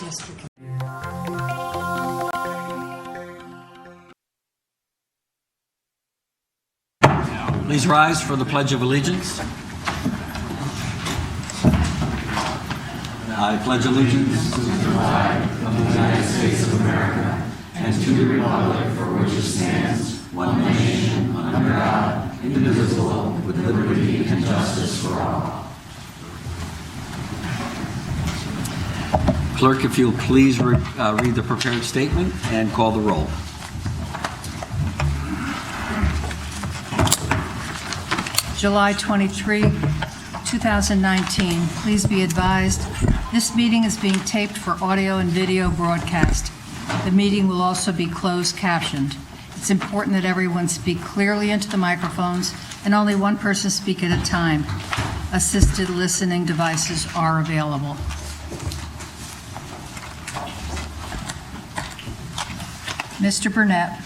District. Please rise for the Pledge of Allegiance. I pledge allegiance to the flag of the United States of America and to the republic for which it stands, one nation, under God, indivisible, with liberty and justice for all. Clerk, if you'll please read the prepared statement and call the roll. July 23, 2019. Please be advised, this meeting is being taped for audio and video broadcast. The meeting will also be closed captioned. It's important that everyone speak clearly into the microphones and only one person speak at a time. Assisted listening devices are available. Mr. Burnett.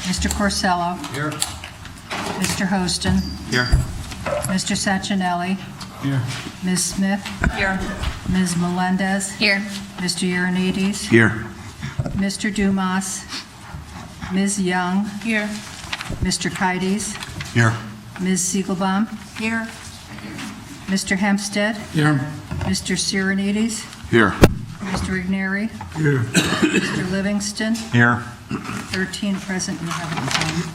Mr. Corsello. Here. Mr. Hostin. Here. Mr. Sacchinelli. Here. Ms. Smith. Here. Ms. Melendez. Here. Mr. Ioannidis. Here. Mr. Dumas. Ms. Young. Here. Mr. Kites. Here. Ms. Siegelbaum. Here. Mr. Hempstead. Here. Mr. Ioannidis. Here. Mr. Igneri. Here. Mr. Livingston. Here. 13 present. You have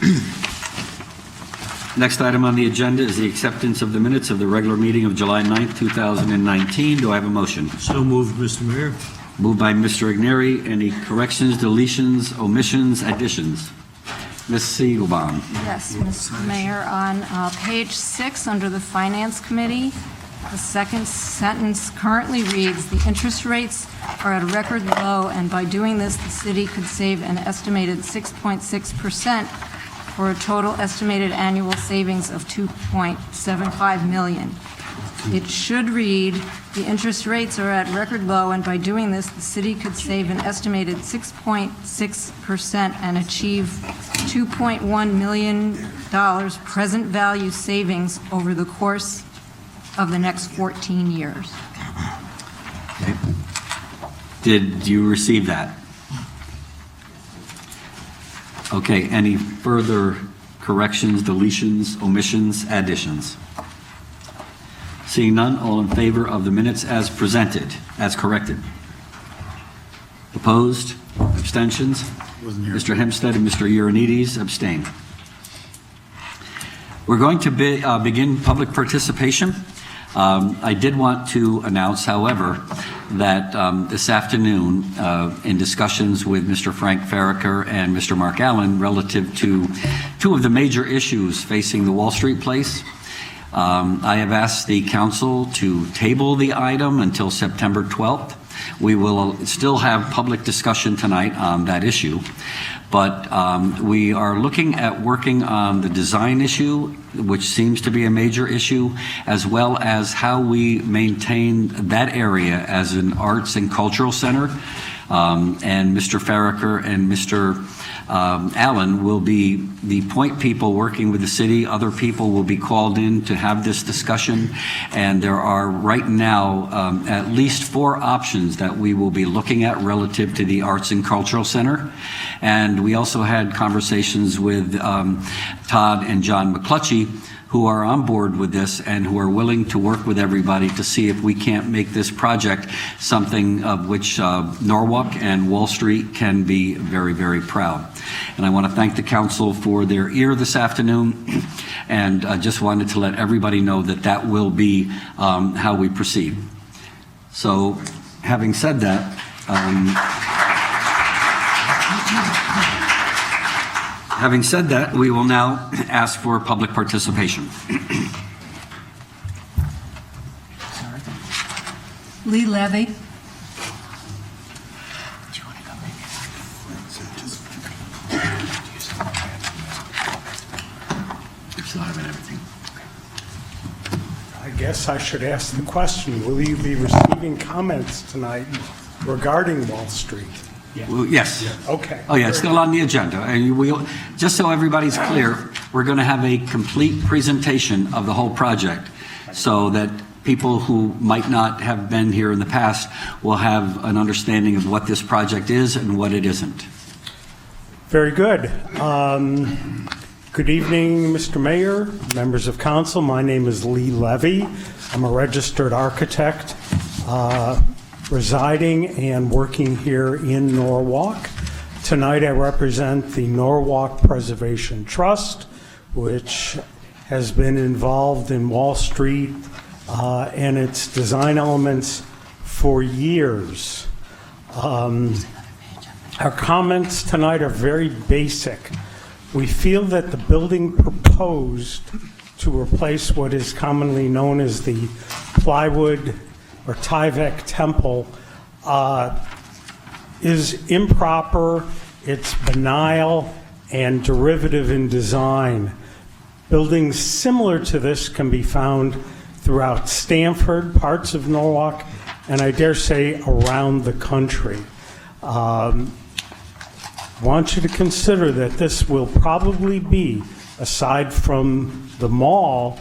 it. Next item on the agenda is the acceptance of the minutes of the regular meeting of July 9th, 2019. Do I have a motion? So moved, Mr. Mayor. Moved by Mr. Igneri. Any corrections, deletions, omissions, additions? Ms. Siegelbaum. Yes, Mr. Mayor, on page 6, under the Finance Committee, the second sentence currently reads, "The interest rates are at a record low, and by doing this, the city could save an estimated 6.6% for a total estimated annual savings of $2.75 million." It should read, "The interest rates are at record low, and by doing this, the city could save an estimated 6.6% and achieve $2.1 million present value savings over the course of the next 14 years. Okay. Did you receive that? Okay, any further corrections, deletions, omissions, additions? Seeing none, all in favor of the minutes as presented, as corrected? Opposed? Abstentions? Mr. Hempstead and Mr. Ioannidis abstain. We're going to begin public participation. I did want to announce, however, that this afternoon, in discussions with Mr. Frank Farraker and Mr. Mark Allen relative to two of the major issues facing the Wall Street Place, I have asked the council to table the item until September 12th. We will still have public discussion tonight on that issue, but we are looking at working on the design issue, which seems to be a major issue, as well as how we maintain that area as an arts and cultural center. And Mr. Farraker and Mr. Allen will be the point people working with the city. Other people will be called in to have this discussion. And there are right now at least 4 options that we will be looking at relative to the Arts and Cultural Center. And we also had conversations with Todd and John McClutchy, who are on board with this and who are willing to work with everybody to see if we can't make this project something of which Norwalk and Wall Street can be very, very proud. And I want to thank the council for their ear this afternoon, and I just wanted to let everybody know that that will be how we proceed. So, having said that, we will now ask for public participation. Lee Levy. I guess I should ask the question, will you be receiving comments tonight regarding Wall Street? Well, yes. Okay. Oh, yeah, it's still on the agenda. And just so everybody's clear, we're going to have a complete presentation of the whole project so that people who might not have been here in the past will have an understanding of what this project is and what it isn't. Very good. Good evening, Mr. Mayor, members of council. My name is Lee Levy. I'm a registered architect residing and working here in Norwalk. Tonight I represent the Norwalk Preservation Trust, which has been involved in Wall Street and its design elements for years. Our comments tonight are very basic. We feel that the building proposed to replace what is commonly known as the plywood or Tyvek temple is improper, it's banal, and derivative in design. Buildings similar to this can be found throughout Stamford, parts of Norwalk, and I dare say around the country. I want you to consider that this will probably be, aside from the mall,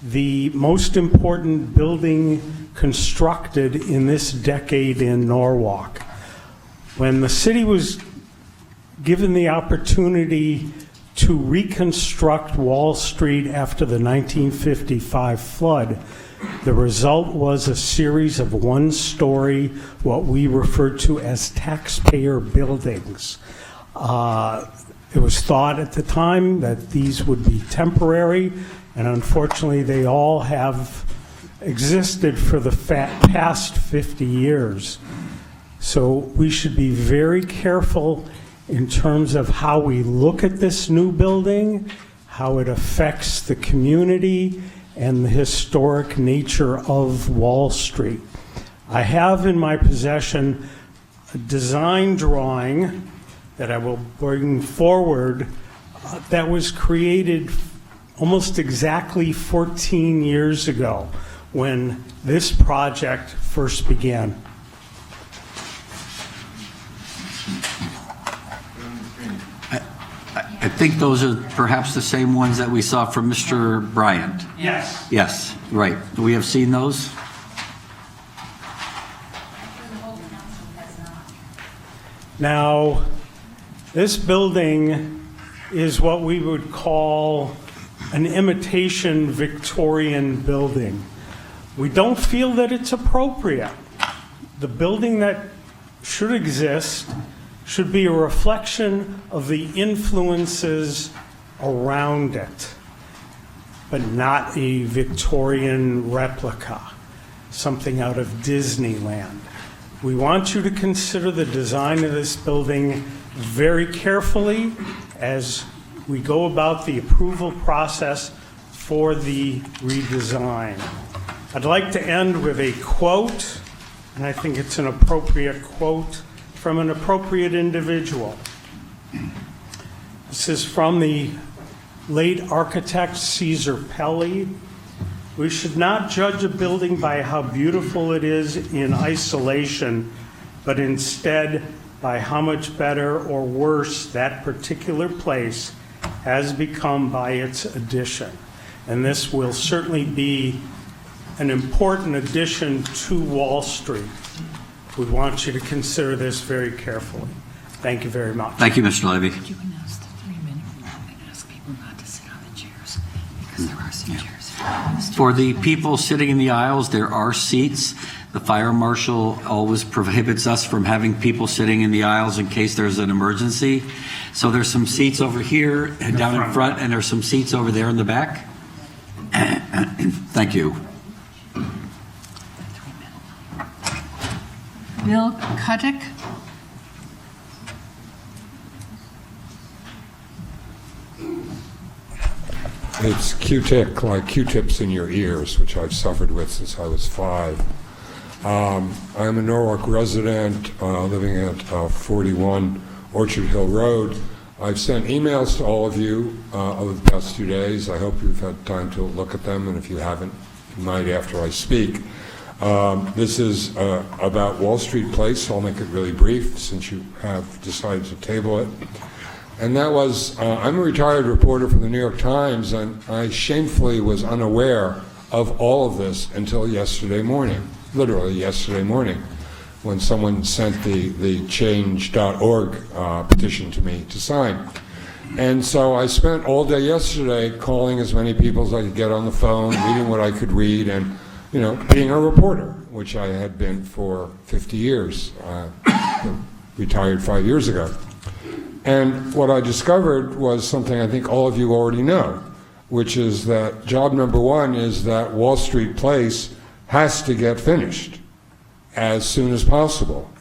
the most important building constructed in this decade in Norwalk. When the city was given the opportunity to reconstruct Wall Street after the 1955 flood, the result was a series of one-story, what we refer to as taxpayer buildings. It was thought at the time that these would be temporary, and unfortunately they all have existed for the past 50 years. So we should be very careful in terms of how we look at this new building, how it affects the community, and the historic nature of Wall Street. I have in my possession a design drawing that I will bring forward that was created almost exactly 14 years ago when this project first began. I think those are perhaps the same ones that we saw from Mr. Bryant. Yes. Yes, right. We have seen those? Now, this building is what we would call an imitation Victorian building. We don't feel that it's appropriate. The building that should exist should be a reflection of the influences around it, but not a Victorian replica, something out of Disneyland. We want you to consider the design of this building very carefully as we go about the approval process for the redesign. I'd like to end with a quote, and I think it's an appropriate quote from an appropriate individual. This is from the late architect Caesar Pelli. We should not judge a building by how beautiful it is in isolation, but instead by how much better or worse that particular place has become by its addition. And this will certainly be an important addition to Wall Street. We want you to consider this very carefully. Thank you very much. Thank you, Mr. Levy. Could you announce the 3-minute rule and ask people not to sit on the chairs? Because there are some chairs. For the people sitting in the aisles, there are seats. The fire marshal always prohibits us from having people sitting in the aisles in case there's an emergency. So there's some seats over here and down in front, and there's some seats over there in the back. Thank you. Bill Kuddick? It's Q-tip, like Q-tips in your ears, which I've suffered with since I was 5. I'm a Norwalk resident living at 41 Orchard Hill Road. I've sent emails to all of you over the past 2 days. I hope you've had time to look at them, and if you haven't, you might after I speak. This is about Wall Street Place, so I'll make it really brief since you have decided to table it. And that was, I'm a retired reporter for the New York Times, and I shamefully was unaware of all of this until yesterday morning, literally yesterday morning, when someone sent the change.org petition to me to sign. And so I spent all day yesterday calling as many people as I could get on the phone, reading what I could read, and, you know, being a reporter, which I had been for 50 years, retired 5 years ago. And what I discovered was something I think all of you already know, which is that job number one is that Wall Street Place has to get finished as soon as possible,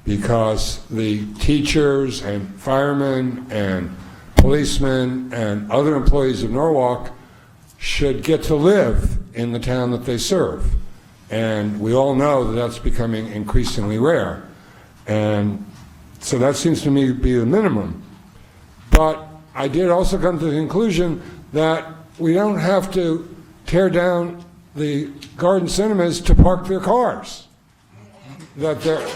because the teachers and firemen and policemen and other employees of Norwalk should get to live in the town that they serve. And we all know that that's becoming increasingly rare. And so that seems to me to be the minimum. But I did also come to the conclusion that we don't have to tear down the Garden Cinemas to park their cars. That they're...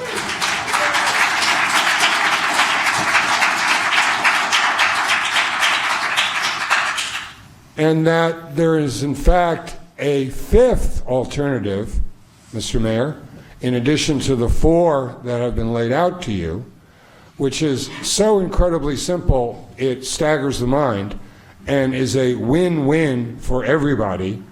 and that there is, in fact, a fifth alternative, Mr. Mayor, in addition to the four that have been laid out to you, which is so incredibly simple it staggers the mind and is a win-win for everybody.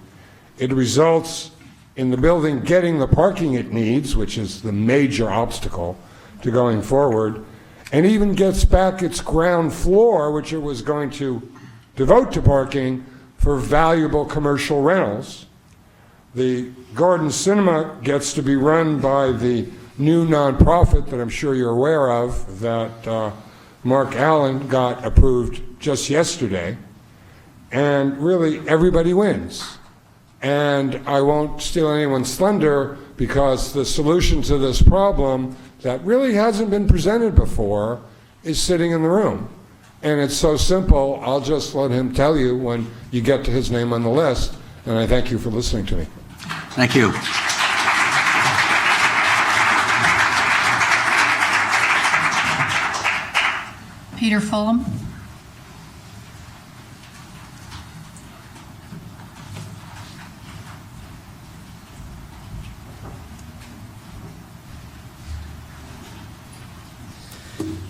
It results in the building getting the parking it needs, which is the major obstacle to going forward, and even gets back its ground floor, which it was going to devote to parking, for valuable commercial rentals. The Garden Cinema gets to be run by the new nonprofit that I'm sure you're aware of, that Mark Allen got approved just yesterday, and really everybody wins. And I won't steal anyone's thunder, because the solution to this problem that really hasn't been presented before is sitting in the room. And it's so simple, I'll just let him tell you when you get to his name on the list, and I thank you for listening to me. Thank you. Peter Fulham.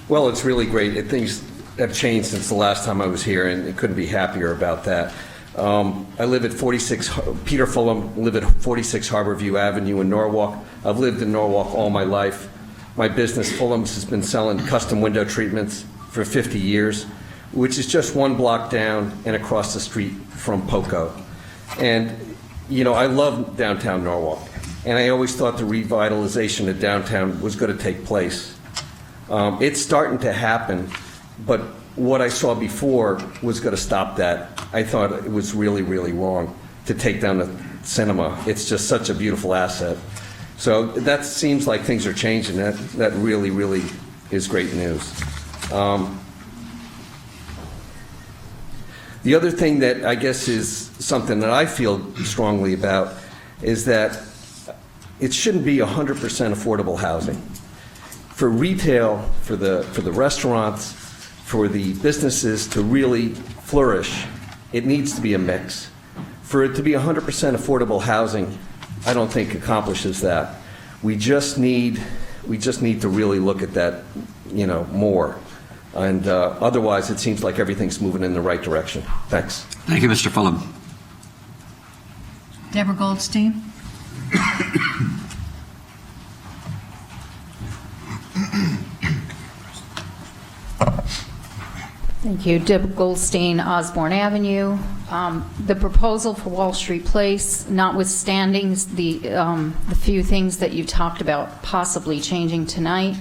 Well, it's really great. Things have changed since the last time I was here, and I couldn't be happier about that. I live at Peter Fulham, live at 46 Harborview Avenue in Norwalk. I've lived in Norwalk all my life. My business, Fulham's, has been selling custom window treatments for 50 years, which is just one block down and across the street from POCO. And, you know, I love downtown Norwalk, and I always thought the revitalization of downtown was going to take place. It's starting to happen, but what I saw before was going to stop that. I thought it was really, really wrong to take down the cinema. It's just such a beautiful asset. So that seems like things are changing. That really, really is great news. The other thing that I guess is something that I feel strongly about is that it shouldn't be 100% affordable housing. For retail, for the restaurants, for the businesses to really flourish, it needs to be a mix. For it to be 100% affordable housing, I don't think accomplishes that. We just need to really look at that, you know, more. And otherwise, it seems like everything's moving in the right direction. Thanks. Thank you, Mr. Fulham. Deborah Goldstein. Thank you. Deb Goldstein, Osborne Avenue. The proposal for Wall Street Place, notwithstanding the few things that you talked about possibly changing tonight,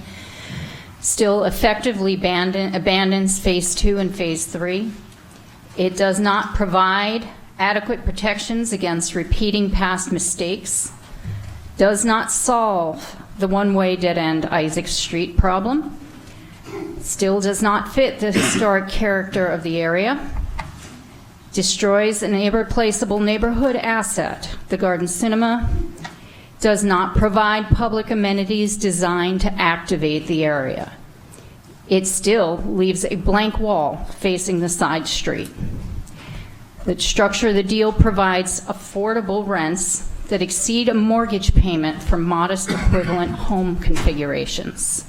still effectively abandons Phase 2 and Phase 3. It does not provide adequate protections against repeating past mistakes, does not solve the one-way dead-end Isaac Street problem, still does not fit the historic character of the area, destroys an irreplaceable neighborhood asset, the Garden Cinema, does not provide public amenities designed to activate the area. It still leaves a blank wall facing the side street. The structure of the deal provides affordable rents that exceed a mortgage payment for modest equivalent home configurations.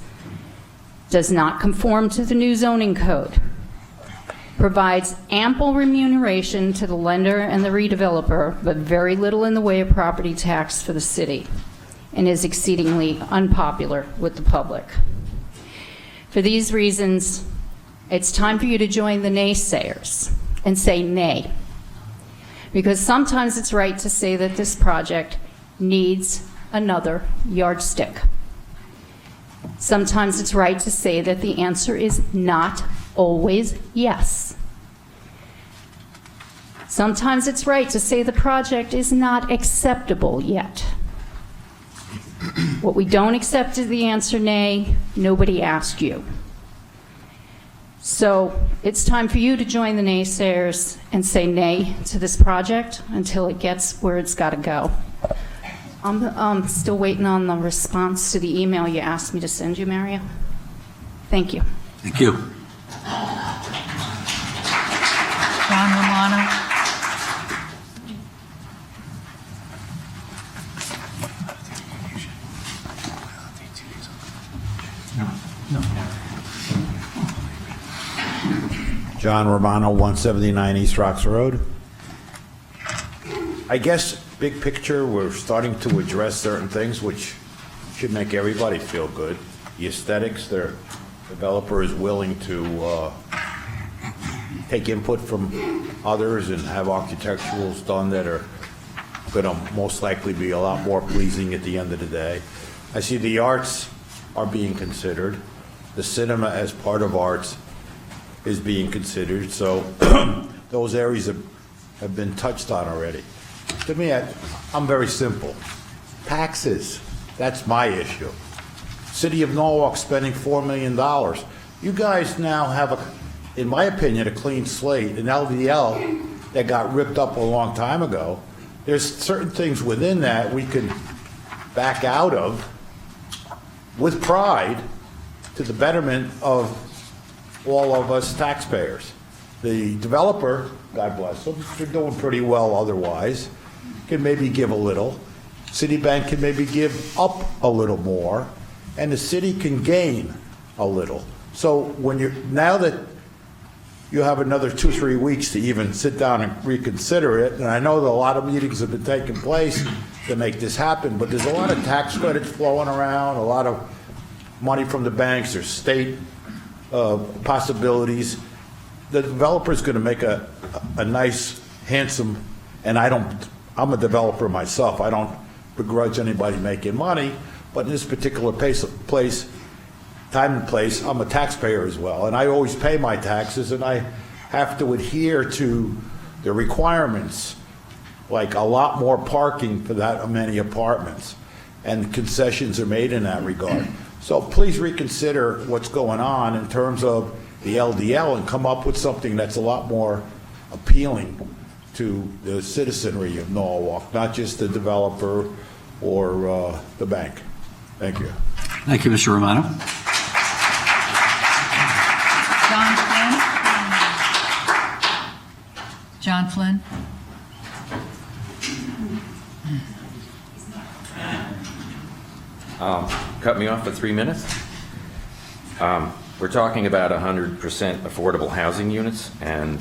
Does not conform to the new zoning code. Provides ample remuneration to the lender and the redeveloper, but very little in the way of property tax for the city, and is exceedingly unpopular with the public. For these reasons, it's time for you to join the naysayers and say nay. Because sometimes it's right to say that this project needs another yardstick. Sometimes it's right to say that the answer is not always yes. Sometimes it's right to say the project is not acceptable yet. What we don't accept is the answer nay. Nobody asked you. So it's time for you to join the naysayers and say nay to this project until it gets where it's got to go. I'm still waiting on the response to the email you asked me to send you, Mario. Thank you. Thank you. John Romano? John Romano, 179 East Rocks Road. I guess, big picture, we're starting to address certain things which should make everybody feel good. The aesthetics, their developer is willing to take input from others and have architecturals done that are going to most likely be a lot more pleasing at the end of the day. I see the arts are being considered. The cinema as part of arts is being considered, so those areas have been touched on already. To me, I'm very simple. Taxes, that's my issue. City of Norwalk spending $4 million. You guys now have, in my opinion, a clean slate, an LVL that got ripped up a long time ago. There's certain things within that we could back out of with pride to the betterment of all of us taxpayers. The developer, God bless them, they're doing pretty well otherwise, can maybe give a little. Citibank can maybe give up a little more, and the city can gain a little. So when now that you have another 2-3 weeks to even sit down and reconsider it, and I know that a lot of meetings have been taking place to make this happen, but there's a lot of tax credits flowing around, a lot of money from the banks, there's state possibilities. The developer's going to make a nice, handsome, and I'm a developer myself. I don't begrudge anybody making money, but in this particular time and place, I'm a taxpayer as well, and I always pay my taxes, and I have to adhere to the requirements, like a lot more parking for that many apartments, and concessions are made in that regard. So please reconsider what's going on in terms of the LDL and come up with something that's a lot more appealing to the citizenry of Norwalk, not just the developer or the bank. Thank you. Thank you, Mr. Romano. John Flynn? Cut me off for 3 minutes. We're talking about 100% affordable housing units, and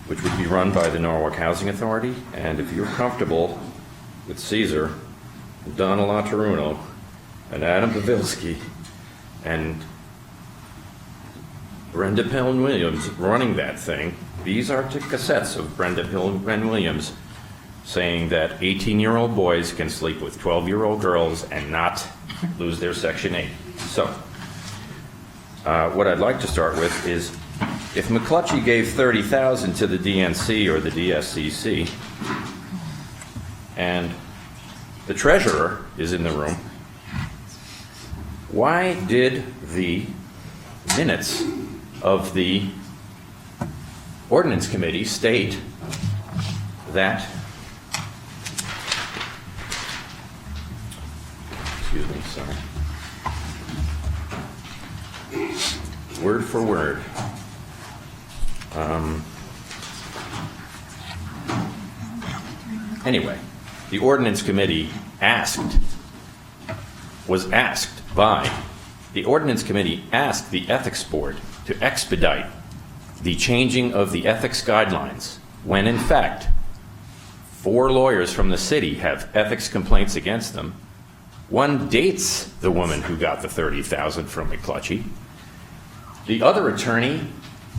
which would be run by the Norwalk Housing Authority. And if you're comfortable with Caesar, Donna Latoruno, and Adam Pavilski, and Brenda Pillen-Williams running that thing, these are cassettes of Brenda Pillen-Williams saying that 18-year-old boys can sleep with 12-year-old girls and not lose their Section 8. So, what I'd like to start with is, if McClutchy gave $30,000 to the DNC or the DSCC, and the treasurer is in the room, why did the minutes of the ordinance committee state that, excuse me, sorry, word for word, Anyway, the ordinance committee the ordinance committee asked the ethics board to expedite the changing of the ethics guidelines, when in fact, 4 lawyers from the city have ethics complaints against them. One dates the woman who got the $30,000 from McClutchy. The other attorney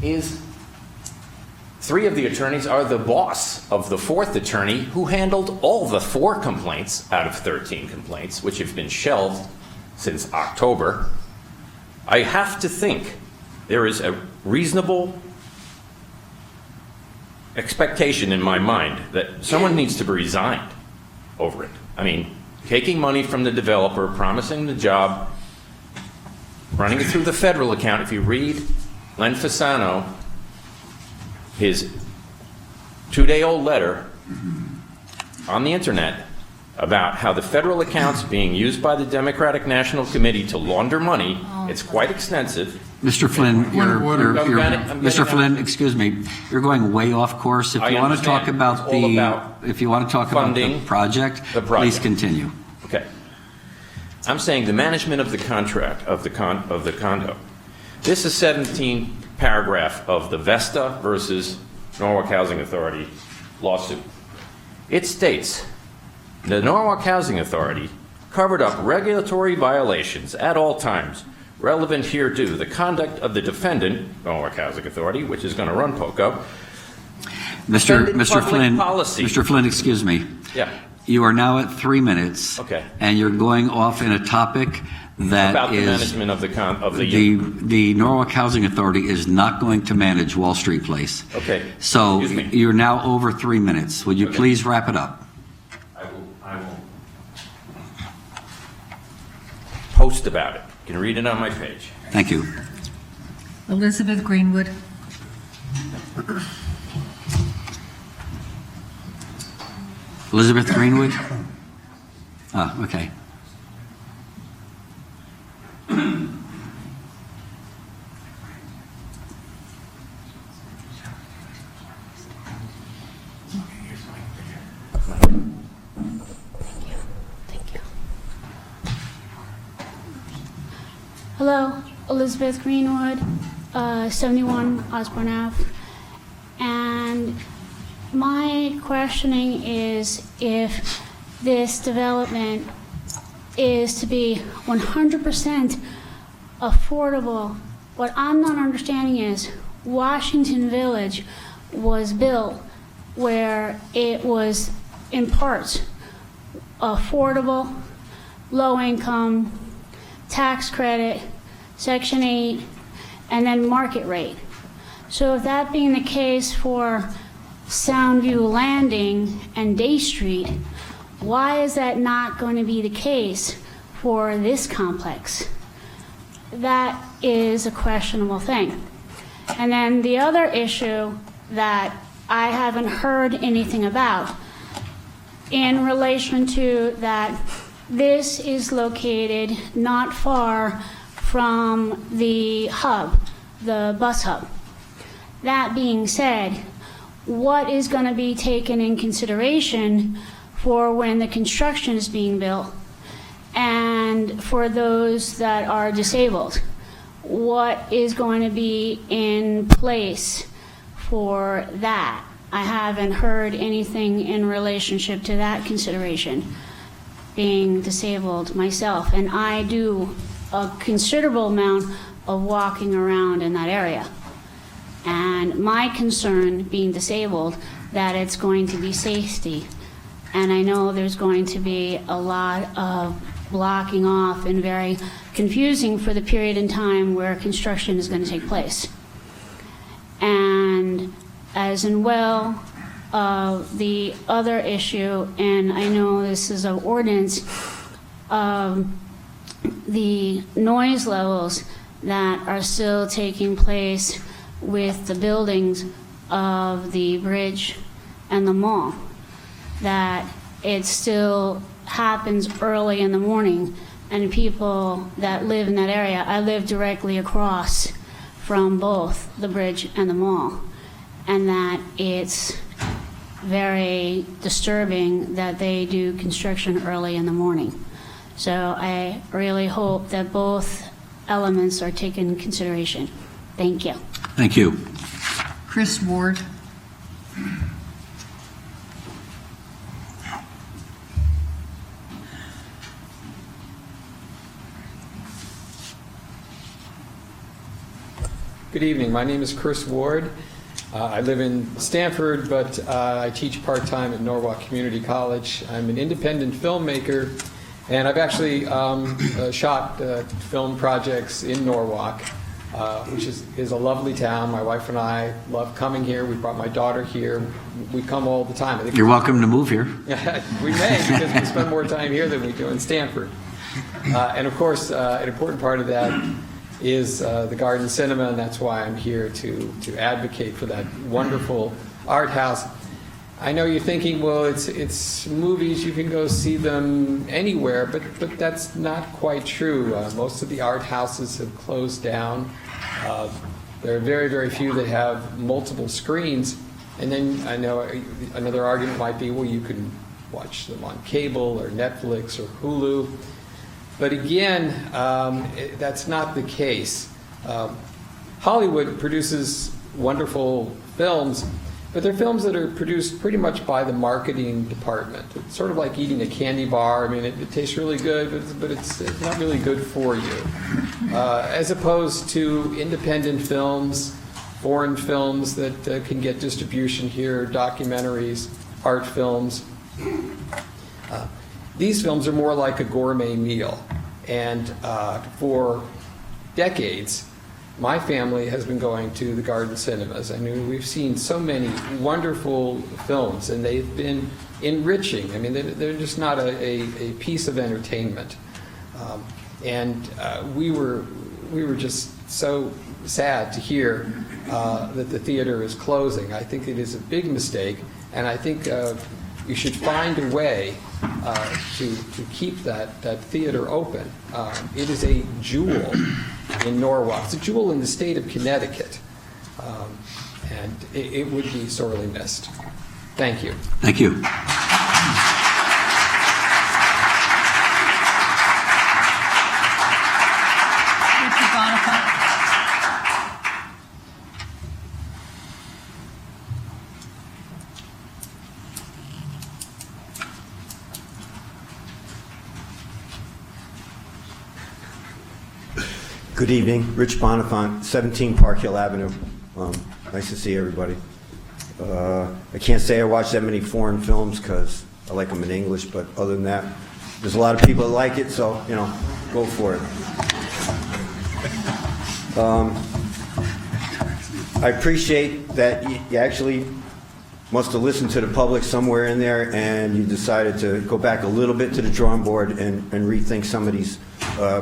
is, 3 of the attorneys are the boss of the 4th attorney who handled all the 4 complaints out of 13 complaints, which have been shelved since October. I have to think there is a reasonable expectation in my mind that someone needs to be resigned over it. I mean, taking money from the developer, promising the job, running it through the federal account. If you read Len Fasano, his 2-day-old letter on the internet about how the federal account's being used by the Democratic National Committee to launder money, it's quite extensive. Mr. Flynn, I'm Mr. getting Flynn, excuse me, you're going way off course. If I you want to talk understand. about It's all about if you want to talk about the funding project, the please project. continue. Okay. I'm saying the management of the contract, of the condo. This is 17 paragraph of the Vesta versus Norwalk Housing Authority lawsuit. It states, the Norwalk Housing Authority covered up regulatory violations at all times relevant hereto the conduct of the defendant, Norwalk Housing Authority, which is going to run POCO. Mr. Defendant public Flynn, policy. Mr. Flynn, excuse me. Yeah. You are now at 3 minutes. Okay. And you're going off in a topic that About the is management of the the Norwalk Housing Authority is not going to manage Wall Street Place. Okay. So Excuse me. you're now over 3 minutes. Would you Okay. please wrap it up? I will post about it. You can read it on my page. Thank you. Elizabeth Greenwood. Elizabeth Greenwood? Okay. Hello, Elizabeth Greenwood, 71 Osborne Ave. And my questioning is if this development is to be 100% affordable. What I'm not understanding is Washington Village was built where it was in parts affordable, low income, tax credit, Section 8, and then market rate. So if that being the case for Soundview Landing and Day Street, why is that not going to be the case for this complex? That is a questionable thing. And then the other issue that I haven't heard anything about in relation to that this is located not far from the hub, the bus hub. That being said, what is going to be taken in consideration for when the construction is being built and for those that are disabled? What is going to be in place for that? I haven't heard anything in relationship to that consideration, being disabled myself, and I do a considerable amount of walking around in that area. And my concern, being disabled, that it's going to be safety. And I know there's going to be a lot of blocking off and very confusing for the period in time where construction is going to take place. And as in well, the other issue, and I know this is an ordinance, the noise levels that are still taking place with the buildings of the bridge and the mall, that it still happens early in the morning, and people that live in that area, I live directly across from both the bridge and the mall, and that it's very disturbing that they do construction early in the morning. So I really hope that both elements are taken into consideration. Thank you. Thank you. Chris Ward. Good evening. My name is Chris Ward. I live in Stamford, but I teach part-time at Norwalk Community College. I'm an independent filmmaker, and I've actually shot film projects in Norwalk, which is a lovely town. My wife and I love coming here. We brought my daughter here. We come all the time. I think You're welcome to move here. we may, because we spend more time here than we do in Stamford. And of course, an important part of that is the Garden Cinema, and that's why I'm here to advocate for that wonderful art house. I know you're thinking, well, it's movies, you can go see them anywhere, but that's not quite true. Most of the art houses have closed down. There are very, very few that have multiple screens. And then I know another argument might be, well, you can watch them on cable or Netflix or Hulu. But again, that's not the case. Hollywood produces wonderful films, but they're films that are produced pretty much by the marketing department. It's sort of like eating a candy bar. I mean, it tastes really good, but it's not really good for you. As opposed to independent films, foreign films that can get distribution here, documentaries, art films. These films are more like a gourmet meal. And for decades, my family has been going to the Garden Cinemas. I mean, we've seen so many wonderful films, and they've been enriching. I mean, they're just not a piece of entertainment. We were just so sad to hear that the theater is closing. I think it is a big mistake, and I think you should find a way to keep that theater open. It is a jewel in Norwalk. It's a jewel in the state of Connecticut, and it would be sorely missed. Thank you. Thank you. Richard Bonifant. Good evening, Rich Bonifant, 17 Park Hill Avenue. Nice to see everybody. I can't say I watch that many foreign films because I like them in English, but other than that, there's a lot of people that like it, so, go for it. I appreciate that you actually must have listened to the public somewhere in there, and you decided to go back a little bit to the drawing board and rethink some of these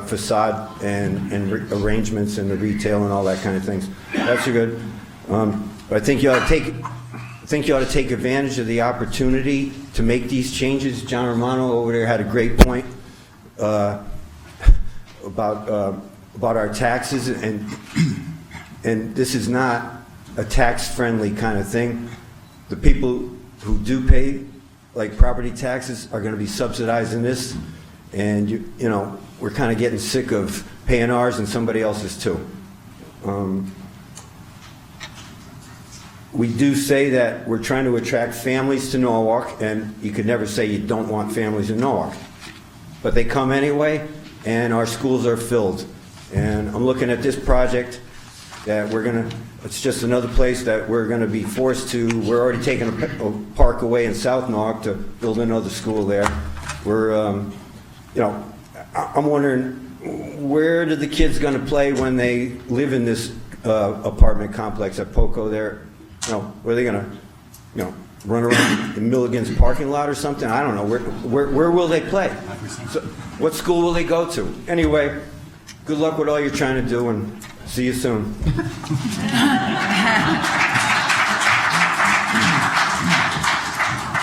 facade and arrangements and the retail and all that kind of things. That's good. But I think you ought to take advantage of the opportunity to make these changes. John Romano over there had a great point about our taxes, and this is not a tax-friendly kind of thing. The people who do pay, like property taxes, are going to be subsidizing this, and we're kind of getting sick of paying ours and somebody else's too. We do say that we're trying to attract families to Norwalk, and you could never say you don't want families in Norwalk. But they come anyway, and our schools are filled. And I'm looking at this project that it's just another place that we're going to be forced to. We're already taking a park away in South Norwalk to build another school there. I'm wondering, where are the kids going to play when they live in this apartment complex at POCO there? Where are they going to, run around in Milligan's parking lot or something? I don't know. Where will they play? So, what school will they go to? Anyway, good luck with all you're trying to do, and see you soon.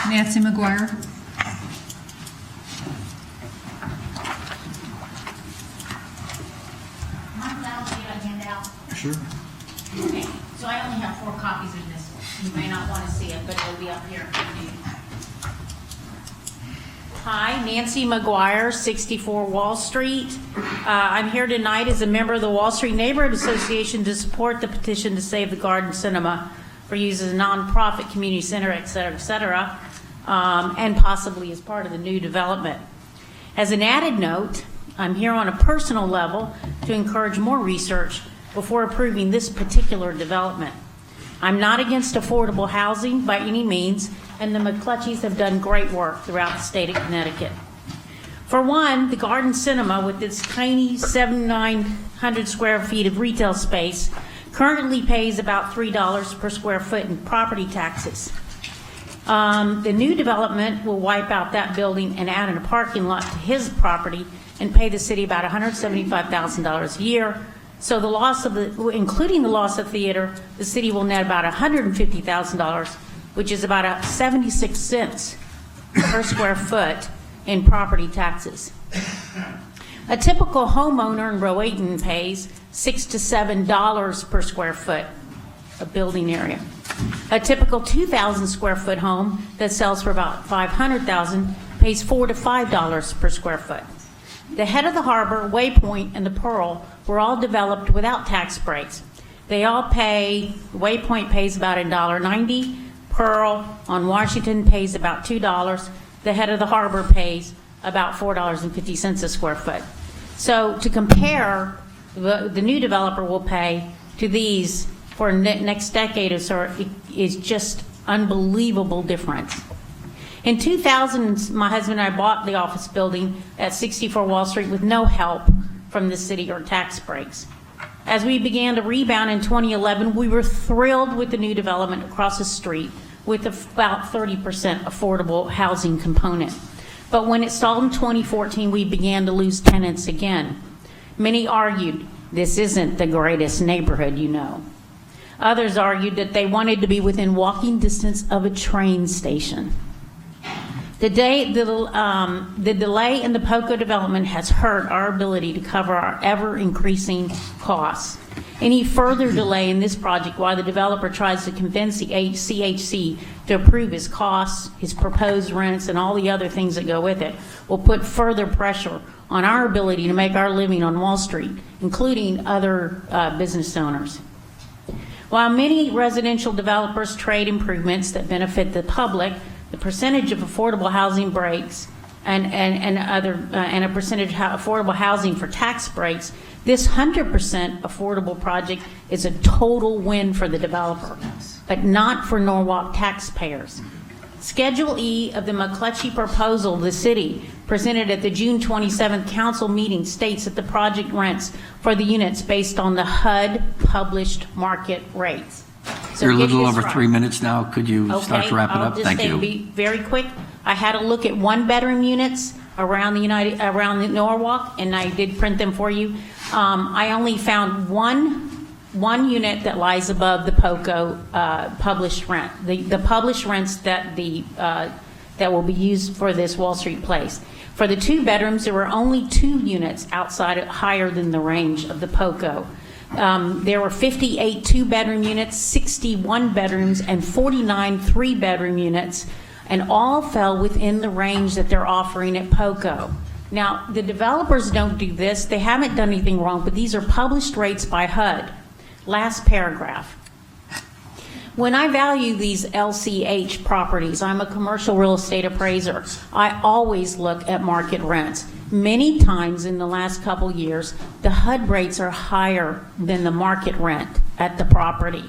Nancy McGuire. Sure. Okay, so I only have 4 copies of this one. You may not want to see it, but it'll be up here. Hi, Nancy McGuire, 64 Wall Street. I'm here tonight as a member of the Wall Street Neighborhood Association to support the petition to save the Garden Cinema for use as a nonprofit community center, et cetera, and possibly as part of the new development. As an added note, I'm here on a personal level to encourage more research before approving this particular development. I'm not against affordable housing by any means, and the McClutchies have done great work throughout the state of Connecticut. For one, the Garden Cinema, with its tiny 7,900 square feet of retail space, currently pays about $3 per square foot in property taxes. The new development will wipe out that building and add in a parking lot to his property and pay the city about $175,000 a year. So the loss of including the loss of theater, the city will net about $150,000, which is about 76 cents per square foot in property taxes. A typical homeowner in Rowayton pays $6 to $7 per square foot of building area. A typical 2,000 square foot home that sells for about $500,000 pays $4 to $5 per square foot. The Head of the Harbor, Waypoint, and the Pearl were all developed without tax breaks. They all pay, Waypoint pays about $1.90, Pearl on Washington pays about $2, the Head of the Harbor pays about $4.50 a square foot. So to compare, the new developer will pay to these for next decade or so is just unbelievable difference. In 2000, my husband and I bought the office building at 64 Wall Street with no help from the city or tax breaks. As we began to rebound in 2011, we were thrilled with the new development across the street with about 30% affordable housing component. But when it stalled in 2014, we began to lose tenants again. Many argued, this isn't the greatest neighborhood, you know. Others argued that they wanted to be within walking distance of a train station. The delay in the POCO development has hurt our ability to cover our ever-increasing costs. Any further delay in this project while the developer tries to convince the CHC to approve his costs, his proposed rents, and all the other things that go with it will put further pressure on our ability to make our living on Wall Street, including other business owners. While many residential developers trade improvements that benefit the public, the percentage of affordable housing breaks and a percentage of affordable housing for tax breaks, this 100% affordable project is a total win for the developer, but not for Norwalk taxpayers. Schedule E of the McClutchie proposal, the city, presented at the June 27th council meeting states that the project rents for the units based on the HUD published market rates. So You're a little get this over right. 3 minutes now. Could you start to wrap it up? Thank I'll you. be very quick. I had a look at one-bedroom units around the Norwalk, and I did print them for you. I only found one unit that lies above the POCO published rent. The published rents that will be used for this Wall Street place. For the 2 bedrooms, there were only 2 units higher than the range of the POCO. There were 58 2-bedroom units, 61 bedrooms, and 49 3-bedroom units, and all fell within the range that they're offering at POCO. Now, the developers don't do this. They haven't done anything wrong, but these are published rates by HUD. Last paragraph. When I value these LCH properties, I'm a commercial real estate appraiser. I always look at market rents. Many times in the last couple years, the HUD rates are higher than the market rent at the property.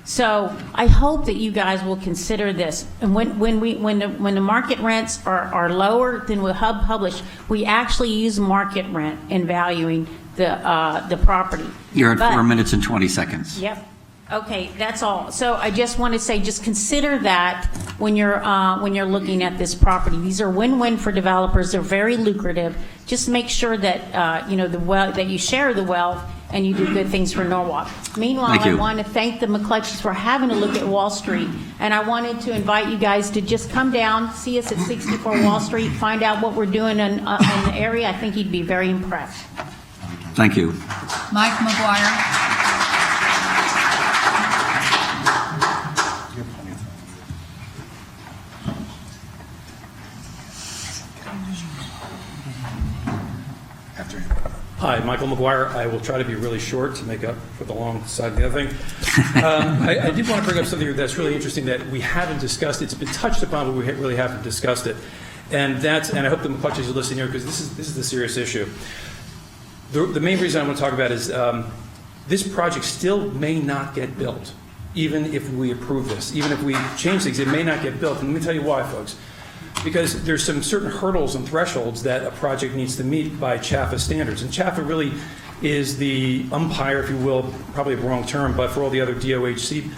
So I hope that you guys will consider this. And when the market rents are lower than what HUD published, we actually use market rent in valuing the property. You're at But- 4 minutes and 20 seconds. Yep. Okay, that's all. So I just want to say, just consider that when you're looking at this property. These are win-win for developers. They're very lucrative. Just make sure that that you share the wealth and you do good things for Norwalk. Meanwhile, Thank I you. want to thank the McClutchies for having a look at Wall Street, and I wanted to invite you guys to just come down, see us at 64 Wall Street, find out what we're doing in the area. I think you'd be very impressed. Thank you. Mike McGuire. Michael McGuire. I will try to be really short to make up for the long side of the other thing. I did want to bring up something that's really interesting that we haven't discussed. It's been touched upon, but we really haven't discussed it. And I hope the McClutchies are listening here because this is the serious issue. The main reason I want to talk about is this project still may not get built, even if we approve this. Even if we change things, it may not get built. And let me tell you why, folks. Because there's some certain hurdles and thresholds that a project needs to meet by CHAFA standards. And CHAFA really is the umpire, if you will, probably a wrong term, but for all the other DOHC,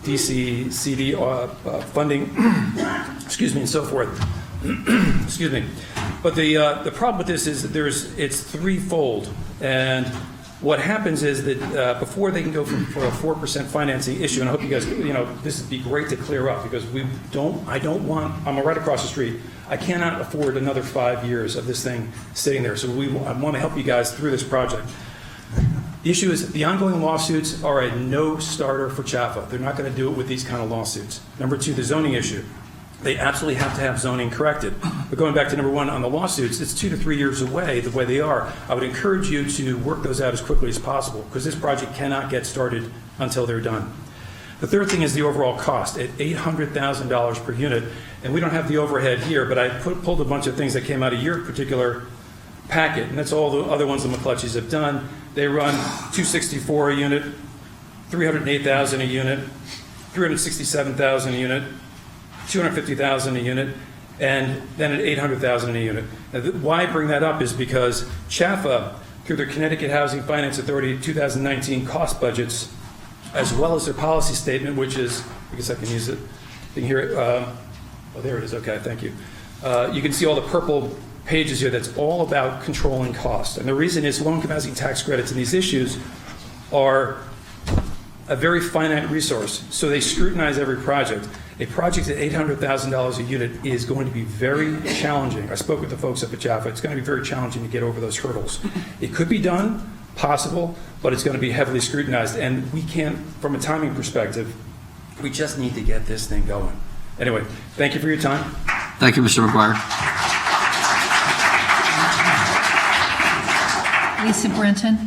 DC, CD funding, excuse me, and so forth. Excuse me. But the problem with this is it's threefold. And what happens is that before they can go for a 4% financing issue, and I hope you guys, this would be great to clear up because I'm right across the street. I cannot afford another 5 years of this thing sitting there. So I want to help you guys through this project. The issue is the ongoing lawsuits are a no-starter for CHAFA. They're not going to do it with these kind of lawsuits. Number two, the zoning issue. They absolutely have to have zoning corrected. But going back to number one on the lawsuits, it's 2 to 3 years away the way they are. I would encourage you to work those out as quickly as possible because this project cannot get started until they're done. The third thing is the overall cost at $800,000 per unit. And we don't have the overhead here, but I pulled a bunch of things that came out of your particular packet, and that's all the other ones the McClutchies have done. They run $264 a unit, $308,000 a unit, $367,000 a unit, $250,000 a unit, and then at $800,000 a unit. Now, why I bring that up is because CHAFA, through their Connecticut Housing Finance Authority 2019 cost budgets, as well as their policy statement, which is, I guess I can use it, you can hear it, oh, there it is, okay, thank you. You can see all the purple pages here that's all about controlling costs. And the reason is low-income housing tax credits and these issues are a very finite resource, so they scrutinize every project. A project at $800,000 a unit is going to be very challenging. I spoke with the folks up at CHAFA. It's going to be very challenging to get over those hurdles. It could be done, possible, but it's going to be heavily scrutinized. And we can't, from a timing perspective, we just need to get this thing going. Anyway, thank you for your time. Thank you, Mr. McGuire. Lisa Brenton.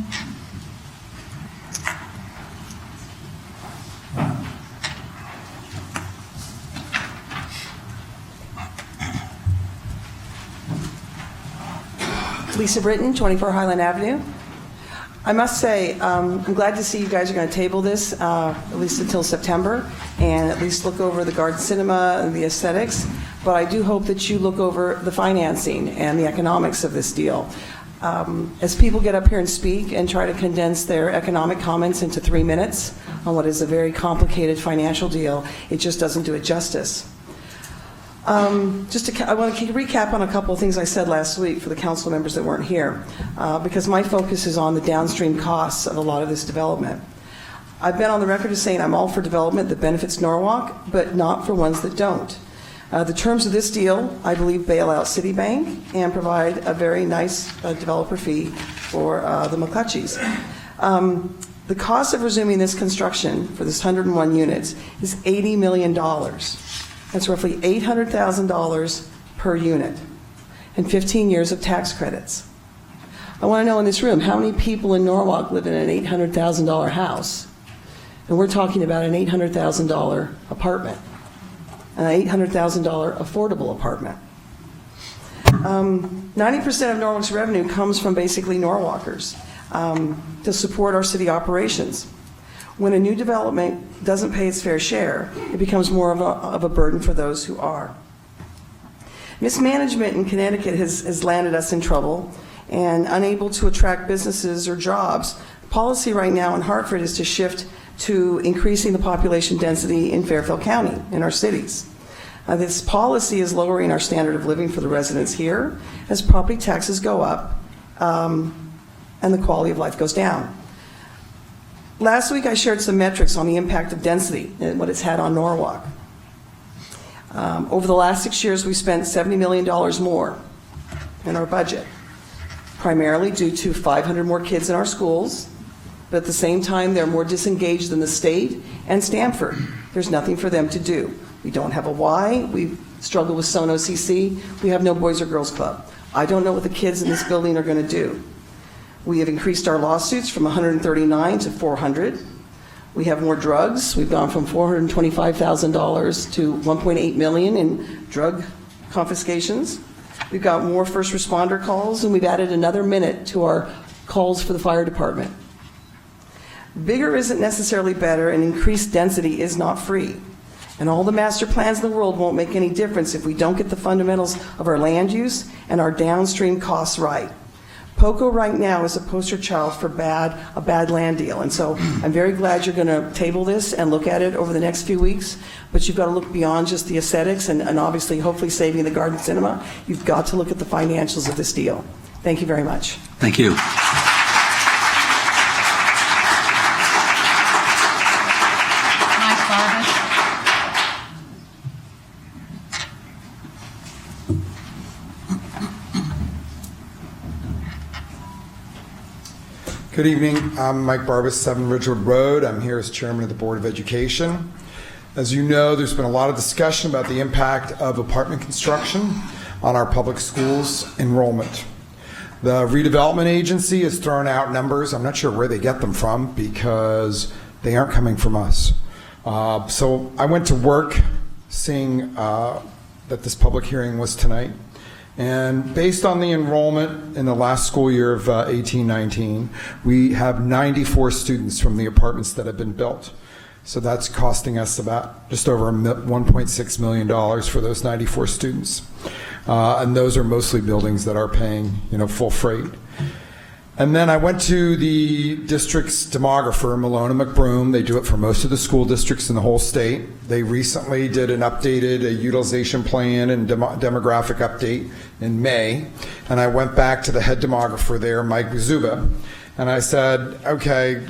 Lisa Britton, 24 Highland Avenue. I must say, I'm glad to see you guys are going to table this, at least until September, and at least look over the garden cinema and the aesthetics. But I do hope that you look over the financing and the economics of this deal. As people get up here and speak and try to condense their economic comments into 3 minutes on what is a very complicated financial deal, it just doesn't do it justice. I want to recap on a couple of things I said last week for the council members that weren't here, because my focus is on the downstream costs of a lot of this development. I've been on the record as saying I'm all for development that benefits Norwalk, but not for ones that don't. The terms of this deal, I believe, bail out Citibank and provide a very nice developer fee for the McClutchies. The cost of resuming this construction for this 101 units is $80 million. That's roughly $800,000 per unit and 15 years of tax credits. I want to know in this room, how many people in Norwalk live in an $800,000 house? And we're talking about an $800,000 apartment, an $800,000 affordable apartment. 90% of Norwalk's revenue comes from basically Norwalkers to support our city operations. When a new development doesn't pay its fair share, it becomes more of a burden for those who are. Mismanagement in Connecticut has landed us in trouble and unable to attract businesses or jobs. Policy right now in Hartford is to shift to increasing the population density in Fairfield County, in our cities. This policy is lowering our standard of living for the residents here as property taxes go up and the quality of life goes down. Last week I shared some metrics on the impact of density and what it's had on Norwalk. Over the last 6 years, we spent $70 million more in our budget, primarily due to 500 more kids in our schools, but at the same time, they're more disengaged than the state and Stamford. There's nothing for them to do. We don't have a Y. struggle with Sono CC. We have no Boys or Girls Club. I don't know what the kids in this building are going to do. We have increased our lawsuits from 139 to 400. We have more drugs. We've gone from $425,000 to $1.8 million in drug confiscations. We've got more first responder calls, and we've added another minute to our calls for the fire department. Bigger isn't necessarily better, and increased density is not free. And all the master plans in the world won't make any difference if we don't get the fundamentals of our land use and our downstream costs right. POCO right now is a poster child for a bad land deal. And so I'm very glad you're going to table this and look at it over the next few weeks. But you've got to look beyond just the aesthetics and obviously hopefully saving the Garden Cinema. You've got to look at the financials of this deal. Thank you very much. Thank you. Mike Barbas. Good evening. I'm Mike Barbas, 7 Ridgewood Road. I'm here as chairman of the Board of Education. As you know, there's been a lot of discussion about the impact of apartment construction on our public schools enrollment. The redevelopment agency has thrown out numbers. I'm not sure where they get them from because they aren't coming from us. So I went to work seeing that this public hearing was tonight. And based on the enrollment in the last school year of 18-19, we have 94 students from the apartments that have been built. So that's costing us about just over $1.6 million for those 94 students. And those are mostly buildings that are paying, full freight. And then I went to the district's demographer, Malone & McBroom. They do it for most of the school districts in the whole state. They recently did an updated utilization plan and demographic update in May. And I went back to the head demographer there, Mike Zuba, and I said, okay,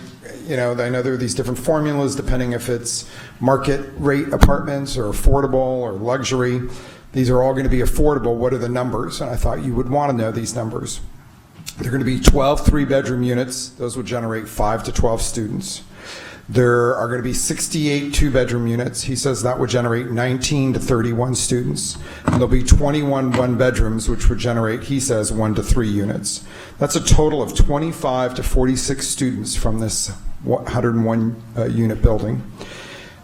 I know there are these different formulas depending if it's market rate apartments or affordable or luxury. These are all going to be affordable. What are the numbers? And I thought you would want to know these numbers. They're going to be 12 three-bedroom units. Those would generate 5 to 12 students. There are going to be 68 two-bedroom units. He says that would generate 19 to 31 students. And there'll be 21 one-bedrooms, which would generate, he says, 1 to 3 units. That's a total of 25 to 46 students from this 101-unit building.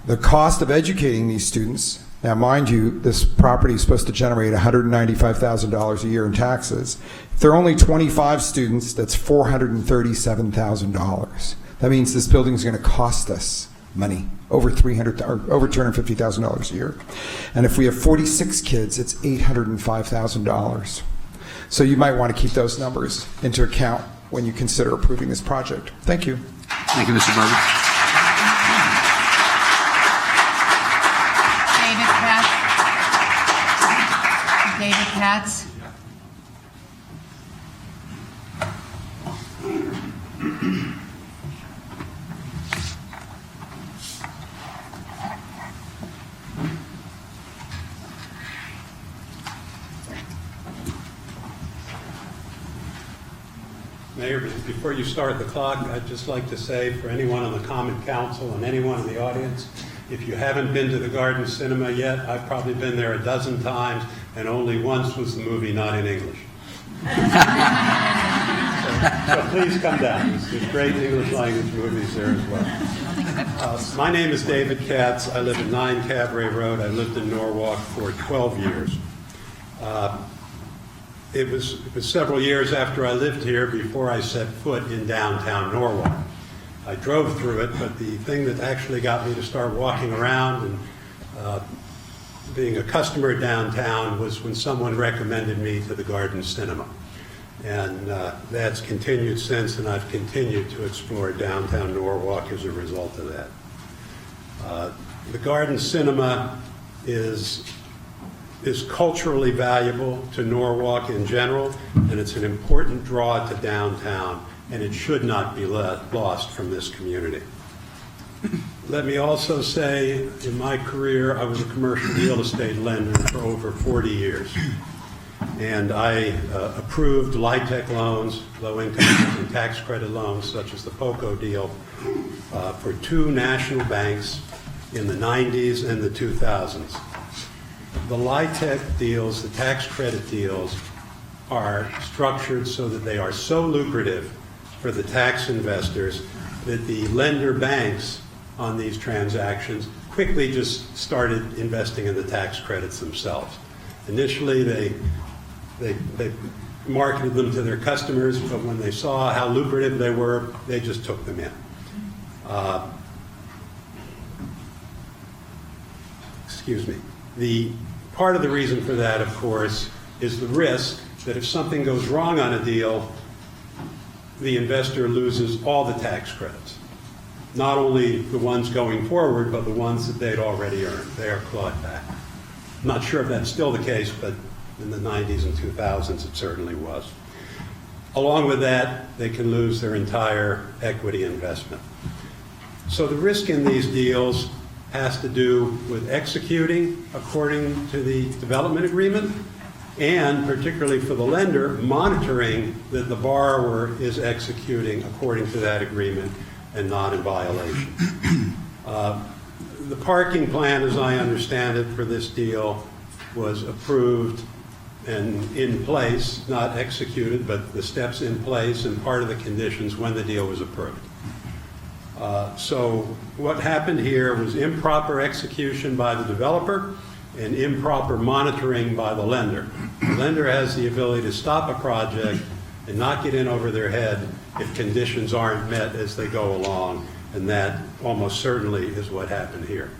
The cost of educating these students, now, mind you, this property is supposed to generate $195,000 a year in taxes. If there are only 25 students, that's $437,000. That means this building is going to cost us money, over $250,000 a year. And if we have 46 kids, it's $805,000. So you might want to keep those numbers into account when you consider approving this project. Thank you. Thank you, Mr. Barbas. David Katz. Mayor, before you start the clock, I'd just like to say for anyone on the Common Council and anyone in the audience, if you haven't been to the Garden Cinema yet, I've probably been there a dozen times, and only once was the movie not in English. So please come down. There's great English language movies there as well. My name is David Katz. I live at 9 Cabaret Road. I lived in Norwalk for 12 years. It was several years after I lived here before I set foot in downtown Norwalk. I drove through it, but the thing that actually got me to start walking around and being a customer downtown was when someone recommended me to the Garden Cinema. And that's continued since, and I've continued to explore downtown Norwalk as a result of that. The Garden Cinema is culturally valuable to Norwalk in general, and it's an important draw to downtown, and it should not be lost from this community. Let me also say, in my career, I was a commercial real estate lender for over 40 years. And I approved LIHTC loans, low-income housing tax credit loans, such as the POCO deal, for 2 national banks in the 90s and the 2000s. the LIHTC deals, the tax credit deals, are structured so that they are so lucrative for the tax investors that the lender banks on these transactions quickly just started investing in the tax credits themselves. Initially, they marketed them to their customers, but when they saw how lucrative they were, they just took them in. Excuse me. The part of the reason for that, of course, is the risk that if something goes wrong on a deal, the investor loses all the tax credits. Not only the ones going forward, but the ones that they'd already earned. They are clawed back. I'm not sure if that's still the case, but in the 90s and 2000s it certainly was. Along with that, they can lose their entire equity investment. So the risk in these deals has to do with executing according to the development agreement, and particularly for the lender, monitoring that the borrower is executing according to that agreement and not in violation. The parking plan, as I understand it, for this deal was approved and in place, not executed, but the steps in place and part of the conditions when the deal was approved. So what happened here was improper execution by the developer and improper monitoring by the lender. The lender has the ability to stop a project and not get in over their head if conditions aren't met as they go along, and that almost certainly is what happened here.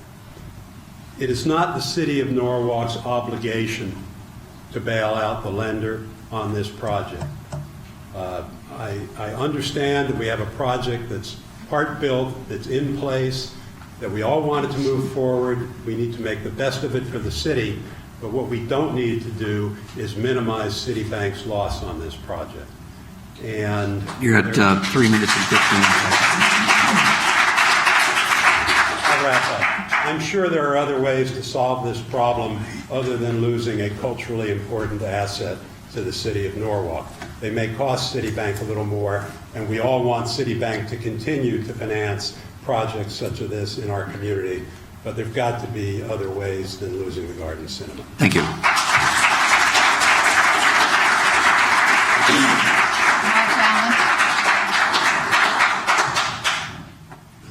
It is not the City of Norwalk's obligation to bail out the lender on this project. I understand that we have a project that's part built, that's in place, that we all wanted to move forward. We need to make the best of it for the city, but what we don't need to do is minimize Citibank's loss on this project. And You're at 3 minutes and 15 seconds. I'll wrap up. I'm sure there are other ways to solve this problem other than losing a culturally important asset to the city of Norwalk. They may cost Citibank a little more, and we all want Citibank to continue to finance projects such as this in our community, but there've got to be other ways than losing the Garden Cinema. Thank you.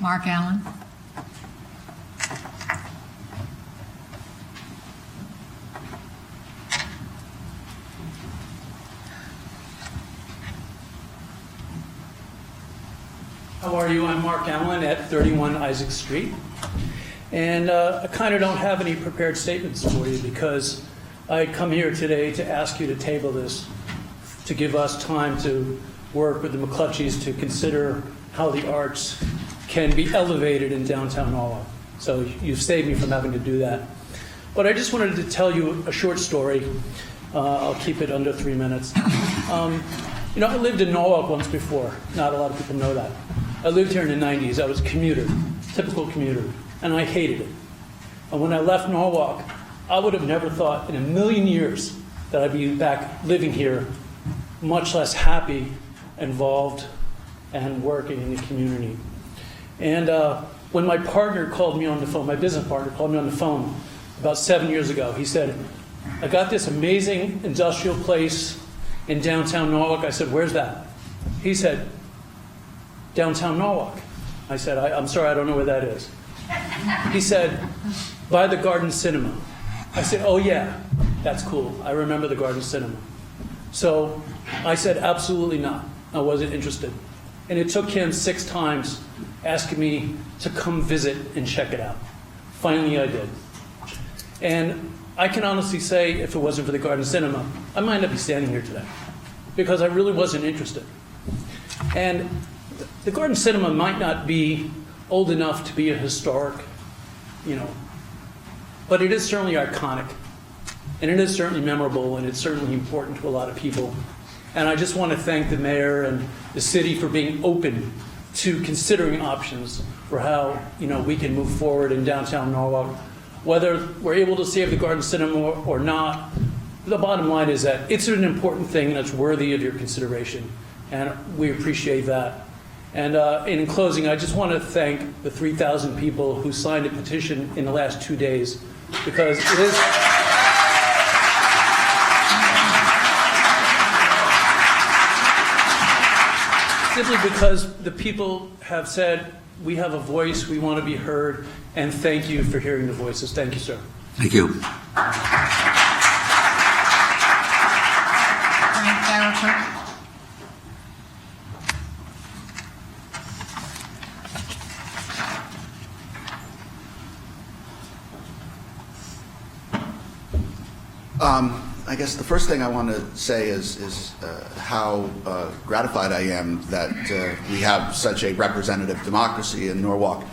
Mark Allen. How are you? I'm Mark Allen at 31 Isaac Street. And I kind of don't have any prepared statements for you because I come here today to ask you to table this, to give us time to work with the McClutchies to consider how the arts can be elevated in downtown Norwalk. So you've saved me from having to do that. But I just wanted to tell you a short story. I'll keep it under 3 minutes. You know, I lived in Norwalk once before. Not a lot of people know that. I lived here in the 90s. I was a commuter, typical commuter, and I hated it. And when I left Norwalk, I would have never thought in a million years that I'd be back living here, much less happy, involved, and working in the community. And when my partner called me on the phone, my business partner called me on the phone about 7 years ago, he said, I got this amazing industrial place in downtown Norwalk. I said, where's that? He said, downtown Norwalk. I said, I'm sorry, I don't know where that is. He said, by the Garden Cinema. I said, oh yeah, that's cool. I remember the Garden Cinema. So I said, absolutely not. I wasn't interested. And it took him 6 times asking me to come visit and check it out. Finally, I did. And I can honestly say, if it wasn't for the Garden Cinema, I might not be standing here today because I really wasn't interested. And the Garden Cinema might not be old enough to be a historic, but it is certainly iconic, and it is certainly memorable, and it's certainly important to a lot of people. And I just want to thank the mayor and the city for being open to considering options for how, we can move forward in downtown Norwalk. Whether we're able to save the Garden Cinema or not, the bottom line is that it's an important thing and it's worthy of your consideration, and we appreciate that. And in closing, I just want to thank the 3,000 people who signed a petition in the last 2 days, because it is... simply because the people have said, we have a voice, we want to be heard, and thank you for hearing the voices. Thank you, sir. Thank you. Frank Farrakhan. I guess the first thing I want to say is how gratified I am that we have such a representative democracy in Norwalk.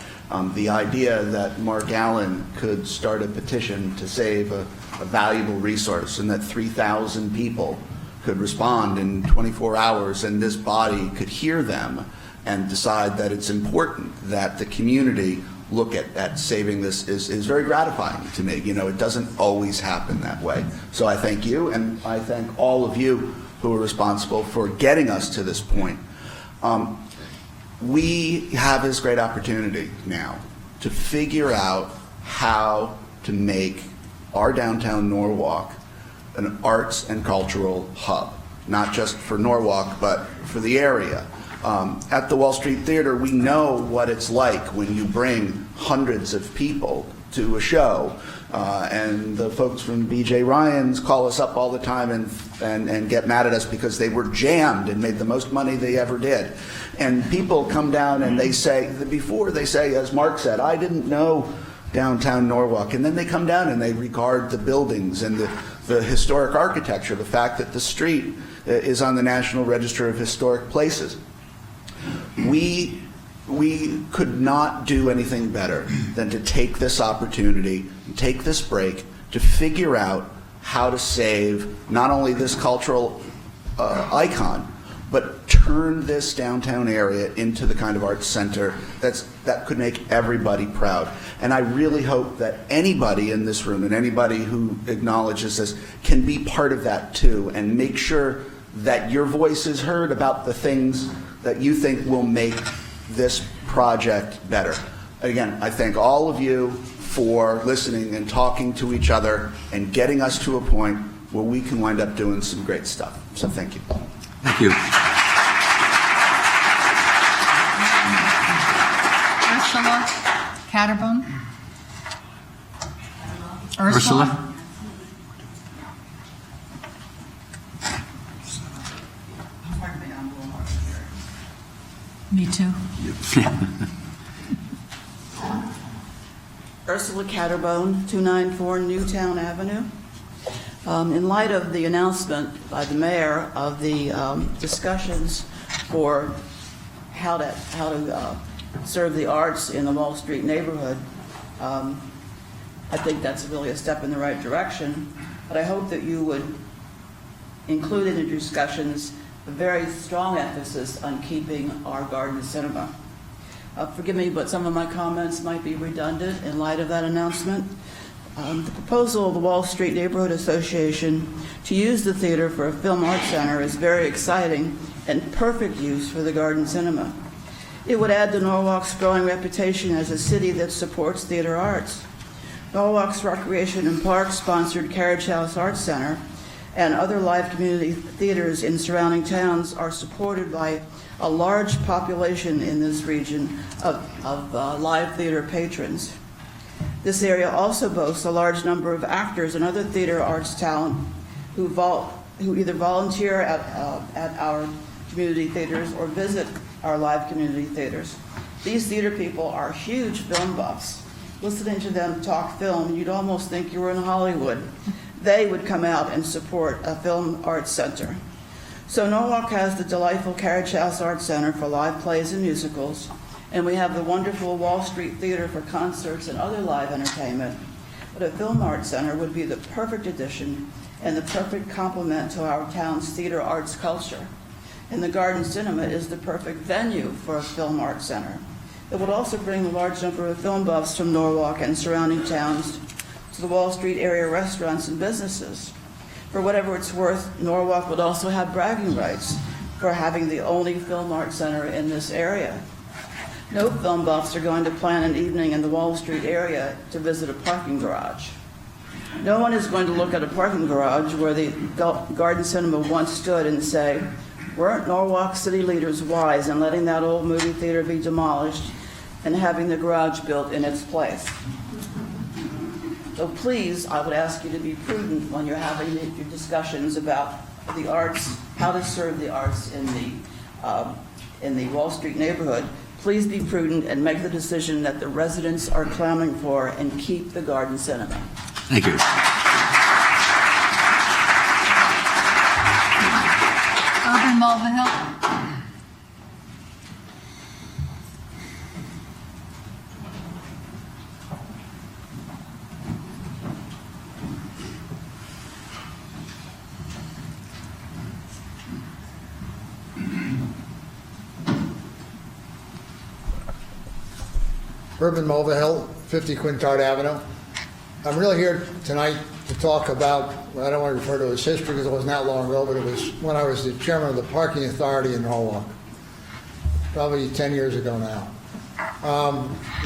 The idea that Mark Allen could start a petition to save a valuable resource and that 3,000 people could respond in 24 hours and this body could hear them and decide that it's important that the community look at saving this is very gratifying to me. You know, it doesn't always happen that way. So I thank you, and I thank all of you who are responsible for getting us to this point. We have this great opportunity now to figure out how to make our downtown Norwalk an arts and cultural hub, not just for Norwalk, but for the area. At the Wall Street Theater, we know what it's like when you bring hundreds of people to a show. And the folks from BJ Ryan's call us up all the time and get mad at us because they were jammed and made the most money they ever did. And people come down and they say, as Mark said, I didn't know downtown Norwalk. And then they come down and they regard the buildings and the historic architecture, the fact that the street is on the National Register of Historic Places. We could not do anything better than to take this opportunity, take this break, to figure out how to save not only this cultural icon, but turn this downtown area into the kind of arts center that could make everybody proud. And I really hope that anybody in this room and anybody who acknowledges this can be part of that too, and make sure that your voice is heard about the things that you think will make this project better. Again, I thank all of you for listening and talking to each other and getting us to a point where we can wind up doing some great stuff. So thank you. Thank you. Ursula Catterbone. Ursula? Me too. Ursula Catterbone, 294 Newtown Avenue. In light of the announcement by the mayor of the discussions for how to serve the arts in the Wall Street neighborhood, I think that's really a step in the right direction. But I hope that you would include in the discussions a very strong emphasis on keeping our garden cinema. Forgive me, but some of my comments might be redundant in light of that announcement. The proposal of the Wall Street Neighborhood Association to use the theater for a film arts center is very exciting and perfect use for the garden cinema. It would add to Norwalk's growing reputation as a city that supports theater arts. Norwalk's Recreation and Parks sponsored Carriage House Arts Center and other live community theaters in surrounding towns are supported by a large population in this region of live theater patrons. This area also boasts a large number of actors and other theater arts talent who either volunteer at our community theaters or visit our live community theaters. These theater people are huge film buffs. Listening to them talk film, you'd almost think you were in Hollywood. They would come out and support a film arts center. So Norwalk has the delightful Carriage House Arts Center for live plays and musicals, and we have the wonderful Wall Street Theater for concerts and other live entertainment. But a film arts center would be the perfect addition and the perfect complement to our town's theater arts culture. And the Garden Cinema is the perfect venue for a film arts center. It would also bring a large number of film buffs from Norwalk and surrounding towns to the Wall Street area restaurants and businesses. For whatever it's worth, Norwalk would also have bragging rights for having the only film arts center in this area. No film buffs are going to plan an evening in the Wall Street area to visit a parking garage. No one is going to look at a parking garage where the Garden Cinema once stood and say, Weren't Norwalk city leaders wise in letting that old movie theater be demolished and having the garage built in its place? So please, I would ask you to be prudent when you're having your discussions about the arts, how to serve the arts in the Wall Street neighborhood. Please be prudent and make the decision that the residents are clamoring for and keep the Garden Cinema. Thank you. Urban Mulvihill. Urban Mulvihill, 50 Quintard Avenue. I'm really here tonight to talk about, I don't want to refer to it as history because it wasn't that long ago, but it was when I was the chairman of the Parking Authority in Norwalk, probably 10 years ago now.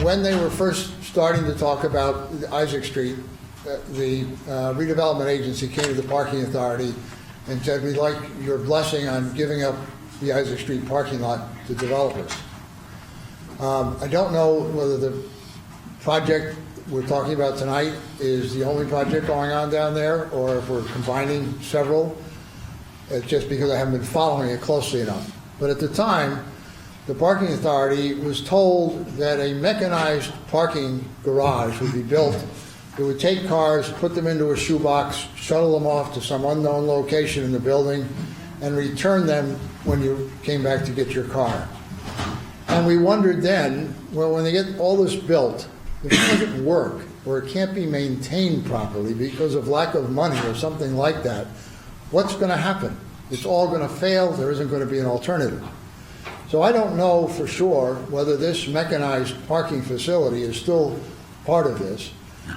When they were first starting to talk about Isaac Street, the redevelopment agency came to the Parking Authority and said, we'd like your blessing on giving up the Isaac Street parking lot to developers. I don't know whether the project we're talking about tonight is the only project going on down there, or if we're combining several. It's just because I haven't been following it closely enough. But at the time, the Parking Authority was told that a mechanized parking garage would be built. It would take cars, put them into a shoebox, shuttle them off to some unknown location in the building, and return them when you came back to get your car. And we wondered then, well, when they get all this built, if it doesn't work, or it can't be maintained properly because of lack of money or something like that, what's going to happen? It's all going to fail. There isn't going to be an alternative. So I don't know for sure whether this mechanized parking facility is still part of this.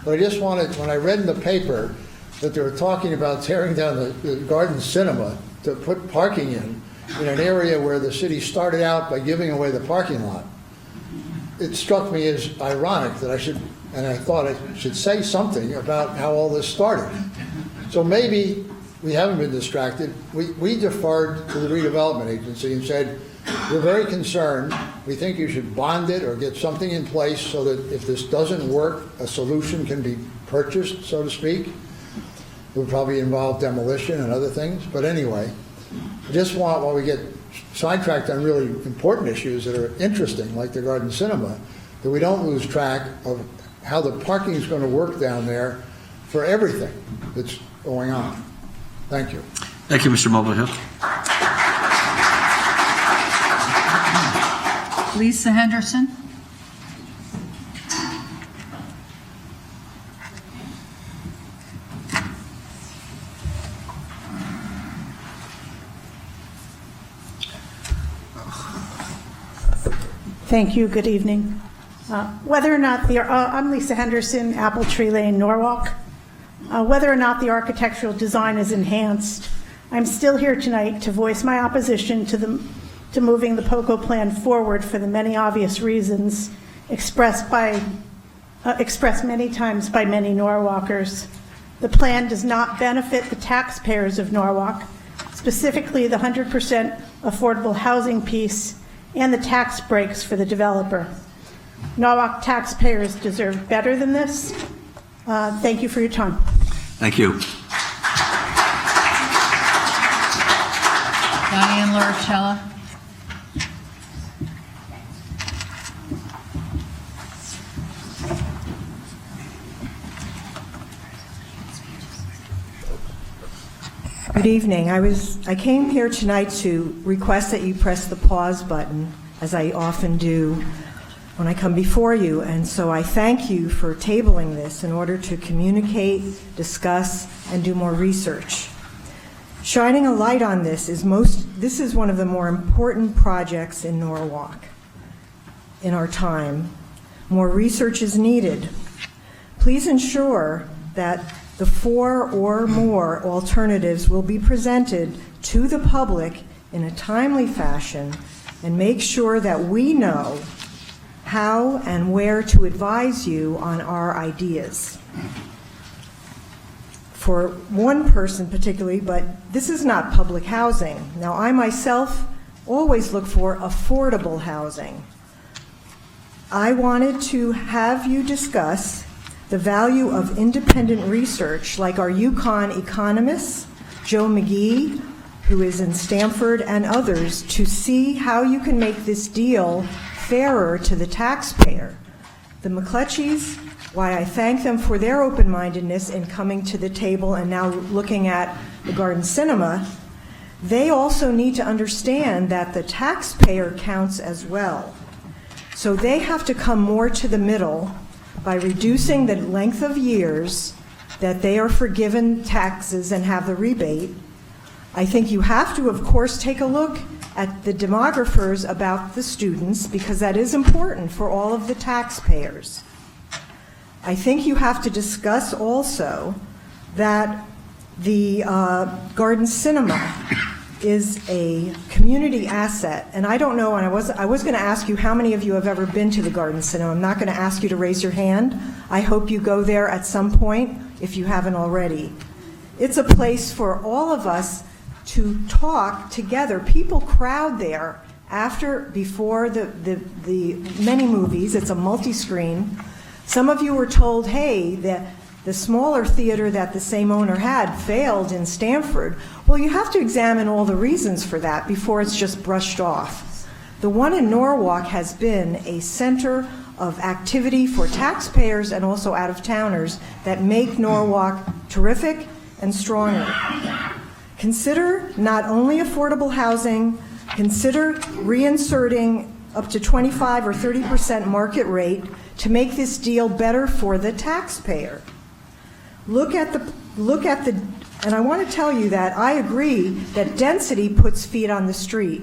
But I just wanted, when I read in the paper that they were talking about tearing down the Garden Cinema to put parking in an area where the city started out by giving away the parking lot, it struck me as ironic that I thought I should say something about how all this started. So maybe we haven't been distracted. We deferred to the redevelopment agency and said, we're very concerned. We think you should bond it or get something in place so that if this doesn't work, a solution can be purchased, so to speak. It would probably involve demolition and other things. But anyway, I just want, while we get sidetracked on really important issues that are interesting, like the Garden Cinema, that we don't lose track of how the parking is going to work down there for everything that's going on. Thank you. Thank you, Mr. Mulvihill. Lisa Henderson. Thank you. Good evening. Whether or not I'm Lisa Henderson, Apple Tree Lane, Norwalk. Whether or not the architectural design is enhanced, I'm still here tonight to voice my opposition to moving the POCO plan forward for the many obvious reasons expressed many times by many Norwalkers. The plan does not benefit the taxpayers of Norwalk, specifically the 100% affordable housing piece and the tax breaks for the developer. Norwalk taxpayers deserve better than this. Thank you for your time. Thank you. Diane Loricella. Good evening. I came here tonight to request that you press the pause button, as I often do when I come before you, and so I thank you for tabling this in order to communicate, discuss, and do more research. Shining a light on this is one of the more important projects in Norwalk in our time. More research is needed. Please ensure that the 4 or more alternatives will be presented to the public in a timely fashion, and make sure that we know how and where to advise you on our ideas. for one person particularly, but this is not public housing. Now, I myself always look for affordable housing. I wanted to have you discuss the value of independent research like our UConn economists, Joe McGee, who is in Stanford, and others, to see how you can make this deal fairer to the taxpayer. The McCletchies, why I thank them for their open-mindedness in coming to the table and now looking at the Garden Cinema, they also need to understand that the taxpayer counts as well. So they have to come more to the middle by reducing the length of years that they are forgiven taxes and have the rebate. I think you have to, of course, take a look at the demographers about the students, because that is important for all of the taxpayers. I think you have to discuss also that the Garden Cinema is a community asset, and I don't know, and I was going to ask you how many of you have ever been to the Garden Cinema. I'm not going to ask you to raise your hand. I hope you go there at some point if you haven't already. It's a place for all of us to talk together. People crowd there before the many movies. It's a multi-screen. Some of you were told, hey, the smaller theater that the same owner had failed in Stanford. Well, you have to examine all the reasons for that before it's just brushed off. The one in Norwalk has been a center of activity for taxpayers and also out-of-towners that make Norwalk terrific and stronger. Consider not only affordable housing, consider reinserting up to 25 or 30% market rate to make this deal better for the taxpayer. Look at the, and I want to tell you that I agree that density puts feet on the street.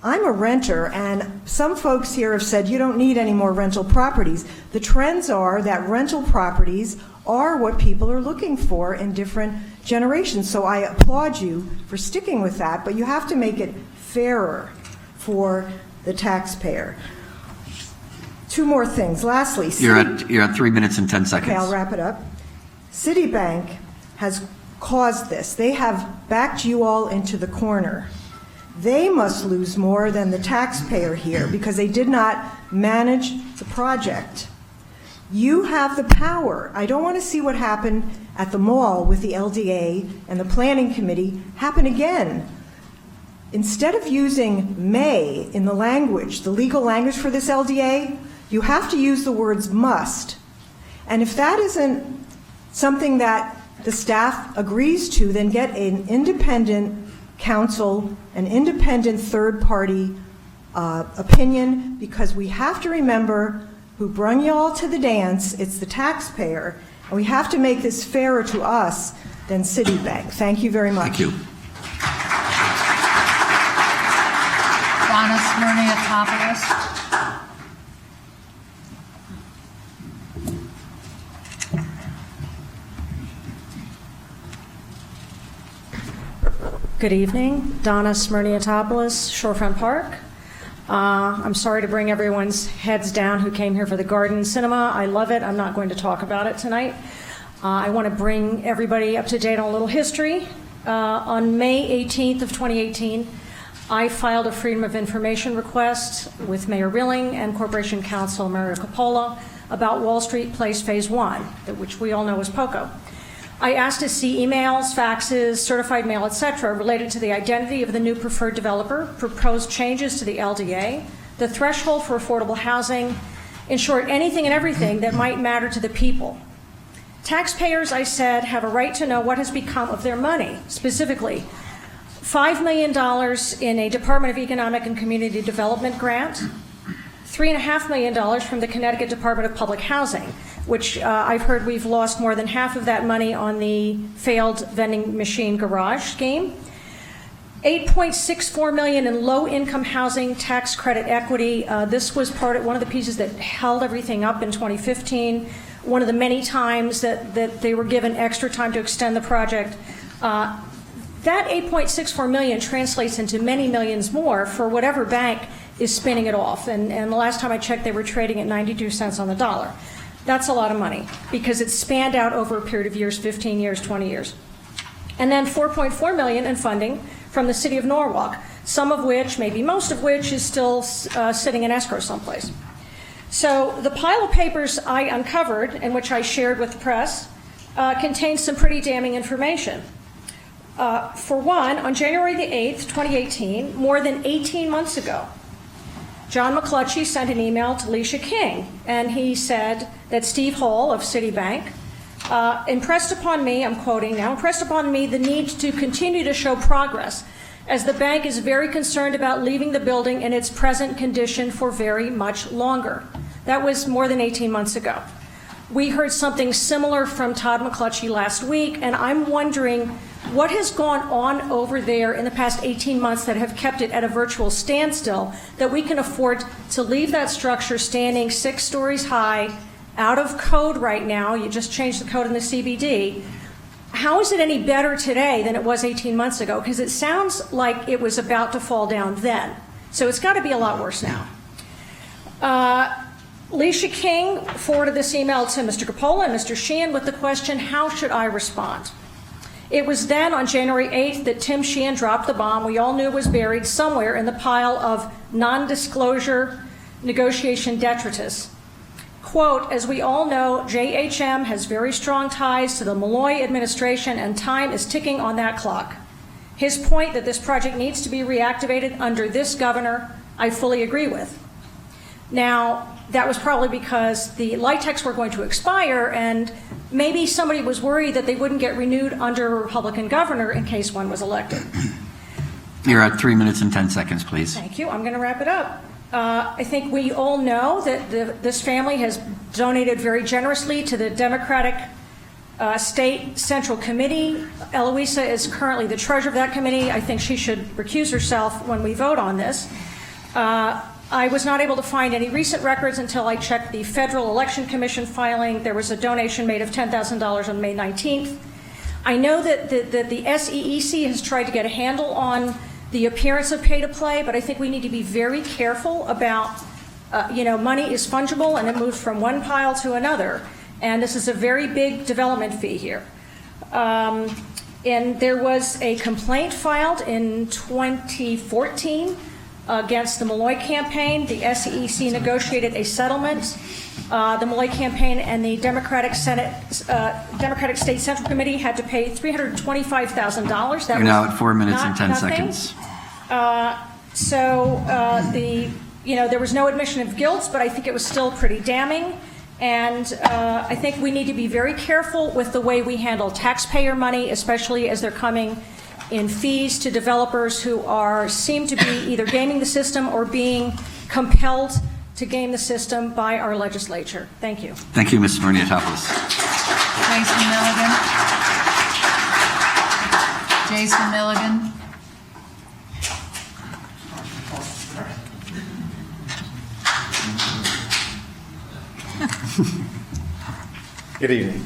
I'm a renter, and some folks here have said you don't need any more rental properties. The trends are that rental properties are what people are looking for in different generations. So I applaud you for sticking with that, but you have to make it fairer for the taxpayer. Two more things. Lastly, You're at 3 minutes and 10 seconds. Okay, I'll wrap it up. Citibank has caused this. They have backed you all into the corner. They must lose more than the taxpayer here because they did not manage the project. You have the power. I don't want to see what happened at the mall with the LDA and the planning committee happen again. Instead of using may in the language, the legal language for this LDA, you have to use the words must. And if that isn't something that the staff agrees to, then get an independent counsel, an independent third-party opinion, because we have to remember who brung you all to the dance. It's the taxpayer, and we have to make this fairer to us than Citibank. Thank you very much. Thank you. Donna Smirniotopoulos. Good evening. Donna Smirniotopoulos, Shorefront Park. I'm sorry to bring everyone's heads down who came here for the Garden Cinema. I love it. I'm not going to talk about it tonight. I want to bring everybody up to date on a little history. On May 18th of 2018, I filed a Freedom of Information request with Mayor Rilling and Corporation Counsel Mario Coppola about Wall Street Place Phase 1, which we all know as POCO. I asked to see emails, faxes, certified mail, etc., related to the identity of the new preferred developer, proposed changes to the LDA, the threshold for affordable housing, in short, anything and everything that might matter to the people. Taxpayers, I said, have a right to know what has become of their money, specifically $5 million in a Department of Economic and Community Development grant, $3.5 million from the Connecticut Department of Public Housing, which I've heard we've lost more than half of that money on the failed vending machine garage scheme. $8.64 million in low-income housing tax credit equity. This was one of the pieces that held everything up in 2015. One of the many times that they were given extra time to extend the project. That $8.64 million translates into many millions more for whatever bank is spinning it off. And the last time I checked, they were trading at 92 cents on the dollar. That's a lot of money because it's spanned out over a period of years, 15 years, 20 years. And then $4.4 million in funding from the city of Norwalk, some of which, maybe most of which, is still sitting in escrow someplace. So the pile of papers I uncovered, and which I shared with the press, contains some pretty damning information. For one, on January the 8th, 2018, more than 18 months ago, John McClutchy sent an email to Alicia King, and he said that Steve Hall of Citibank impressed upon me, I'm quoting now, impressed upon me the need to continue to show progress, as the bank is very concerned about leaving the building in its present condition for very much longer. That was more than 18 months ago. We heard something similar from Todd McClutchy last week, and I'm wondering what has gone on over there in the past 18 months that have kept it at a virtual standstill, that we can afford to leave that structure standing 6 stories high, out of code right now. You just changed the code in the CBD. How is it any better today than it was 18 months ago? Because it sounds like it was about to fall down then. So it's got to be a lot worse now. Alicia King forwarded this email to Mr. Coppola and Mr. Sheehan with the question, how should I respond? It was then on January 8th that Tim Sheehan dropped the bomb we all knew was buried somewhere in the pile of non-disclosure negotiation detritus. Quote, as we all know, JHM has very strong ties to the Malloy administration and time is ticking on that clock. His point that this project needs to be reactivated under this governor, I fully agree with. Now, that was probably because the LIHTCs were going to expire and maybe somebody was worried that they wouldn't get renewed under a Republican governor in case one was elected. You're at 3 minutes and 10 seconds, please. Thank you. I'm going to wrap it up. I think we all know that this family has donated very generously to the Democratic State Central Committee. Eloisa is currently the treasurer of that committee. I think she should recuse herself when we vote on this. I was not able to find any recent records until I checked the Federal Election Commission filing. There was a donation made of $10,000 on May 19th. I know that the SEEC has tried to get a handle on the appearance of pay-to-play, but I think we need to be very careful about, money is fungible and it moves from one pile to another. And this is a very big development fee here. And there was a complaint filed in 2014 against the Malloy campaign. The SEC negotiated a settlement. The Malloy campaign and the Democratic State Central Committee had to pay $325,000. You're now at 4 minutes and 10 seconds. There was no admission of guilt, but I think it was still pretty damning. And I think we need to be very careful with the way we handle taxpayer money, especially as they're coming in fees to developers who seem to be either gaming the system or being compelled to game the system by our legislature. Thank you. Thank you, Ms. Murniotopoulos. Jason Milligan. Good evening.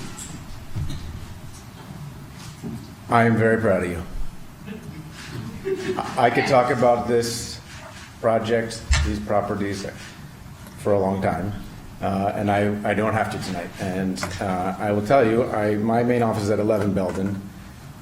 I am very proud of you. I could talk about this project, these properties, for a long time, and I don't have to tonight. And I will tell you, my main office is at 11 Belden.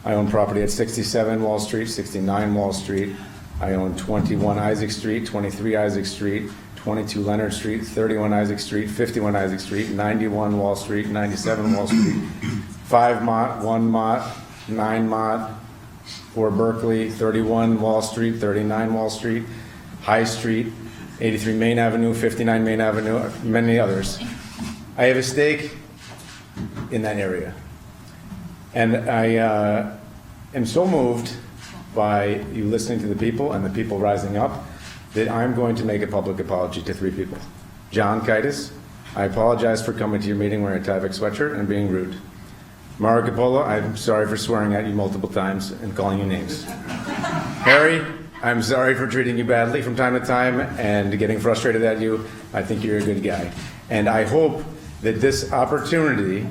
I own property at 67 Wall Street, 69 Wall Street. I own 21 Isaac Street, 23 Isaac Street, 22 Leonard Street, 31 Isaac Street, 51 Isaac Street, 91 Wall Street, 97 Wall Street, 5 Mott, 1 Mott, 9 Mott, 4 Berkeley, 31 Wall Street, 39 Wall Street, High Street, 83 Main Avenue, 59 Main Avenue, many others. I have a stake in that area. And I am so moved by you listening to the people and the people rising up that I'm going to make a public apology to 3 people. John Kaitis, I apologize for coming to your meeting wearing a Tyvek sweatshirt and being rude. Mara Coppola, I'm sorry for swearing at you multiple times and calling you names. Harry, I'm sorry for treating you badly from time to time and getting frustrated at you. I think you're a good guy. And I hope that this opportunity,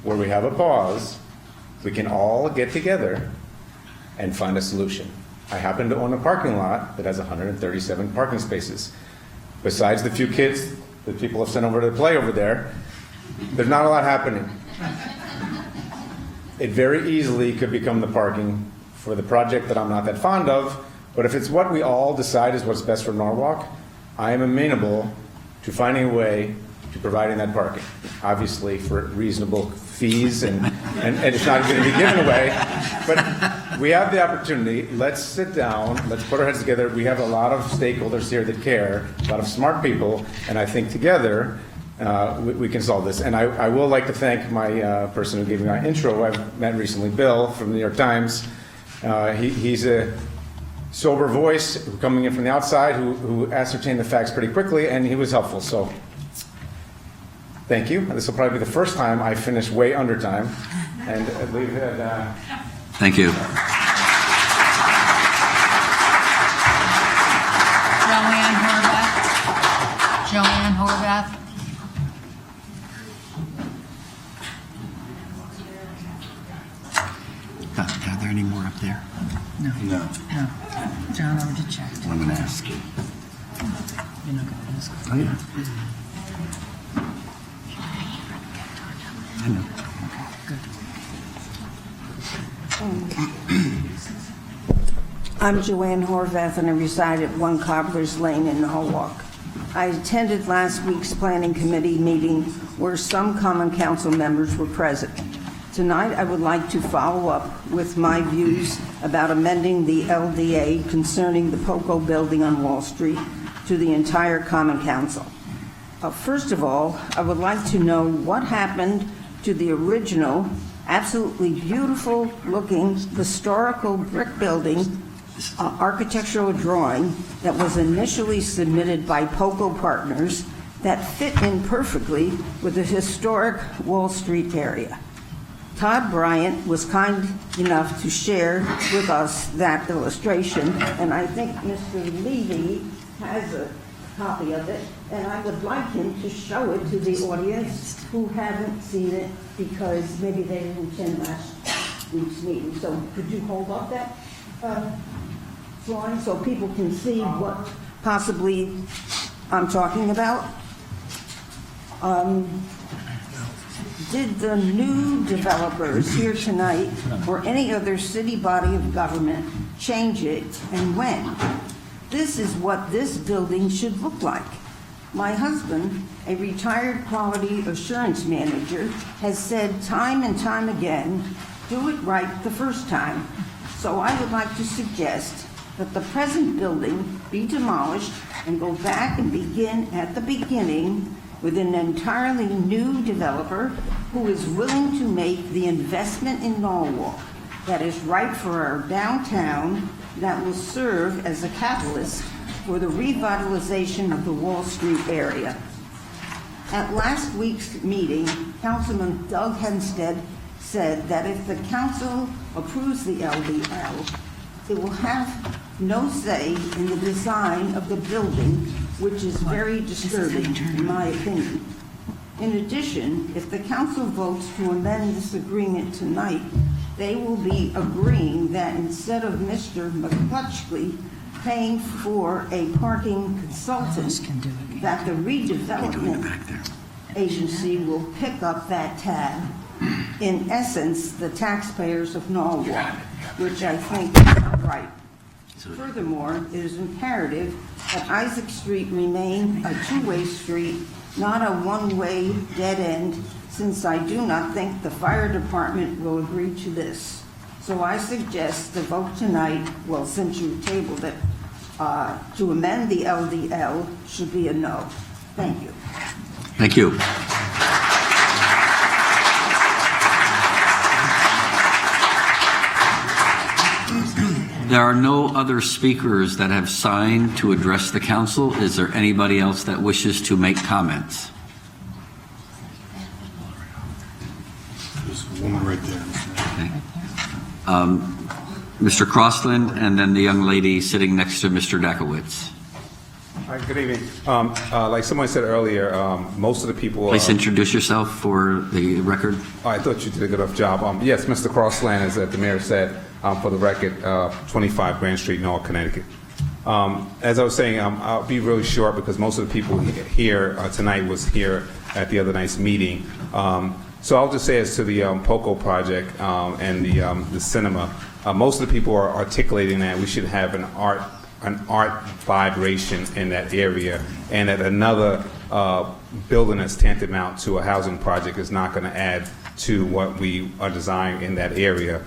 where we have a pause, we can all get together and find a solution. I happen to own a parking lot that has 137 parking spaces. Besides the few kids that people have sent over to play over there, there's not a lot happening. It very easily could become the parking for the project that I'm not that fond of, but if it's what we all decide is what's best for Norwalk, I am amenable to finding a way to providing that parking, obviously for reasonable fees, and it's not going to be given away, but we have the opportunity. Let's sit down, let's put our heads together. We have a lot of stakeholders here that care, a lot of smart people, and I think together we can solve this. And I will like to thank my person who gave me my intro. I've met recently, Bill from the New York Times. He's a sober voice coming in from the outside who ascertained the facts pretty quickly, and he was helpful. So thank you. This will probably be the first time I finish way under time. And leave it Thank you. Joanne Horvath. Are there any more up there? No. John already checked. I'm going to ask you. You're not going to ask. Oh, yeah. I know. I'm Joanne Horvath, and I reside at 1 Cobbler's Lane in Norwalk. I attended last week's Planning Committee meeting where some Common Council members were present. Tonight, I would like to follow up with my views about amending the LDA concerning the POCO building on Wall Street to the entire Common Council. First of all, I would like to know what happened to the original, absolutely beautiful-looking historical brick building architectural drawing that was initially submitted by POCO Partners that fit in perfectly with the historic Wall Street area. Todd Bryant was kind enough to share with us that illustration, and I think Mr. Levy has a copy of it, and I would like him to show it to the audience who haven't seen it because maybe they didn't attend last week's meeting. So could you hold up that drawing so people can see what possibly I'm talking about? Did the new developers here tonight or any other city body of government change it, and when? This is what this building should look like. My husband, a retired quality assurance manager, has said time and time again, do it right the first time. So I would like to suggest that the present building be demolished and go back and begin at the beginning with an entirely new developer who is willing to make the investment in Norwalk that is right for our downtown, that will serve as a catalyst for the revitalization of the Wall Street area. At last week's meeting, Councilman Doug Hempstead said that if the council approves the LDL, it will have no say in the design of the building, which is very disturbing, in my opinion. In addition, if the council votes to amend this agreement tonight, they will be agreeing that instead of Mr. McClutchley paying for a parking consultant, that the redevelopment agency will pick up that tab. In essence, the taxpayers of Norwalk, which I think is not right. Furthermore, it is imperative that Isaac Street remain a two-way street, not a one-way dead end, since I do not think the fire department will agree to this. So I suggest the vote tonight, well, since you tabled it, to amend the LDL should be a no. Thank you. Thank you. There are no other speakers that have signed to address the council. Is there anybody else that wishes to make comments? There's a woman right there. Okay. Mr. Crossland, and then the young lady sitting next to Mr. Dakowitz. Hi, good evening. Like someone said earlier, most of the people... Please introduce yourself for the record. I thought you did a good enough job. Yes, Mr. Crossland, as the mayor said, for the record, 25 Grand Street, Norwalk, Connecticut. As I was saying, I'll be really short because most of the people here tonight was here at the other night's meeting. So I'll just say as to the POCO project and the cinema, most of the people are articulating that we should have an art vibration in that area, and that another building that's tantamount to a housing project is not going to add to what we are designing in that area.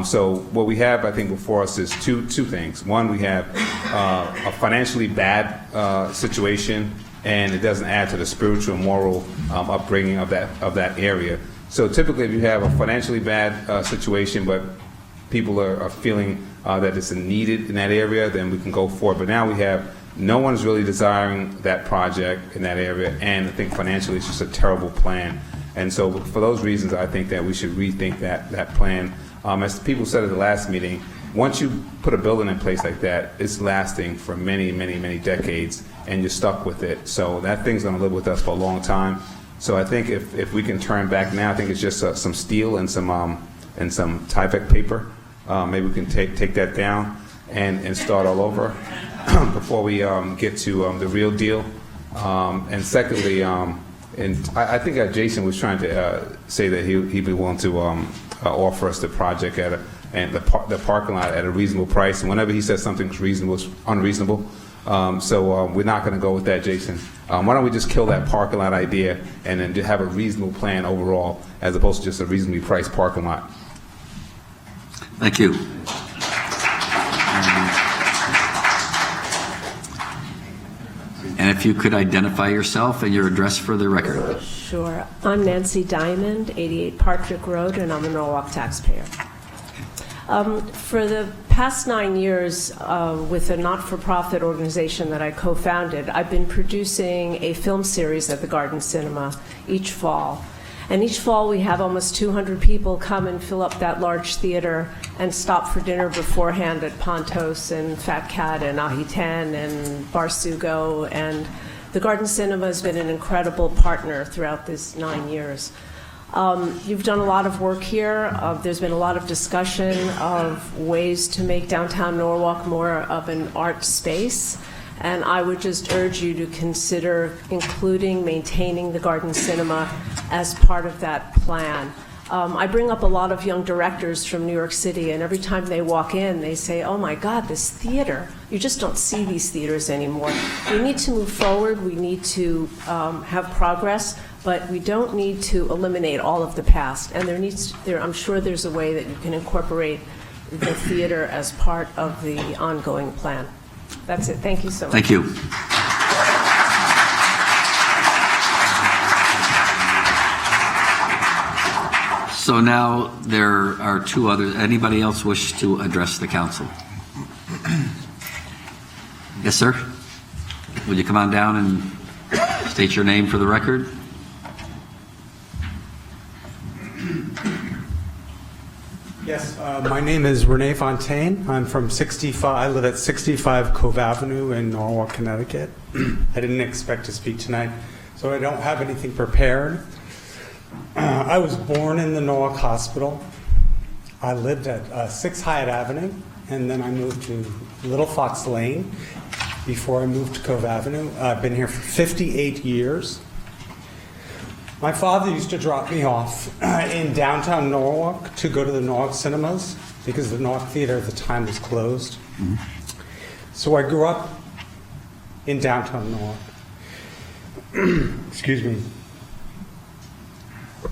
So what we have, I think, before us is two things. One, we have a financially bad situation, and it doesn't add to the spiritual and moral upbringing of that area. So typically, if you have a financially bad situation, but people are feeling that it's needed in that area, then we can go forward. But now we have no one's really desiring that project in that area, and I think financially it's just a terrible plan. And so for those reasons, I think that we should rethink that plan. As people said at the last meeting, once you put a building in place like that, it's lasting for many, many, many decades, and you're stuck with it. So that thing's going to live with us for a long time. So I think if we can turn back now, I think it's just some steel and some Tyvek paper. Maybe we can take that down and start all over before we get to the real deal. And secondly, and I think Jason was trying to say that he'd be willing to offer us the project and the parking lot at a reasonable price. And whenever he says something's reasonable, it's unreasonable. So we're not going to go with that, Jason. Why don't we just kill that parking lot idea and then have a reasonable plan overall, as opposed to just a reasonably priced parking lot? Thank you. And if you could identify yourself and your address for the record. Sure. I'm Nancy Diamond, 88 Partridge Road, and I'm a Norwalk taxpayer. For the past 9 years, with a not-for-profit organization that I co-founded, I've been producing a film series at the Garden Cinema each fall. And each fall we have almost 200 people come and fill up that large theater and stop for dinner beforehand at Pontos and Fat Cat and Ahi-Ten and Barsugo. And the Garden Cinema has been an incredible partner throughout these 9 years. You've done a lot of work here. There's been a lot of discussion of ways to make downtown Norwalk more of an art space. And I would just urge you to consider including maintaining the Garden Cinema as part of that plan. I bring up a lot of young directors from New York City, and every time they walk in, they say, oh my God, this theater. You just don't see these theaters anymore. We need to move forward. We need to have progress, but we don't need to eliminate all of the past. And I'm sure there's a way that you can incorporate the theater as part of the ongoing plan. That's it. Thank you so much. Thank you. So now there are two others. Anybody else wish to address the council? Yes, sir. Would you come on down and state your name for the record? Yes, my name is Renee Fontaine. I'm from 65. I live at 65 Cove Avenue in Norwalk, Connecticut. I didn't expect to speak tonight, so I don't have anything prepared. I was born in the Norwalk Hospital. I lived at 6 Hyatt Avenue, and then I moved to Little Fox Lane before I moved to Cove Avenue. I've been here for 58 years. My father used to drop me off in downtown Norwalk to go to the Norwalk cinemas because the Norwalk Theater at the time was closed. Mm-hmm. So I grew up in downtown Norwalk. Excuse me.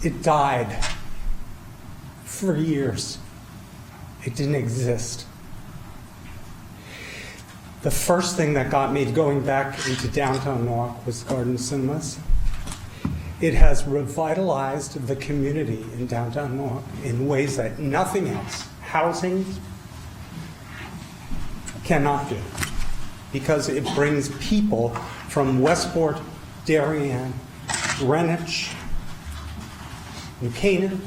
It died for years. It didn't exist. The first thing that got me going back into downtown Norwalk was Garden Cinemas. It has revitalized the community in downtown Norwalk in ways that nothing else, housing, cannot do, because it brings people from Westport, Darien, Greenwich, New Canaan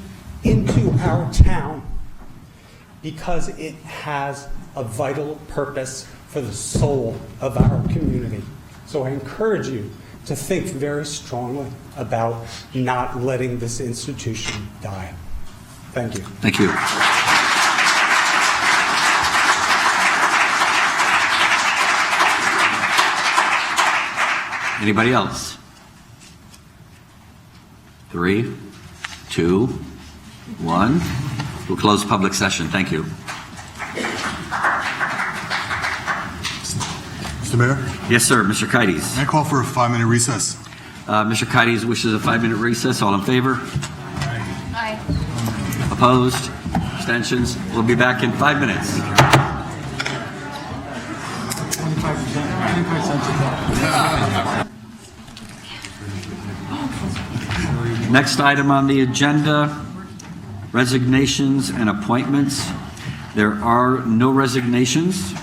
into our town because it has a vital purpose for the soul of our community. So I encourage you to think very strongly about not letting this institution die. Thank you. Thank you. Anybody else? 3, 2, 1. We'll close public session. Thank you. Mr. Mayor, Yes, sir. Mr. Kites. may I call for a 5-minute recess? Mr. Kites wishes a 5-minute recess. All in favor? Aye. Opposed? Abstentions? We'll be back in 5 minutes. Next item on the agenda, resignations and appointments. There are no resignations.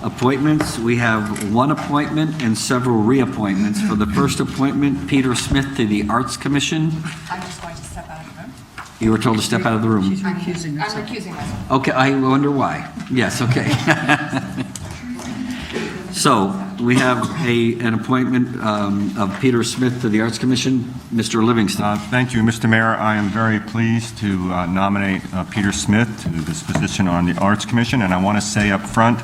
Appointments, we have one appointment and several reappointments. For the first appointment, Peter Smith to the Arts Commission. I'm just going to step out of the room. You were told to step out of the room. She's recusing herself. I'm recusing myself. Okay, I wonder why. Yes, okay. So, we have an appointment of Peter Smith to the Arts Commission. Mr. Livingston. Thank you, Mr. Mayor. I am very pleased to nominate Peter Smith to this position on the Arts Commission, and I want to say up front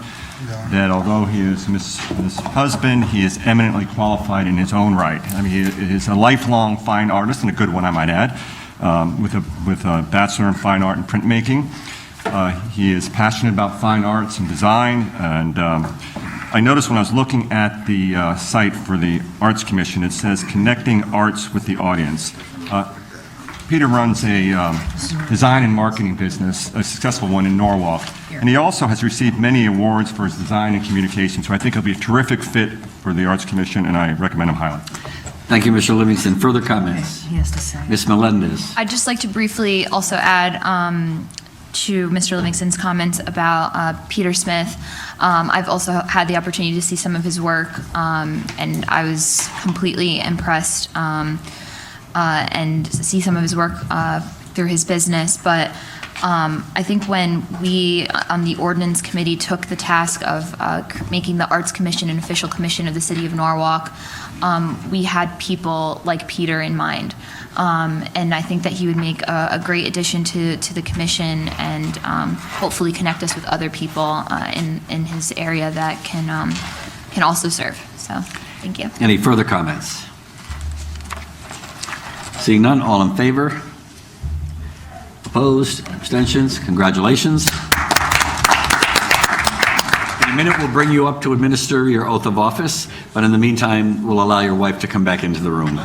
that although he is Ms. husband, he is eminently qualified in his own right. I mean, he is a lifelong fine artist, and a good one, I might add, with a Bachelor in Fine Art and Printmaking. He is passionate about fine arts and design, and I noticed when I was looking at the site for the Arts Commission, it says connecting arts with the audience. Peter runs a design and marketing business, a successful one in Norwalk, and he also has received many awards for his design and communication, so I think he'll be a terrific fit for the Arts Commission, and I recommend him highly. Thank you, Mr. Livingston. Further comments? He has to say. Ms. Melendez. I'd just like to briefly also add to Mr. Livingston's comments about Peter Smith. I've also had the opportunity to see some of his work, and I was completely impressed and see some of his work through his business. But I think when we on the Ordinance Committee took the task of making the Arts Commission an official commission of the City of Norwalk, we had people like Peter in mind. And I think that he would make a great addition to the commission and hopefully connect us with other people in his area that can also serve. So, thank you. Any further comments? Seeing none, all in favor? Opposed? Abstentions? Congratulations. In a minute, we'll bring you up to administer your oath of office, but in the meantime, we'll allow your wife to come back into the room.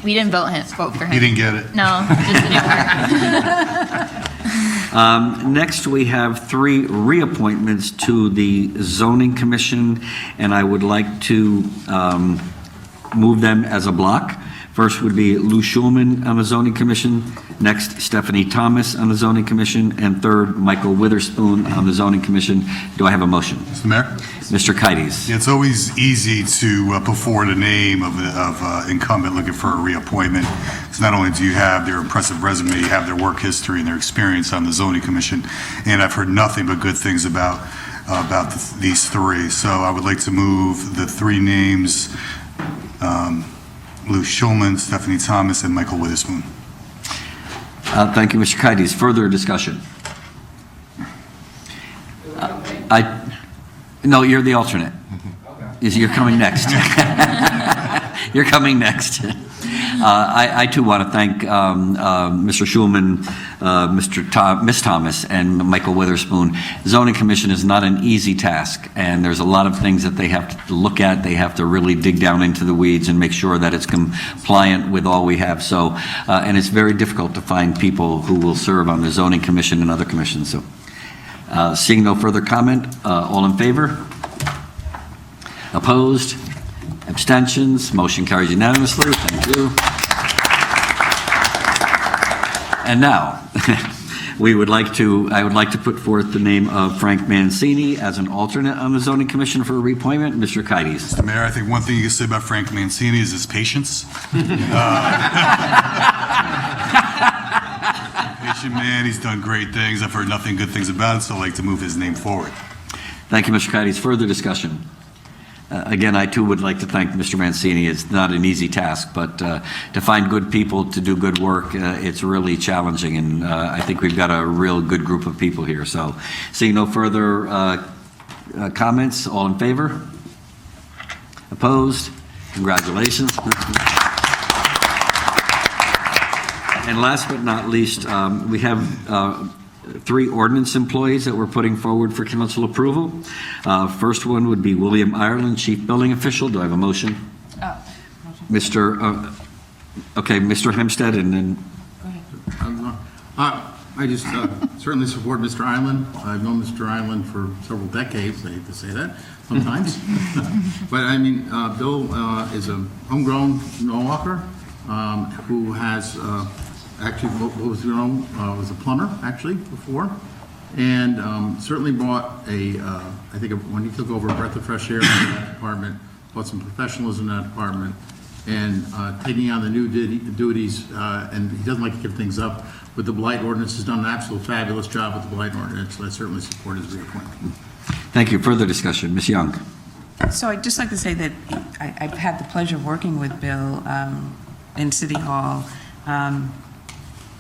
We didn't vote for him. You didn't get it? No, just the new part. Next, we have 3 reappointments to the Zoning Commission, and I would like to move them as a block. First would be Lou Schulman on the Zoning Commission. Next, Stephanie Thomas on the Zoning Commission. And third, Michael Witherspoon on the Zoning Commission. Do I have a motion? Mr. Mayor? Mr. Kites. Yeah, it's always easy to put forward a name of incumbent looking for a reappointment. So not only do you have their impressive resume, you have their work history and their experience on the Zoning Commission. And I've heard nothing but good things about these 3. So I would like to move the 3 names, Lou Schulman, Stephanie Thomas, and Michael Witherspoon. Thank you, Mr. Kites. Further discussion? No, you're the alternate. You're coming next. You're coming next. I too want to thank Mr. Schulman, Ms. Thomas, and Michael Witherspoon. Zoning Commission is not an easy task, and there's a lot of things that they have to look at. They have to really dig down into the weeds and make sure that it's compliant with all we have. So, and it's very difficult to find people who will serve on the Zoning Commission and other commissions. So, seeing no further comment, all in favor? Opposed? Abstentions? Motion carries unanimously. Thank you. And now, I would like to put forth the name of Frank Mancini as an alternate on the Zoning Commission for reappointment. Mr. Kites. Mr. Mayor, I think one thing you can say about Frank Mancini is his patience. Patient man, he's done great things. I've heard nothing good things about it, so I'd like to move his name forward. Thank you, Mr. Kites. Further discussion? Again, I too would like to thank Mr. Mancini. It's not an easy task, but to find good people to do good work, it's really challenging, and I think we've got a real good group of people here. So, seeing no further comments, all in favor? Opposed? Congratulations. And last but not least, we have 3 ordinance employees that we're putting forward for council approval. First one would be William Ireland, Chief Building Official. Do I have a motion? Mr. Hempstead, and then I just certainly support Mr. Island. I've known Mr. Island for several decades. I hate to say that sometimes. But I mean, Bill is a homegrown Norwalker who has actually was a plumber actually before, and certainly brought I think when he took over, a breath of fresh air in that department, brought some professionalism in that department, and taking on the new duties, and he doesn't like to give things up. With the blight ordinance, has done an absolute fabulous job with the blight ordinance, so I certainly support his reappointment. thank you. Further discussion, Ms. Young. So I'd just like to say that I've had the pleasure of working with Bill in City Hall. And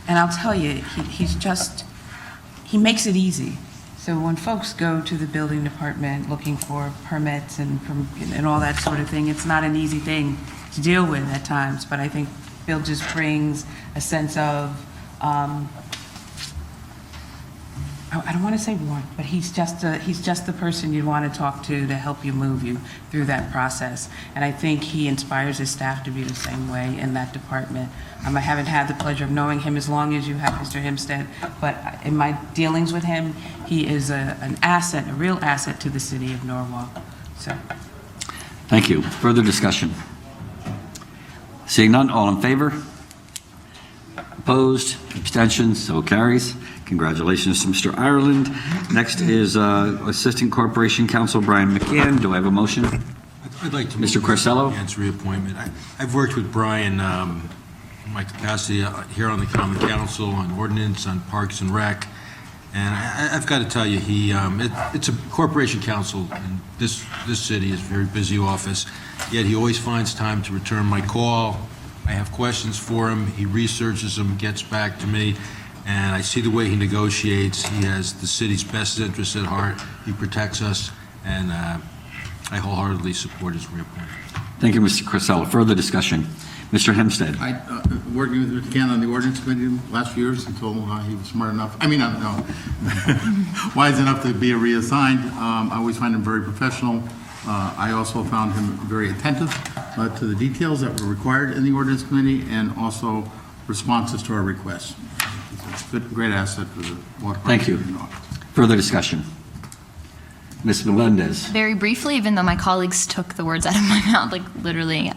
I'll tell you, he makes it easy. So when folks go to the building department looking for permits and all that sort of thing, it's not an easy thing to deal with at times. But I think Bill just brings a sense of, I don't want to say warm, but he's just the person you'd want to talk to help you move you through that process. And I think he inspires his staff to be the same way in that department. I haven't had the pleasure of knowing him as long as you have, Mr. Hempstead, but in my dealings with him, he is an asset, a real asset to the city of Norwalk. So, Thank you. Further discussion? Seeing none, all in favor? Opposed? Abstentions? So carries. Congratulations to Mr. Ireland. Next is Assistant Corporation Counsel Brian McCann. Do I have a motion? I'd like to Mr. Corsello? McCann's reappointment. I've worked with Brian in my capacity here on the Common Council, on ordinance, on Parks and Rec, and I've got to tell you, it's a corporation council, and this city is a very busy office, yet he always finds time to return my call. I have questions for him, he researches them, gets back to me, and I see the way he negotiates. He has the city's best interests at heart. He protects us, and I wholeheartedly support his reappointment. Thank you, Mr. Corsello. Further discussion? Mr. Hempstead. Working with Mr. Cannon on the ordinance committee the last few years until he was smart enough, wise enough to be reassigned. I always find him very professional. I also found him very attentive to the details that were required in the ordinance committee and also responses to our requests. He's a great asset for the water. Thank you. Further discussion? Ms. Melendez. Very briefly, even though my colleagues took the words out of my mouth, like literally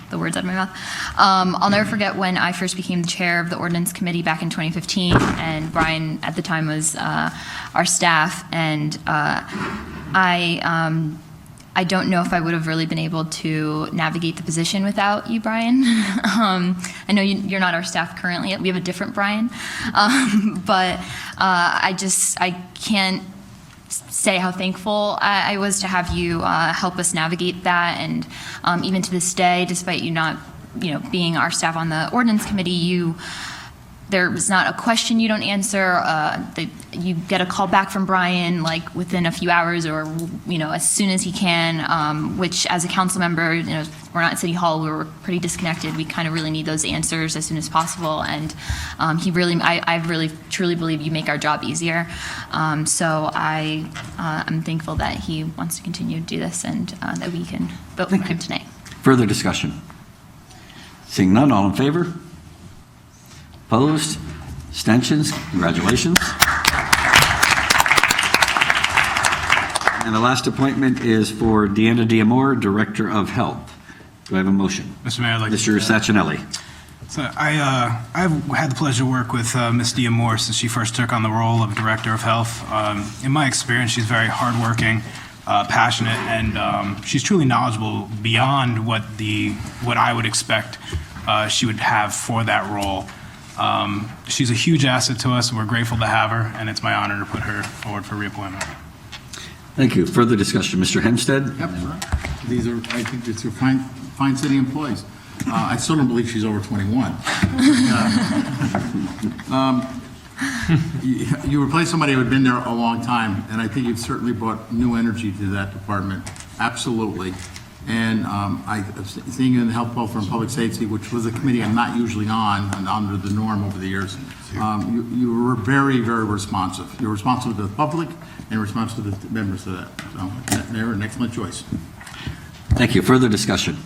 the words out of my mouth, I'll never forget when I first became the chair of the ordinance committee back in 2015, and Brian at the time was our staff, and I don't know if I would have really been able to navigate the position without you, Brian. I know you're not our staff currently. We have a different Brian. But I can't say how thankful I was to have you help us navigate that. And even to this day, despite you not being our staff on the ordinance committee, there's not a question you don't answer. You get a call back from Brian like within a few hours, or as soon as he can. Which, as a council member, we're not at City Hall. We're pretty disconnected. We kind of really need those answers as soon as possible. And I really truly believe you make our job easier. So I'm thankful that he wants to continue to do this, and that we can vote for him tonight. Further discussion? Seeing none, all in favor? Opposed? Abstentions? Congratulations. And the last appointment is for Deanna Diamore, Director of Health. Do I have a motion? Mr. Mayor, I'd like Mr. Sachinelli. So I've had the pleasure to work with Ms. Diamore since she first took on the role of Director of Health. In my experience, she's very hardworking, passionate, and she's truly knowledgeable beyond what I would expect she would have for that role. She's a huge asset to us, and we're grateful to have her, and it's my honor to put her forward for reappointment. Thank you. Further discussion, Mr. Hempstead? Yep. I think these are fine city employees. I still don't believe she's over 21. You replace somebody who had been there a long time, and I think you've certainly brought new energy to that department. Absolutely. And seeing in Health, Welfare, and Public Safety, which was a committee I'm not usually on, and under the norm over the years, you were very, very responsive. You're responsive to the public and responsive to the members of that. So they're an excellent choice. Thank you. Further discussion?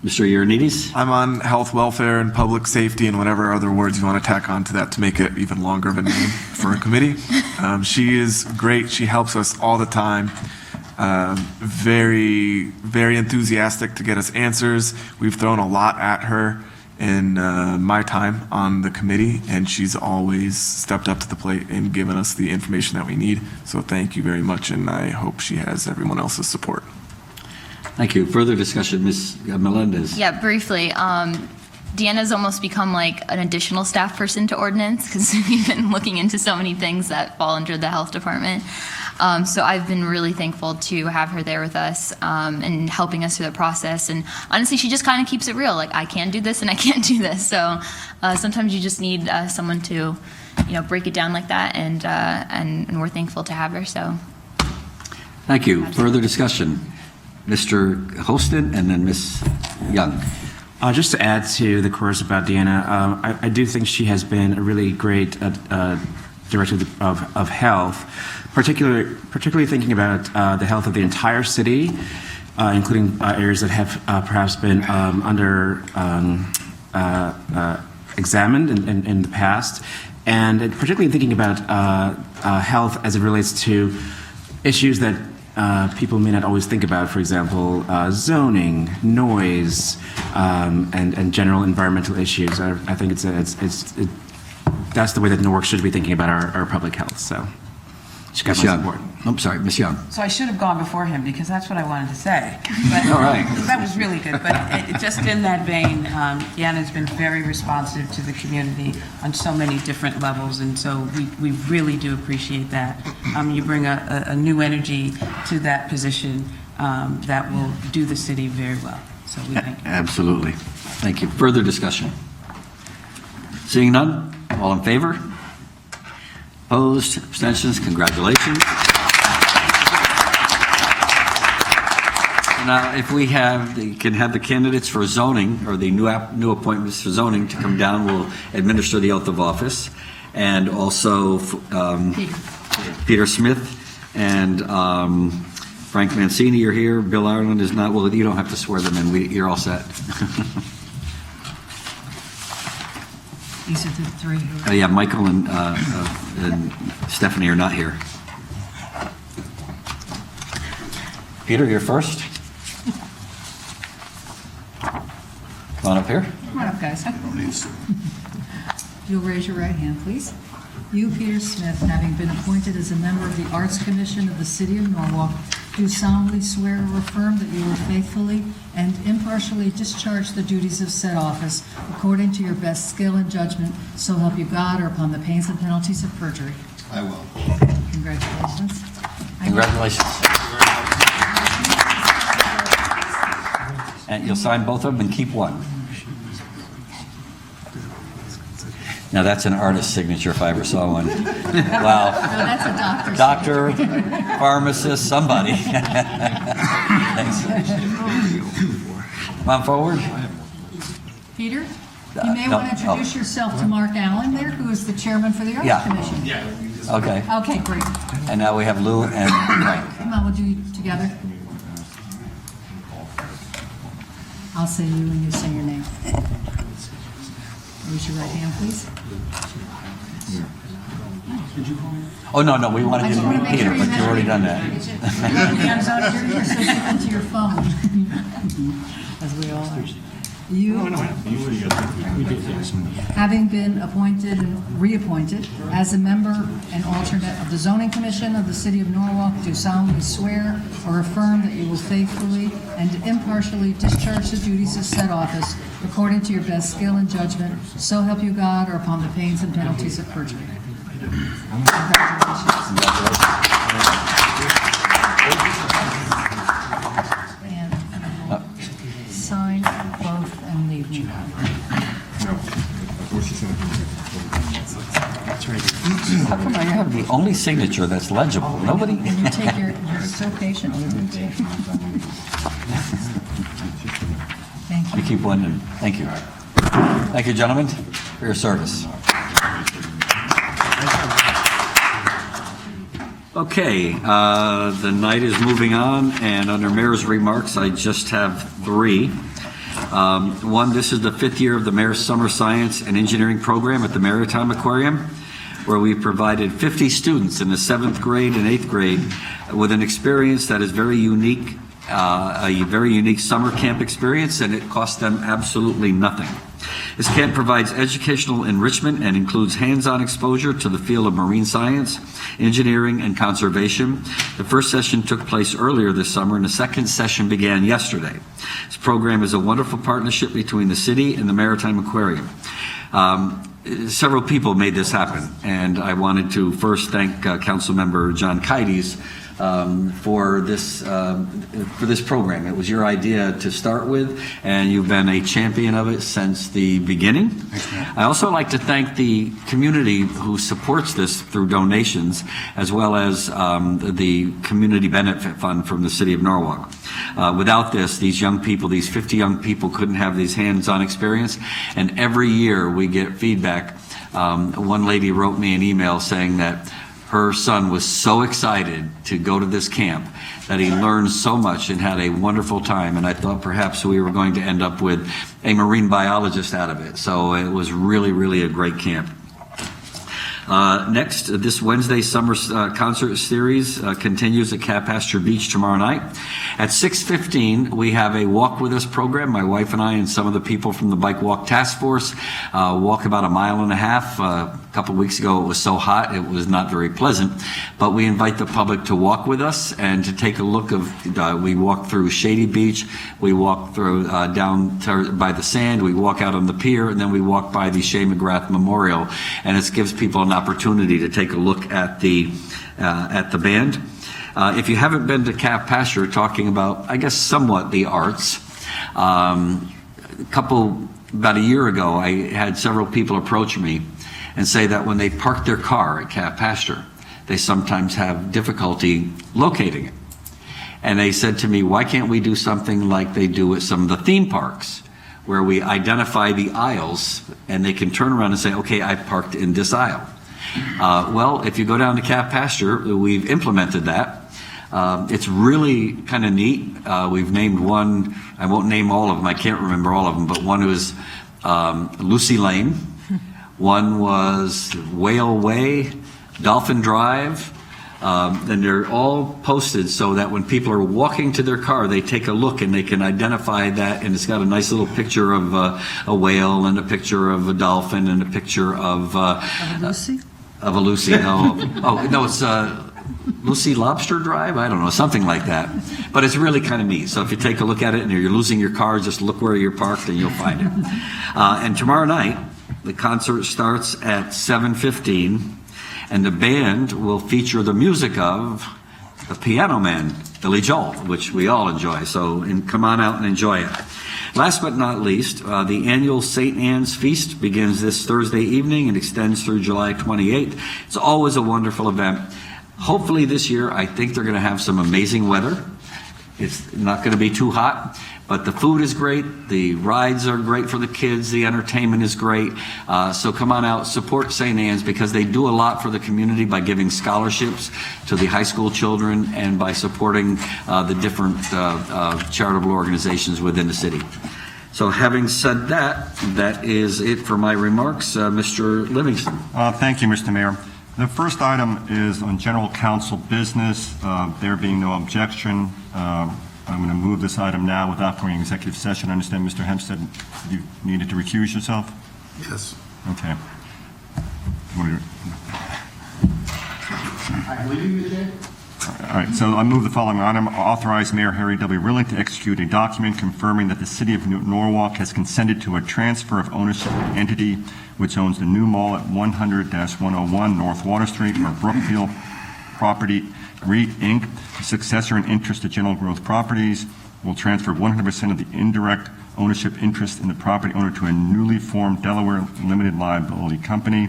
Mr. Ioannidis? I'm on health, welfare, and public safety, and whatever other words you want to tack onto that to make it even longer of a name for a committee. She is great. She helps us all the time. Very, very enthusiastic to get us answers. We've thrown a lot at her in my time on the committee, and she's always stepped up to the plate and given us the information that we need. So thank you very much, and I hope she has everyone else's support. Thank you. Further discussion, Ms. Melendez? Yeah, briefly. Deanna's almost become like an additional staff person to ordinance because we've been looking into so many things that fall under the health department. So I've been really thankful to have her there with us and helping us through the process. And honestly, she just kind of keeps it real. Like, I can't do this and I can't do this. So sometimes you just need someone to, break it down like that. And we're thankful to have her. So. Thank you. Further discussion? Mr. Hostin and then Ms. Young. Just to add to the chorus about Deanna, I do think she has been a really great director of health, particularly thinking about the health of the entire city, including areas that have perhaps been examined in the past, and particularly thinking about health as it relates to issues that people may not always think about, for example, zoning, noise, and general environmental issues. I think that's the way that Norwalk should be thinking about our public health. So, she got my support. I'm sorry, Ms. Young. So I should have gone before him because that's what I wanted to say. But all right. That was really good. But just in that vein, Deanna's been very responsive to the community on so many different levels, and so we really do appreciate that. You bring a new energy to that position that will do the city very well. So we thank you. Absolutely. Thank you. Further discussion? Seeing none? All in favor? Opposed? Abstentions? Congratulations. Now, if we can have the candidates for zoning, or the new appointments for zoning to come down, we'll administer the oath of office. And also Peter Smith and Frank Mancini are here. Bill Ireland is not. Well, you don't have to swear them in. You're all set. These are the three who... Yeah, Michael and Stephanie are not here. Peter, you're first. Come on up here. Come on up, guys. You'll raise your right hand, please. You, Peter Smith, having been appointed as a member of the Arts Commission of the City of Norwalk, do solemnly swear or affirm that you will faithfully and impartially discharge the duties of said office according to your best skill and judgment, so help you God, or upon the pains and penalties of perjury. I will. Congratulations. Congratulations. And you'll sign both of them and keep one. Now that's an artist's signature if I ever saw one. Wow. No, that's a doctor's Doctor, pharmacist, somebody. Thanks. Come on forward. Peter, you may want to introduce yourself to Mark Allen there, who is the chairman for the Arts Commission. Yeah. Okay. Okay, great. And now we have Lou and Frank. Come on, we'll do it together. I'll say you and you say your name. Raise your right hand, please. Oh, no, we wanted you to meet Peter, but you've already done that. You're supposed to get into your phone, as we all are. You, having been appointed and reappointed as a member and alternate of the Zoning Commission of the City of Norwalk, do solemnly swear or affirm that you will faithfully and impartially discharge the duties of said office according to your best skill and judgment, so help you God, or upon the pains and penalties of perjury. Congratulations. And sign both and leave me. How come I have the only signature that's legible. Nobody. You take you're so patient. Thank you. You keep one, and thank you. Thank you, gentlemen, for your service. Okay, the night is moving on, and under Mayor's remarks, I just have 3. One, this is the 5th year of the Mayor's Summer Science and Engineering Program at the Maritime Aquarium, where we provided 50 students in the 7th grade and 8th grade with an experience that is very unique, a very unique summer camp experience, and it cost them absolutely nothing. This camp provides educational enrichment and includes hands-on exposure to the field of marine science, engineering, and conservation. The first session took place earlier this summer, and the second session began yesterday. This program is a wonderful partnership between the city and the Maritime Aquarium. Several people made this happen, and I wanted to first thank Councilmember John Kides for this program. It was your idea to start with, and you've been a champion of it since the beginning. I also like to thank the community who supports this through donations, as well as the Community Benefit Fund from the City of Norwalk. Without this, these young people, these 50 young people, couldn't have these hands-on experience, and every year we get feedback. One lady wrote me an email saying that her son was so excited to go to this camp that he learned so much and had a wonderful time, and I thought perhaps we were going to end up with a marine biologist out of it. So it was really, really a great camp. Next, this Wednesday summer concert series continues at Cap Pasture Beach tomorrow night. At 6:15, we have a Walk With Us program. My wife and I and some of the people from the Bike Walk Task Force walk about 1.5 miles. A couple weeks ago, it was so hot, it was not very pleasant, but we invite the public to walk with us and to take a look of, we walk through Shady Beach, we walk through down by the sand, we walk out on the pier, and then we walk by the Shea McGrath Memorial, and it gives people an opportunity to take a look at the band. If you haven't been to Cap Pasture, talking about, I guess, somewhat the arts, about a year ago, I had several people approach me and say that when they park their car at Cap Pasture, they sometimes have difficulty locating it. And they said to me, why can't we do something like they do at some of the theme parks, where we identify the aisles and they can turn around and say, okay, I parked in this aisle. Well, if you go down to Cap Pasture, we've implemented that. It's really kind of neat. We've named one, I won't name all of them, I can't remember all of them, but one was Lucy Lane, one was Whale Way, Dolphin Drive, and they're all posted so that when people are walking to their car, they take a look and they can identify that, and it's got a nice little picture of a whale and a picture of a dolphin and a picture of Lucy? Of a Lucy, no. Oh, no, it's Lucy Lobster Drive? I don't know, something like that. But it's really kind of neat. So if you take a look at it and you're losing your car, just look where you're parked and you'll find it. And tomorrow night, the concert starts at 7:15, and the band will feature the music of the Piano Man, Billy Joel, which we all enjoy. So come on out and enjoy it. Last but not least, the annual St. Anne's Feast begins this Thursday evening and extends through July 28th. It's always a wonderful event. Hopefully this year, I think they're going to have some amazing weather. It's not going to be too hot, but the food is great. The rides are great for the kids. The entertainment is great. So come on out, support St. Anne's, because they do a lot for the community by giving scholarships to the high school children and by supporting the different charitable organizations within the city. So having said that, that is it for my remarks. Mr. Livingston. Thank you, Mr. Mayor. The first item is on general council business. There being no objection, I'm going to move this item now without going executive session. I understand, Mr. Hempstead, you needed to recuse yourself? Yes. Okay. I'm leaving the chair. All right, so I move the following item. Authorize Mayor Harry W. Rilling to execute a document confirming that the City of Norwalk has consented to a transfer of ownership of the entity which owns the new mall at 100-101 North Water Street or Brookfield Property REIT, Inc., successor in interest to General Growth Properties, will transfer 100% of the indirect ownership interest in the property owner to a newly formed Delaware limited liability company.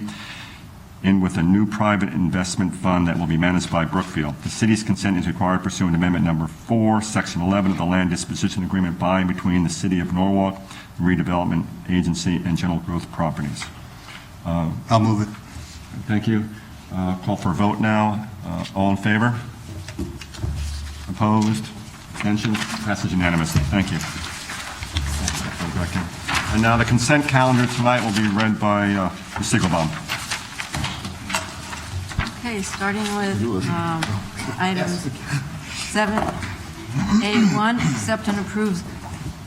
in with a new private investment fund that will be managed by Brookfield. The city's consent is required pursuant to Amendment Number 4, Section 11 of the Land Disposition Agreement by and between the City of Norwalk, the Redevelopment Agency, and General Growth Properties. I'll move it. Thank you. Call for a vote now. All in favor? Opposed? Abstentions? Passes unanimously. Thank you. And now the consent calendar tonight will be read by Ms. Siegelbaum. Okay, starting with items 7A1, accept and approve,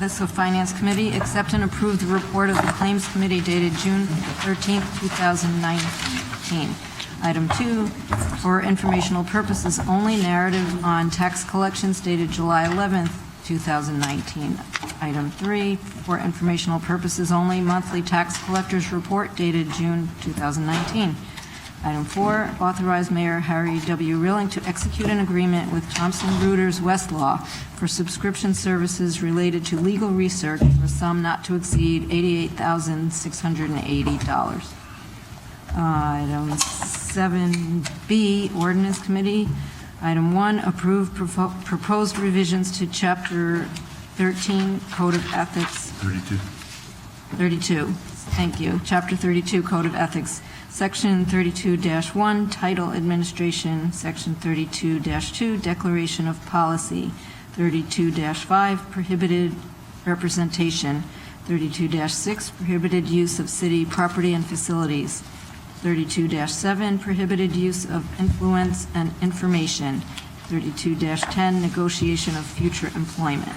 this is the Finance Committee, accept and approve the report of the Claims Committee dated June 13th, 2019. Item 2, for informational purposes only, narrative on tax collections dated July 11th, 2019. Item 3, for informational purposes only, monthly tax collectors report dated June 2019. Item 4, authorize Mayor Harry W. Rilling to execute an agreement with Thomson Reuters Westlaw for subscription services related to legal research for a sum not to exceed $88,680. Item 7B, Ordinance Committee. Item 1, approve proposed revisions to Chapter 13, Code of Ethics. 32, thank you. Chapter 32, Code of Ethics. Section 32-1, Title Administration. Section 32-2, Declaration of Policy. 32-5, Prohibited Representation. 32-6, Prohibited Use of City Property and Facilities. 32-7, Prohibited Use of Influence and Information. 32-10, Negotiation of Future Employment.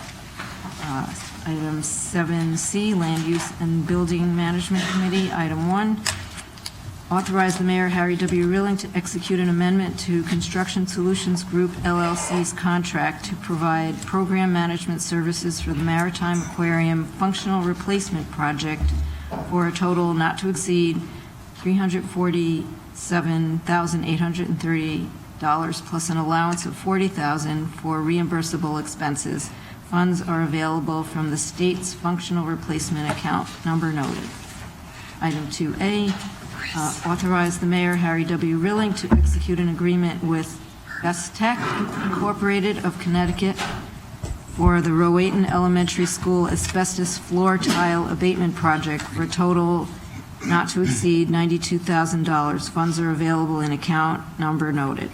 Item 7C, Land Use and Building Management Committee. Item 1, authorize the Mayor, Harry W. Rilling, to execute an amendment to Construction Solutions Group LLC's contract to provide program management services for the Maritime Aquarium Functional Replacement Project for a total not to exceed $347,830 plus an allowance of $40,000 for reimbursable expenses. Funds are available from the state's functional replacement account, number noted. Item 2A, authorize the Mayor, Harry W. Rilling, to execute an agreement with Best Tech Incorporated of Connecticut for the Rowayton Elementary School asbestos floor tile abatement project for a total not to exceed $92,000. Funds are available in account, number noted.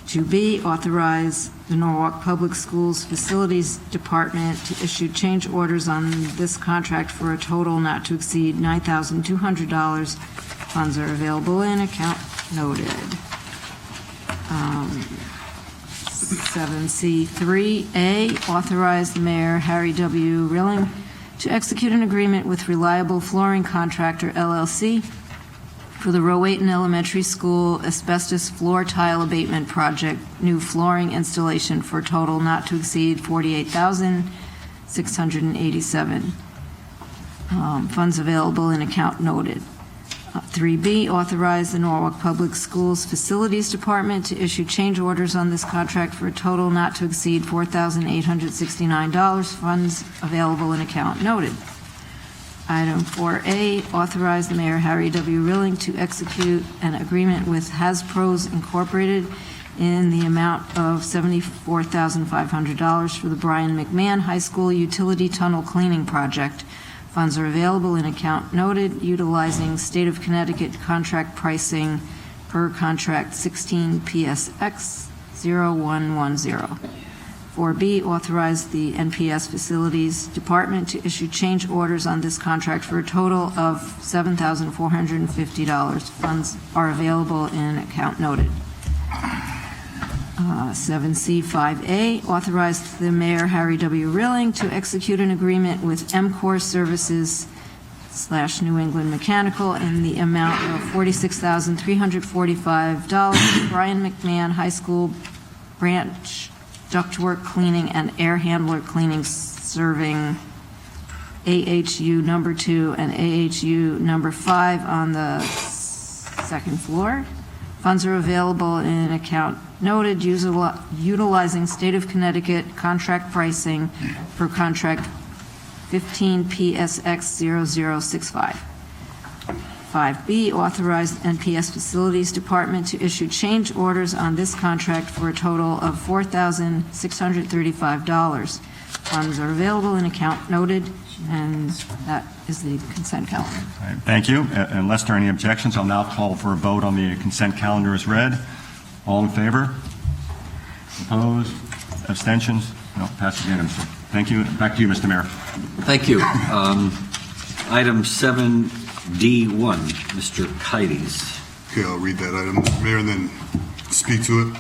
2B, authorize the Norwalk Public Schools Facilities Department to issue change orders on this contract for a total not to exceed $9,200. Funds are available in account, noted. 7C3A, authorize the Mayor, Harry W. Rilling, to execute an agreement with Reliable Flooring Contractor, LLC, for the Rowayton Elementary School asbestos floor tile abatement project, new flooring installation for a total not to exceed $48,687. Funds available in account, noted. 3B, authorize the Norwalk Public Schools Facilities Department to issue change orders on this contract for a total not to exceed $4,869. Funds available in account, noted. Item 4A, authorize the Mayor, Harry W. Rilling, to execute an agreement with Hasbro's Incorporated in the amount of $74,500 for the Brian McMahon High School Utility Tunnel Cleaning Project. Funds are available in account, noted, utilizing State of Connecticut contract pricing per contract 16 PSX 0110. 4B, authorize the NPS Facilities Department to issue change orders on this contract for a total of $7,450. Funds are available in account, noted. 7C5A, authorize the Mayor, Harry W. Rilling, to execute an agreement with MCOR Services / New England Mechanical in the amount of $46,345 for Brian McMahon High School branch ductwork cleaning and air handler cleaning serving AHU number 2 and AHU number 5 on the second floor. Funds are available in account, noted, utilizing State of Connecticut contract pricing for contract 15 PSX 0065. 5B, authorize NPS Facilities Department to issue change orders on this contract for a total of $4,635. Funds are available in account noted, and that is the consent calendar. All right, thank you. Unless there are any objections, I'll now call for a vote on the consent calendar as read. All in favor? Opposed? Abstentions? No, passed unanimously. Thank you. Back to you, Mr. Mayor. Thank you. Item 7D1, Mr. Kites. Okay, I'll read that item, Mr. Mayor, and then speak to it.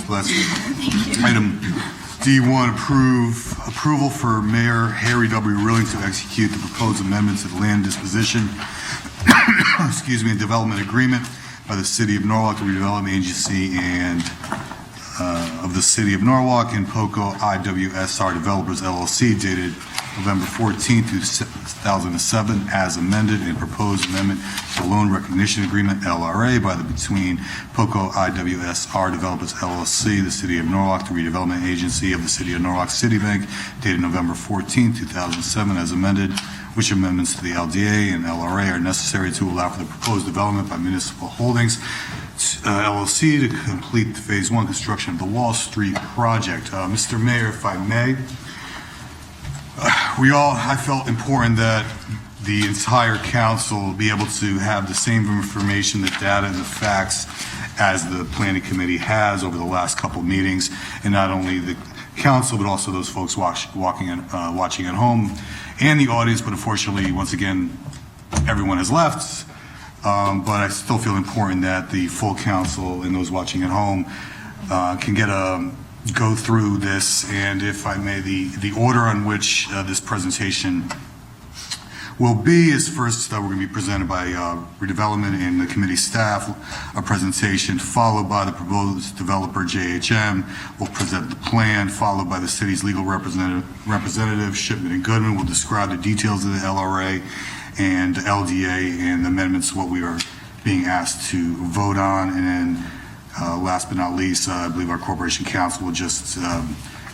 Bless you. Item D1, approval for Mayor Harry W. Rilling to execute the proposed amendments to the land disposition, and development agreement by the City of Norwalk, the redevelopment agency, and of the City of Norwalk and POCO IWSR Developers LLC dated November 14, 2007, as amended, and proposed amendment to the Loan Recognition Agreement, LRA, between POCO IWSR Developers LLC, the City of Norwalk, the redevelopment agency of the City of Norwalk Citibank, dated November 14, 2007, as amended, which amendments to the LDA and LRA are necessary to allow for the proposed development by Municipal Holdings LLC to complete the Phase 1 construction of the Wall Street project. Mr. Mayor, if I may, I felt important that the entire council be able to have the same information, the data and the facts as the planning committee has over the last couple meetings, and not only the council, but also those folks watching at home and the audience. But unfortunately, once again, everyone has left. But I still feel important that the full council and those watching at home can go through this. And if I may, the order on which this presentation will be is first we're going to be presented by redevelopment and the committee staff, a presentation followed by the proposed developer JHM will present the plan, followed by the city's legal representative Shipman and Goodman will describe the details of the LRA and LDA and the amendments, what we are being asked to vote on. And then last but not least, I believe our corporation counsel will just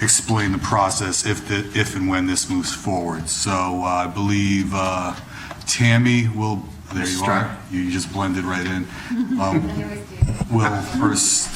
explain the process if and when this moves forward. So I believe Tammy will, there you are, you just blended right in, will first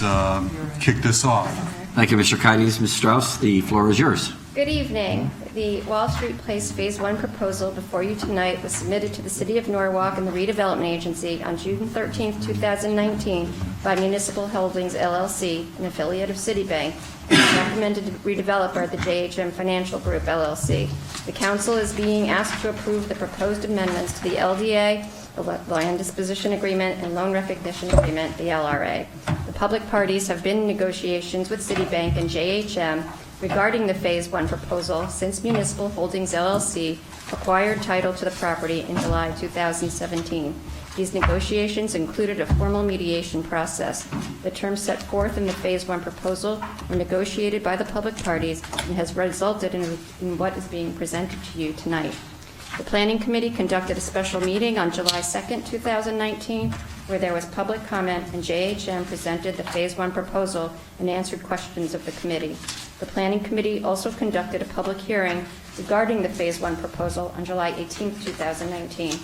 kick this off. Thank you, Mr. Kites. Ms. Strauss, the floor is yours. Good evening. The Wall Street Place Phase 1 proposal before you tonight was submitted to the City of Norwalk and the Redevelopment Agency on June 13, 2019 by Municipal Holdings LLC, an affiliate of Citibank, and recommended redeveloper, the JHM Financial Group LLC. The council is being asked to approve the proposed amendments to the LDA, the Land Disposition Agreement, and Loan Recognition Agreement, the LRA. The public parties have been in negotiations with Citibank and JHM regarding the Phase 1 proposal since Municipal Holdings LLC acquired title to the property in July 2017. These negotiations included a formal mediation process. The terms set forth in the Phase 1 proposal were negotiated by the public parties and has resulted in what is being presented to you tonight. The Planning Committee conducted a special meeting on July 2nd, 2019, where there was public comment and JHM presented the Phase 1 proposal and answered questions of the committee. The Planning Committee also conducted a public hearing regarding the Phase 1 proposal on July 18, 2019.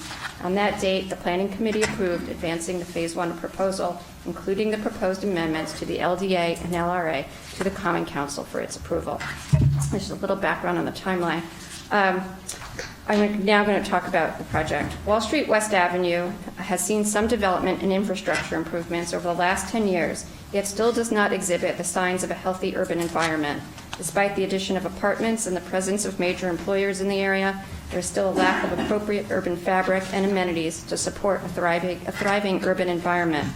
On that date, the Planning Committee approved advancing the Phase 1 proposal, including the proposed amendments to the LDA and LRA, to the Common Council for its approval. There's a little background on the timeline. I'm now going to talk about the project. Wall Street West Avenue has seen some development and infrastructure improvements over the last 10 years, yet still does not exhibit the signs of a healthy urban environment. Despite the addition of apartments and the presence of major employers in the area, there is still a lack of appropriate urban fabric and amenities to support a thriving urban environment.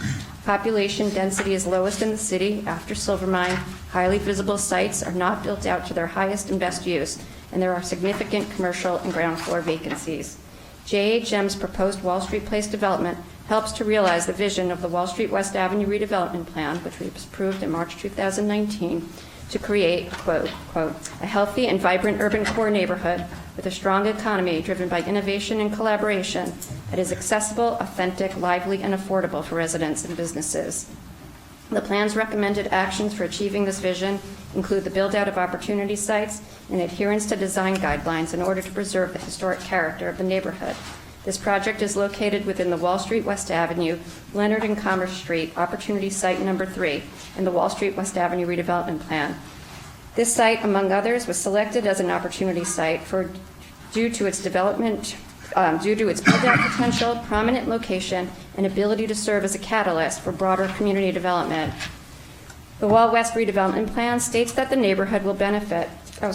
Population density is lowest in the city after Silvermine. Highly visible sites are not built out to their highest and best use, and there are significant commercial and ground floor vacancies. JHM's proposed Wall Street Place development helps to realize the vision of the Wall Street West Avenue redevelopment plan, which was approved in March 2019, to create, quote, a healthy and vibrant urban core neighborhood with a strong economy driven by innovation and collaboration that is accessible, authentic, lively, and affordable for residents and businesses. The plan's recommended actions for achieving this vision include the build-out of opportunity sites and adherence to design guidelines in order to preserve the historic character of the neighborhood. This project is located within the Wall Street West Avenue, Leonard and Commerce Street, Opportunity Site Number 3, in the Wall Street West Avenue redevelopment plan. This site, among others, was selected as an opportunity site due to its build-out potential, prominent location, and ability to serve as a catalyst for broader community development. The Wall West redevelopment plan states that the neighborhood will benefit. I'm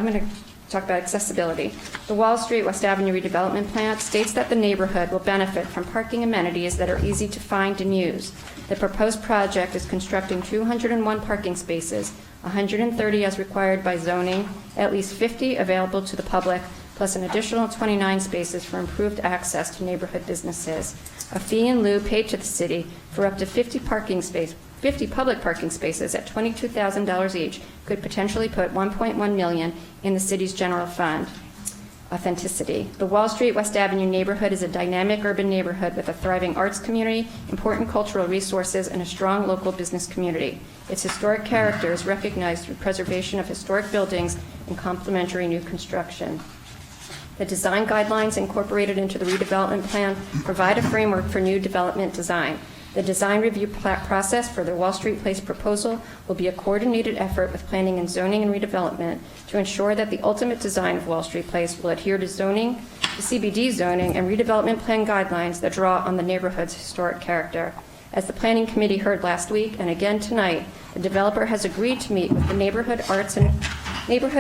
going to talk about accessibility. The Wall Street West Avenue redevelopment plan states that the neighborhood will benefit from parking amenities that are easy to find and use. The proposed project is constructing 201 parking spaces, 130 as required by zoning, at least 50 available to the public, plus an additional 29 spaces for improved access to neighborhood businesses. A fee in lieu paid to the city for up to 50 public parking spaces at $22,000 each could potentially put $1.1 million in the city's general fund. Authenticity. The Wall Street West Avenue neighborhood is a dynamic urban neighborhood with a thriving arts community, important cultural resources, and a strong local business community. Its historic character is recognized through preservation of historic buildings and complementary new construction. The design guidelines incorporated into the redevelopment plan provide a framework for new development design. The design review process for the Wall Street Place proposal will be a coordinated effort with planning and zoning and redevelopment to ensure that the ultimate design of Wall Street Place will adhere to zoning, the CBD zoning, and redevelopment plan guidelines that draw on the neighborhood's historic character. As the Planning Committee heard last week and again tonight, the developer has agreed to meet with the neighborhood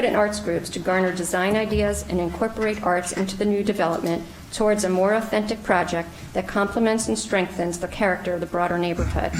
and arts groups to garner design ideas and incorporate arts into the new development towards a more authentic project that complements and strengthens the character of the broader neighborhood.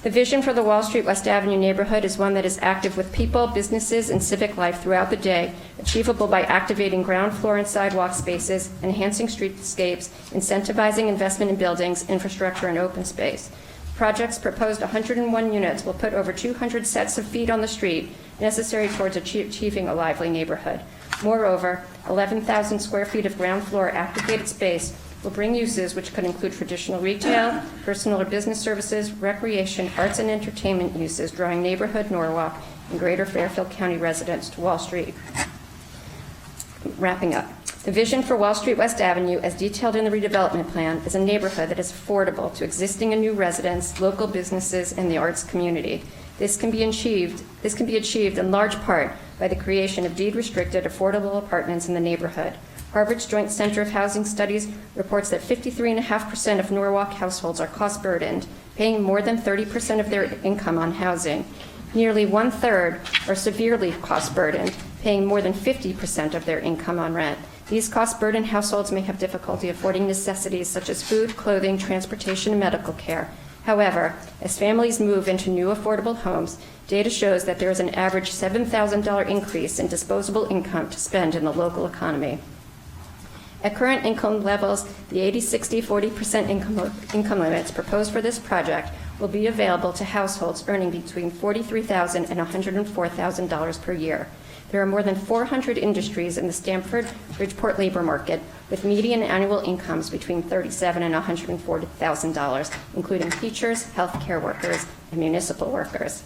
The vision for the Wall Street West Avenue neighborhood is one that is active with people, businesses, and civic life throughout the day, achievable by activating ground floor and sidewalk spaces, enhancing streetscapes, incentivizing investment in buildings, infrastructure, and open space. Project's proposed 101 units will put over 200 sets of feet on the street necessary towards achieving a lively neighborhood. Moreover, 11,000 square feet of ground floor activated space will bring uses which could include traditional retail, personal or business services, recreation, arts and entertainment uses, drawing neighborhood Norwalk and greater Fairfield County residents to Wall Street. Wrapping up. The vision for Wall Street West Avenue, as detailed in the redevelopment plan, is a neighborhood that is affordable to existing and new residents, local businesses, and the arts community. This can be achieved in large part by the creation of deed-restricted affordable apartments in the neighborhood. Harvard's Joint Center of Housing Studies reports that 53.5% of Norwalk households are cost-burdened, paying more than 30% of their income on housing. Nearly one-third are severely cost-burdened, paying more than 50% of their income on rent. These cost-burdened households may have difficulty affording necessities such as food, clothing, transportation, and medical care. However, as families move into new affordable homes, data shows that there is an average $7,000 increase in disposable income to spend in the local economy. At current income levels, the 80-60-40% income limits proposed for this project will be available to households earning between $43,000 and $104,000 per year. There are more than 400 industries in the Stamford-Bridgeport labor market with median annual incomes between $37,000 and $140,000, including teachers, healthcare workers, and municipal workers.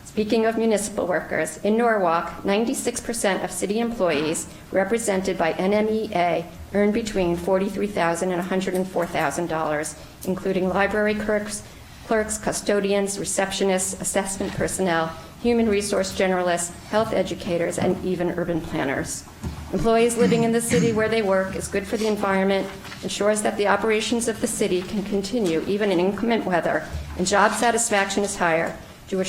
Speaking of municipal workers, in Norwalk, 96% of city employees represented by NMEA earn between $43,000 and $104,000, including library clerks, custodians, receptionists, assessment personnel, human resource generalists, health educators, and even urban planners. Employees living in the city where they work is good for the environment, ensures that the operations of the city can continue even in inclement weather, and job satisfaction is higher due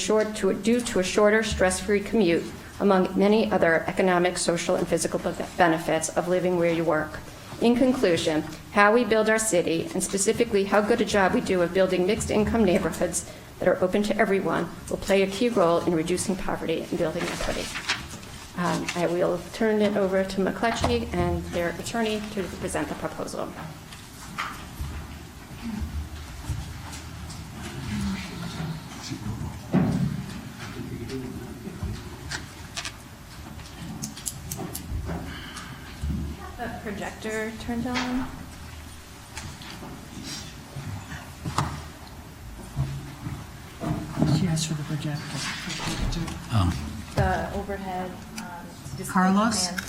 to a shorter, stress-free commute, among many other economic, social, and physical benefits of living where you work. In conclusion, how we build our city, and specifically how good a job we do of building mixed-income neighborhoods that are open to everyone, will play a key role in reducing poverty and building equity. I will turn it over to McCletchie and their attorney to present the proposal. The projector turned on. asked for the projector. The overhead. display Carlos? plan.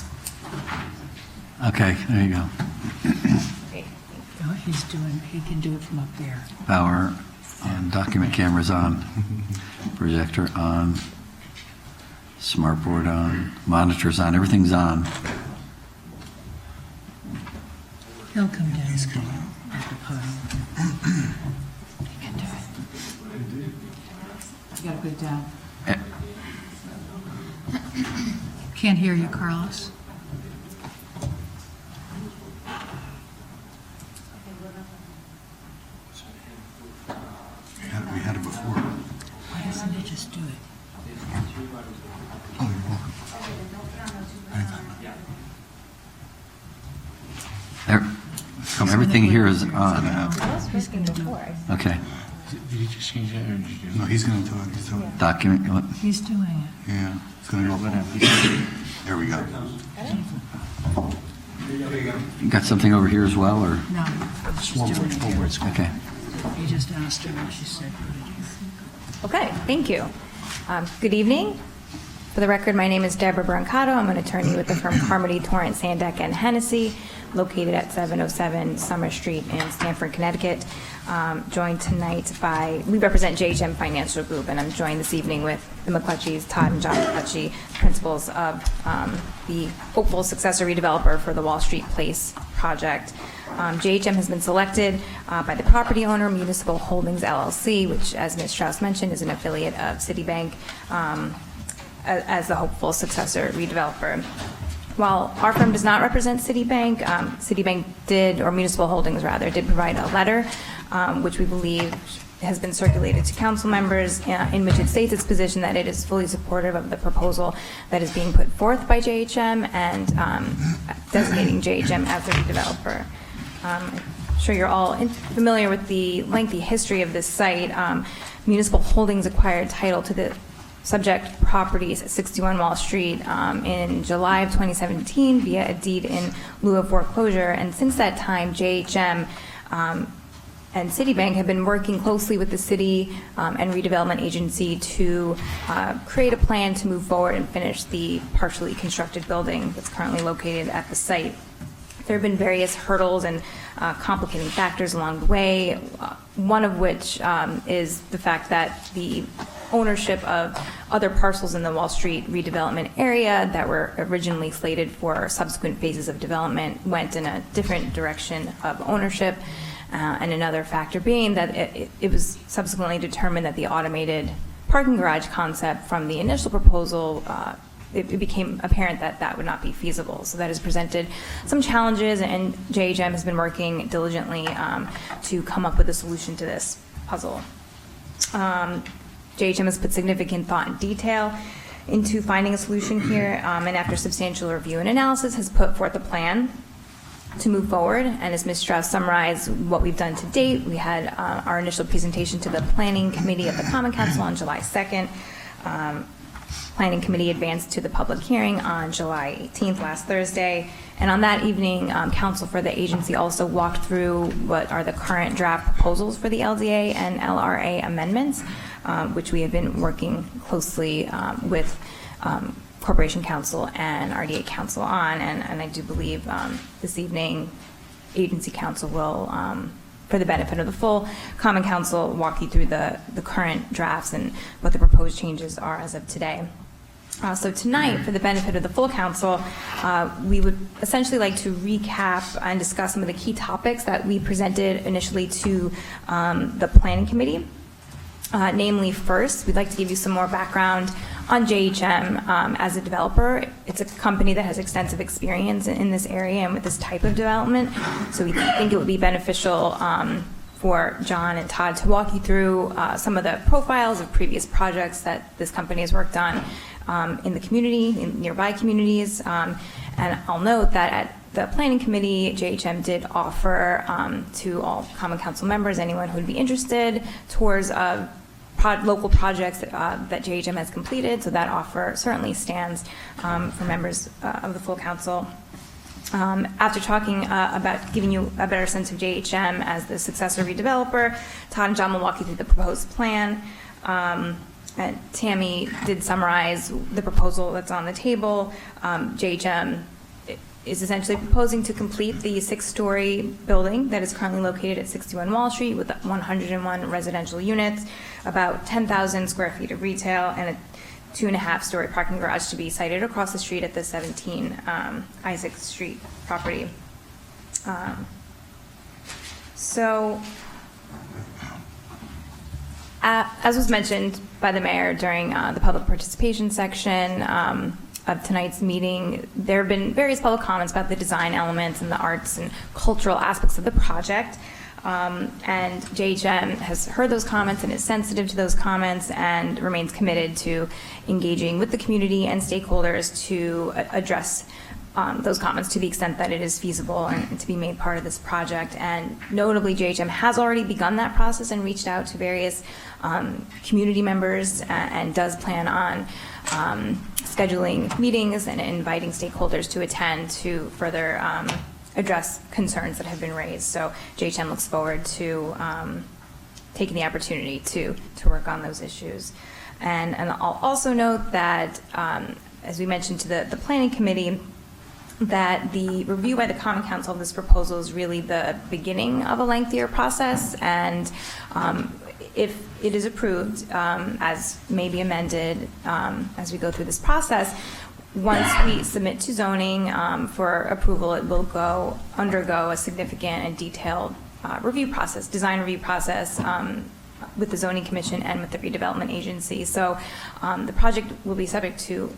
Okay, there you go. No, he can do it from up there. Power on, document cameras on, projector on, smartboard on, monitors on, everything's on. He'll come down at the podium. He can do it. You gotta put it down. Can't hear you, Carlos. We had it before. Why doesn't he just do it? Oh, you're welcome. Everything here is on. He's gonna do it. Okay. Did he just change that, or did you? No, he's going to do it. He's doing it. Document, what? He's doing it. Yeah, it's going to go. There we go. You got something over here as well, or? No, she's doing it. Okay. He just asked her and she said, Okay, thank you. Good evening. For the record, my name is Deborah Brancato. I'm an attorney with the firm Carmody, Torrance, Sandeck, and Hennessy, located at 707 Summer Street in Stamford, Connecticut. Joined tonight by, we represent JHM Financial Group, and I'm joined this evening with the McClutchies, Todd and John McClutchie, principals of the hopeful successor redeveloper for the Wall Street Place project. JHM has been selected by the property owner, Municipal Holdings LLC, which, as Ms. Strauss mentioned, is an affiliate of Citibank, as the hopeful successor redeveloper. While our firm does not represent Citibank, Citibank did, or Municipal Holdings rather, did provide a letter, which we believe has been circulated to council members, in which it states its position that it is fully supportive of the proposal that is being put forth by JHM and designating JHM as the redeveloper. I'm sure you're all familiar with the lengthy history of this site. Municipal Holdings acquired title to the subject properties at 61 Wall Street in July of 2017 via a deed in lieu of foreclosure. And since that time, JHM and Citibank have been working closely with the city and redevelopment agency to create a plan to move forward and finish the partially constructed building that's currently located at the site. There have been various hurdles and complicating factors along the way, one of which is the fact that the ownership of other parcels in the Wall Street redevelopment area that were originally slated for subsequent phases of development went in a different direction of ownership. And another factor being that it was subsequently determined that the automated parking garage concept from the initial proposal, it became apparent that that would not be feasible. So that has presented some challenges, and JHM has been working diligently to come up with a solution to this puzzle. JHM has put significant thought and detail into finding a solution here, and after substantial review and analysis has put forth a plan to move forward. And as Ms. Strauss summarized what we've done to date, we had our initial presentation to the Planning Committee of the Common Council on July 2nd. Planning Committee advanced to the public hearing on July 18th, last Thursday. And on that evening, counsel for the agency also walked through what are the current draft proposals for the LDA and LRA amendments, which we have been working closely with Corporation Counsel and RDA Counsel on. And I do believe this evening, agency counsel will, for the benefit of the full Common Council, walk you through the current drafts and what the proposed changes are as of today. So tonight, for the benefit of the full council, we would essentially like to recap and discuss some of the key topics that we presented initially to the Planning Committee. Namely, first, we'd like to give you some more background on JHM as a developer. It's a company that has extensive experience in this area and with this type of development. So we think it would be beneficial for John and Todd to walk you through some of the profiles of previous projects that this company has worked on in the community, in nearby communities. And I'll note that at the Planning Committee, JHM did offer to all Common Council members, anyone who would be interested, tours of local projects that JHM has completed. So that offer certainly stands for members of the full council. After talking about giving you a better sense of JHM as the successor redeveloper, Todd and John will walk you through the proposed plan. And Tammy did summarize the proposal that's on the table. JHM is essentially proposing to complete the 6-story building that is currently located at 61 Wall Street with 101 residential units, about 10,000 square feet of retail, and a 2.5-story parking garage to be sited across the street at the 17 Isaac Street property. As was mentioned by the mayor during the public participation section of tonight's meeting, there have been various public comments about the design elements and the arts and cultural aspects of the project. And JHM has heard those comments and is sensitive to those comments and remains committed to engaging with the community and stakeholders to address those comments to the extent that it is feasible and to be made part of this project. And notably, JHM has already begun that process and reached out to various community members and does plan on scheduling meetings and inviting stakeholders to attend to further address concerns that have been raised. So JHM looks forward to taking the opportunity to work on those issues. And I'll also note that, as we mentioned to the Planning Committee, that the review by the Common Council of this proposal is really the beginning of a lengthier process, and if it is approved, as may be amended as we go through this process, once we submit to zoning for approval, it will undergo a significant and detailed review process, design review process with the Zoning Commission and with the redevelopment agency. So the project will be subject to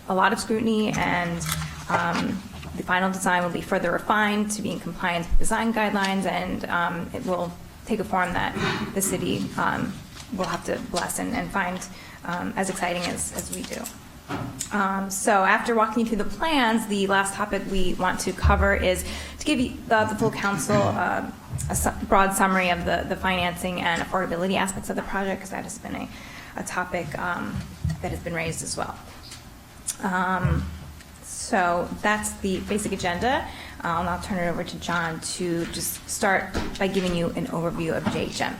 a lot of scrutiny, and the final design will be further refined to be in compliance with design guidelines, and it will take a form that the city will have to bless and find as exciting as we do. So after walking you through the plans, the last topic we want to cover is to give you, the full council a broad summary of the financing and affordability aspects of the project, because that has been a topic that has been raised as well. So that's the basic agenda. I'll now turn it over to John to just start by giving you an overview of JHM.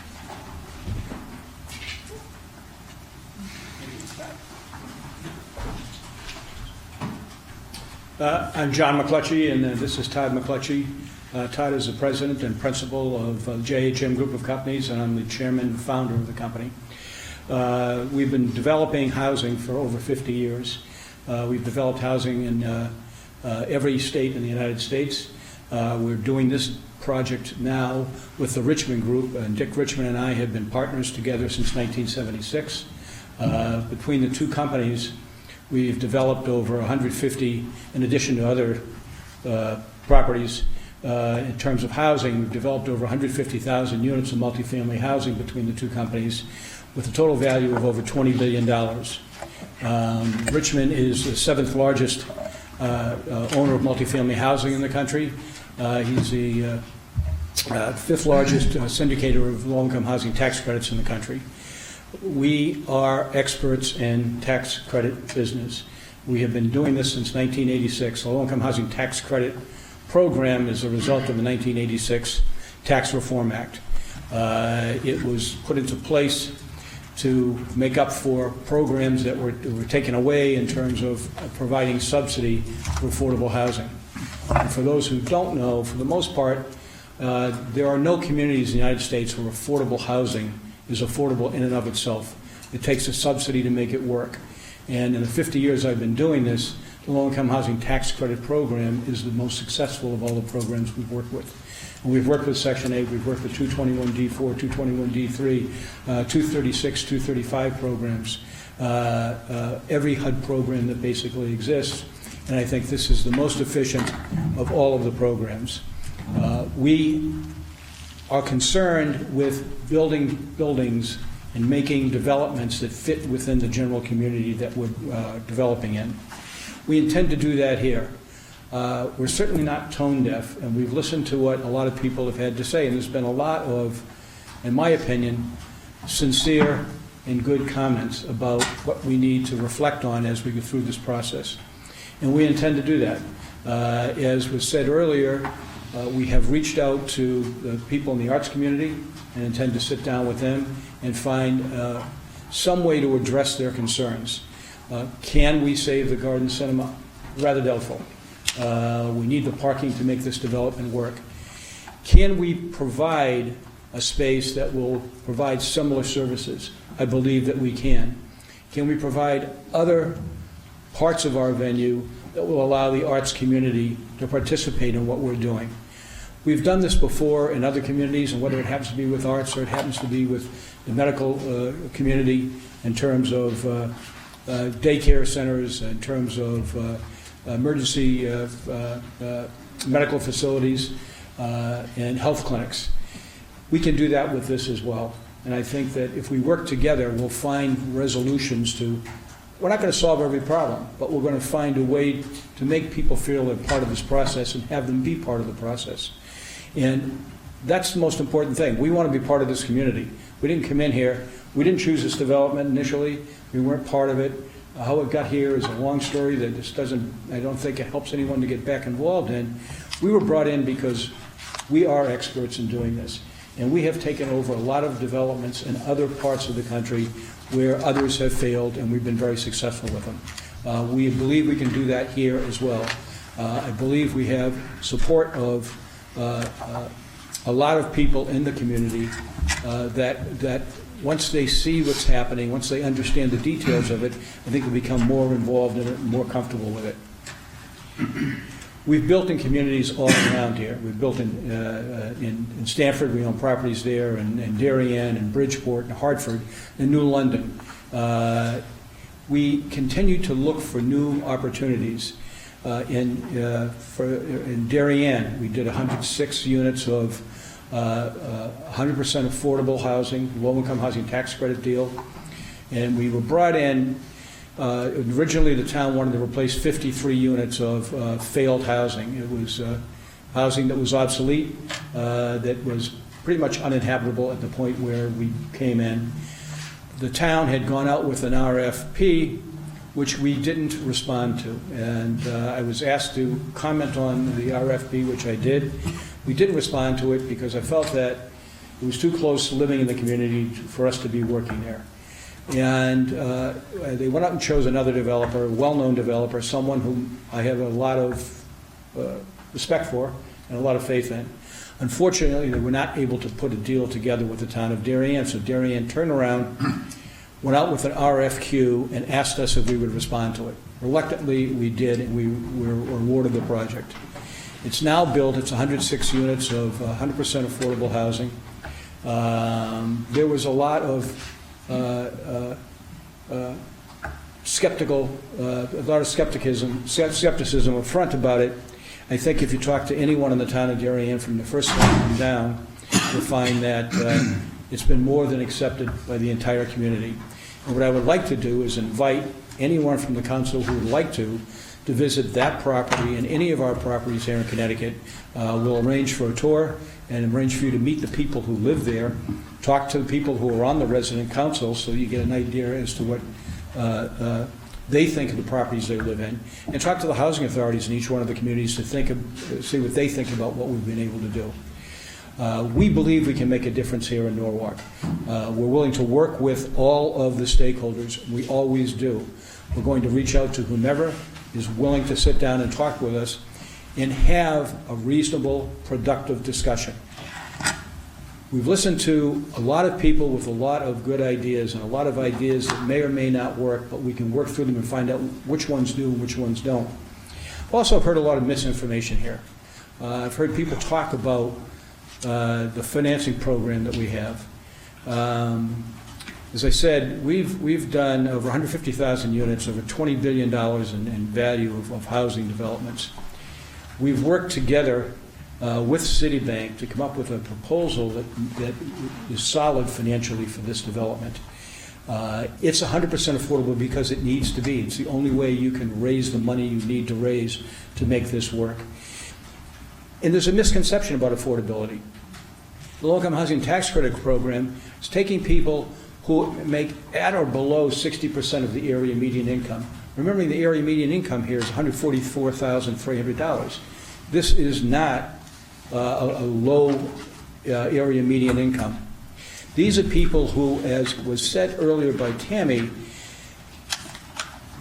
I'm John McClutchy, and this is Todd McClutchy. Todd is the president and principal of JHM Group of Companies, and I'm the chairman and founder of the company. We've been developing housing for over 50 years. We've developed housing in every state in the United States. We're doing this project now with the Richmond Group, and Dick Richmond and I have been partners together since 1976. Between the two companies, we've developed over 150, in addition to other properties. In terms of housing, we've developed over 150,000 units of multifamily housing between the two companies, with a total value of over $20 billion. Richmond is the 7th largest owner of multifamily housing in the country. He's the 5th largest syndicator of low-income housing tax credits in the country. We are experts in tax credit business. We have been doing this since 1986. The low-income housing tax credit program is a result of the 1986 Tax Reform Act. It was put into place to make up for programs that were taken away in terms of providing subsidy for affordable housing. And for those who don't know, for the most part, there are no communities in the United States where affordable housing is affordable in and of itself. It takes a subsidy to make it work. And in the 50 years I've been doing this, the low-income housing tax credit program is the most successful of all the programs we've worked with. And we've worked with Section 8, we've worked with 221D4, 221D3, 236, 235 programs, every HUD program that basically exists. And I think this is the most efficient of all of the programs. We are concerned with building buildings and making developments that fit within the general community that we're developing in. We intend to do that here. We're certainly not tone deaf, and we've listened to what a lot of people have had to say, and there's been a lot of, in my opinion, sincere and good comments about what we need to reflect on as we go through this process. And we intend to do that. As was said earlier, we have reached out to the people in the arts community and intend to sit down with them and find some way to address their concerns. Can we save the Garden Cinema? Rather doubtful. We need the parking to make this development work. Can we provide a space that will provide similar services? I believe that we can. Can we provide other parts of our venue that will allow the arts community to participate in what we're doing? We've done this before in other communities, and whether it happens to be with arts or it happens to be with the medical community in terms of daycare centers, in terms of emergency medical facilities and health clinics. We can do that with this as well. And I think that if we work together, we'll find resolutions to, we're not going to solve every problem, but we're going to find a way to make people feel they're part of this process and have them be part of the process. And that's the most important thing. We want to be part of this community. We didn't come in here, we didn't choose this development initially, we weren't part of it. How it got here is a long story that just doesn't, I don't think it helps anyone to get back involved in. We were brought in because we are experts in doing this. And we have taken over a lot of developments in other parts of the country where others have failed, and we've been very successful with them. We believe we can do that here as well. I believe we have support of a lot of people in the community that once they see what's happening, once they understand the details of it, I think they'll become more involved in it and more comfortable with it. We've built in communities all around here. We've built in Stamford, we own properties there, and Darien, and Bridgeport, and Hartford, and New London. We continue to look for new opportunities. In Darien, we did 106 units of 100% affordable housing, low-income housing tax credit deal, and we were brought in. Originally, the town wanted to replace 53 units of failed housing. It was housing that was obsolete, that was pretty much uninhabitable at the point where we came in. The town had gone out with an RFP, which we didn't respond to. And I was asked to comment on the RFP, which I did. We didn't respond to it because I felt that it was too close to living in the community for us to be working there. And they went out and chose another developer, a well-known developer, someone whom I have a lot of respect for and a lot of faith in. Unfortunately, they were not able to put a deal together with the town of Darien, so Darien turned around, went out with an RFQ, and asked us if we would respond to it. Reluctantly, we did, and we were awarded the project. It's now built. It's 106 units of 100% affordable housing. There was a lot of skepticism up front about it. I think if you talk to anyone in the town of Darien from the first one down, you'll find that it's been more than accepted by the entire community. And what I would like to do is invite anyone from the council who would like to visit that property and any of our properties here in Connecticut. We'll arrange for a tour and arrange for you to meet the people who live there, talk to the people who are on the resident council so you get an idea as to what they think of the properties they live in, and talk to the housing authorities in each one of the communities to see what they think about what we've been able to do. We believe we can make a difference here in Norwalk. We're willing to work with all of the stakeholders. We always do. We're going to reach out to whomever is willing to sit down and talk with us and have a reasonable, productive discussion. We've listened to a lot of people with a lot of good ideas and a lot of ideas that may or may not work, but we can work through them and find out which ones do and which ones don't. Also, I've heard a lot of misinformation here. I've heard people talk about the financing program that we have. As I said, we've done over 150,000 units, over $20 billion in value of housing developments. We've worked together with Citibank to come up with a proposal that is solid financially for this development. It's 100% affordable because it needs to be. It's the only way you can raise the money you need to raise to make this work. And there's a misconception about affordability. The low-income housing tax credit program is taking people who make at or below 60% of the area median income. Remembering the area median income here is $144,300. This is not a low area median income. These are people who, as was said earlier by Tammy,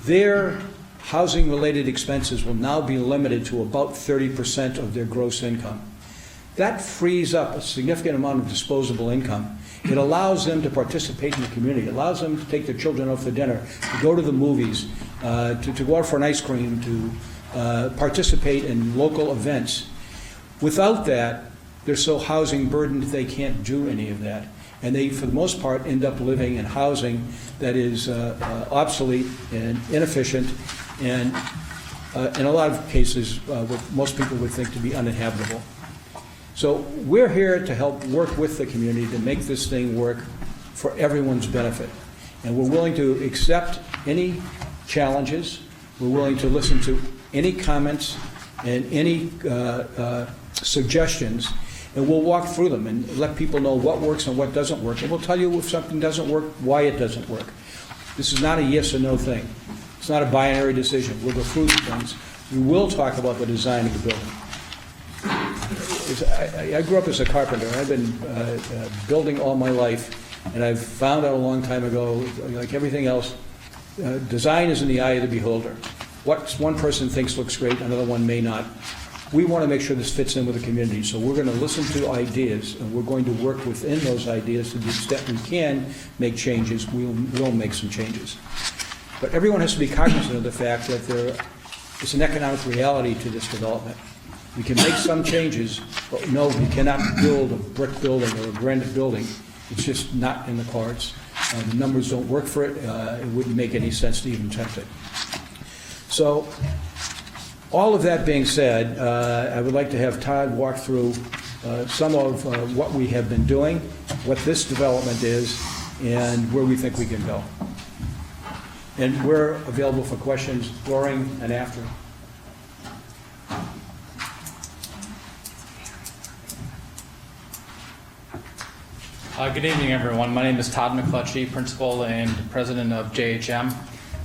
their housing-related expenses will now be limited to about 30% of their gross income. That frees up a significant amount of disposable income. It allows them to participate in the community. It allows them to take their children out for dinner, to go to the movies, to go out for an ice cream, to participate in local events. Without that, they're so housing burdened they can't do any of that. And they, for the most part, end up living in housing that is obsolete and inefficient, and in a lot of cases, what most people would think to be uninhabitable. So we're here to help work with the community to make this thing work for everyone's benefit. And we're willing to accept any challenges. We're willing to listen to any comments and any suggestions, and we'll walk through them and let people know what works and what doesn't work. And we'll tell you if something doesn't work, why it doesn't work. This is not a yes or no thing. It's not a binary decision. We'll go through the things. We will talk about the design of the building. I grew up as a carpenter. I've been building all my life, and I've found out a long time ago, like everything else, design is in the eye of the beholder. What one person thinks looks great, another one may not. We want to make sure this fits in with the community, so we're going to listen to ideas, and we're going to work within those ideas to the extent we can make changes. We'll make some changes. But everyone has to be cognizant of the fact that there is an economic reality to this development. We can make some changes, but no, we cannot build a brick building or a granite building. It's just not in the cards. The numbers don't work for it. It wouldn't make any sense to even attempt it. So, all of that being said, I would like to have Todd walk through some of what we have been doing, what this development is, and where we think we can go. And we're available for questions during and after. Good evening, everyone. My name is Todd McClutchy, Principal and President of JHM.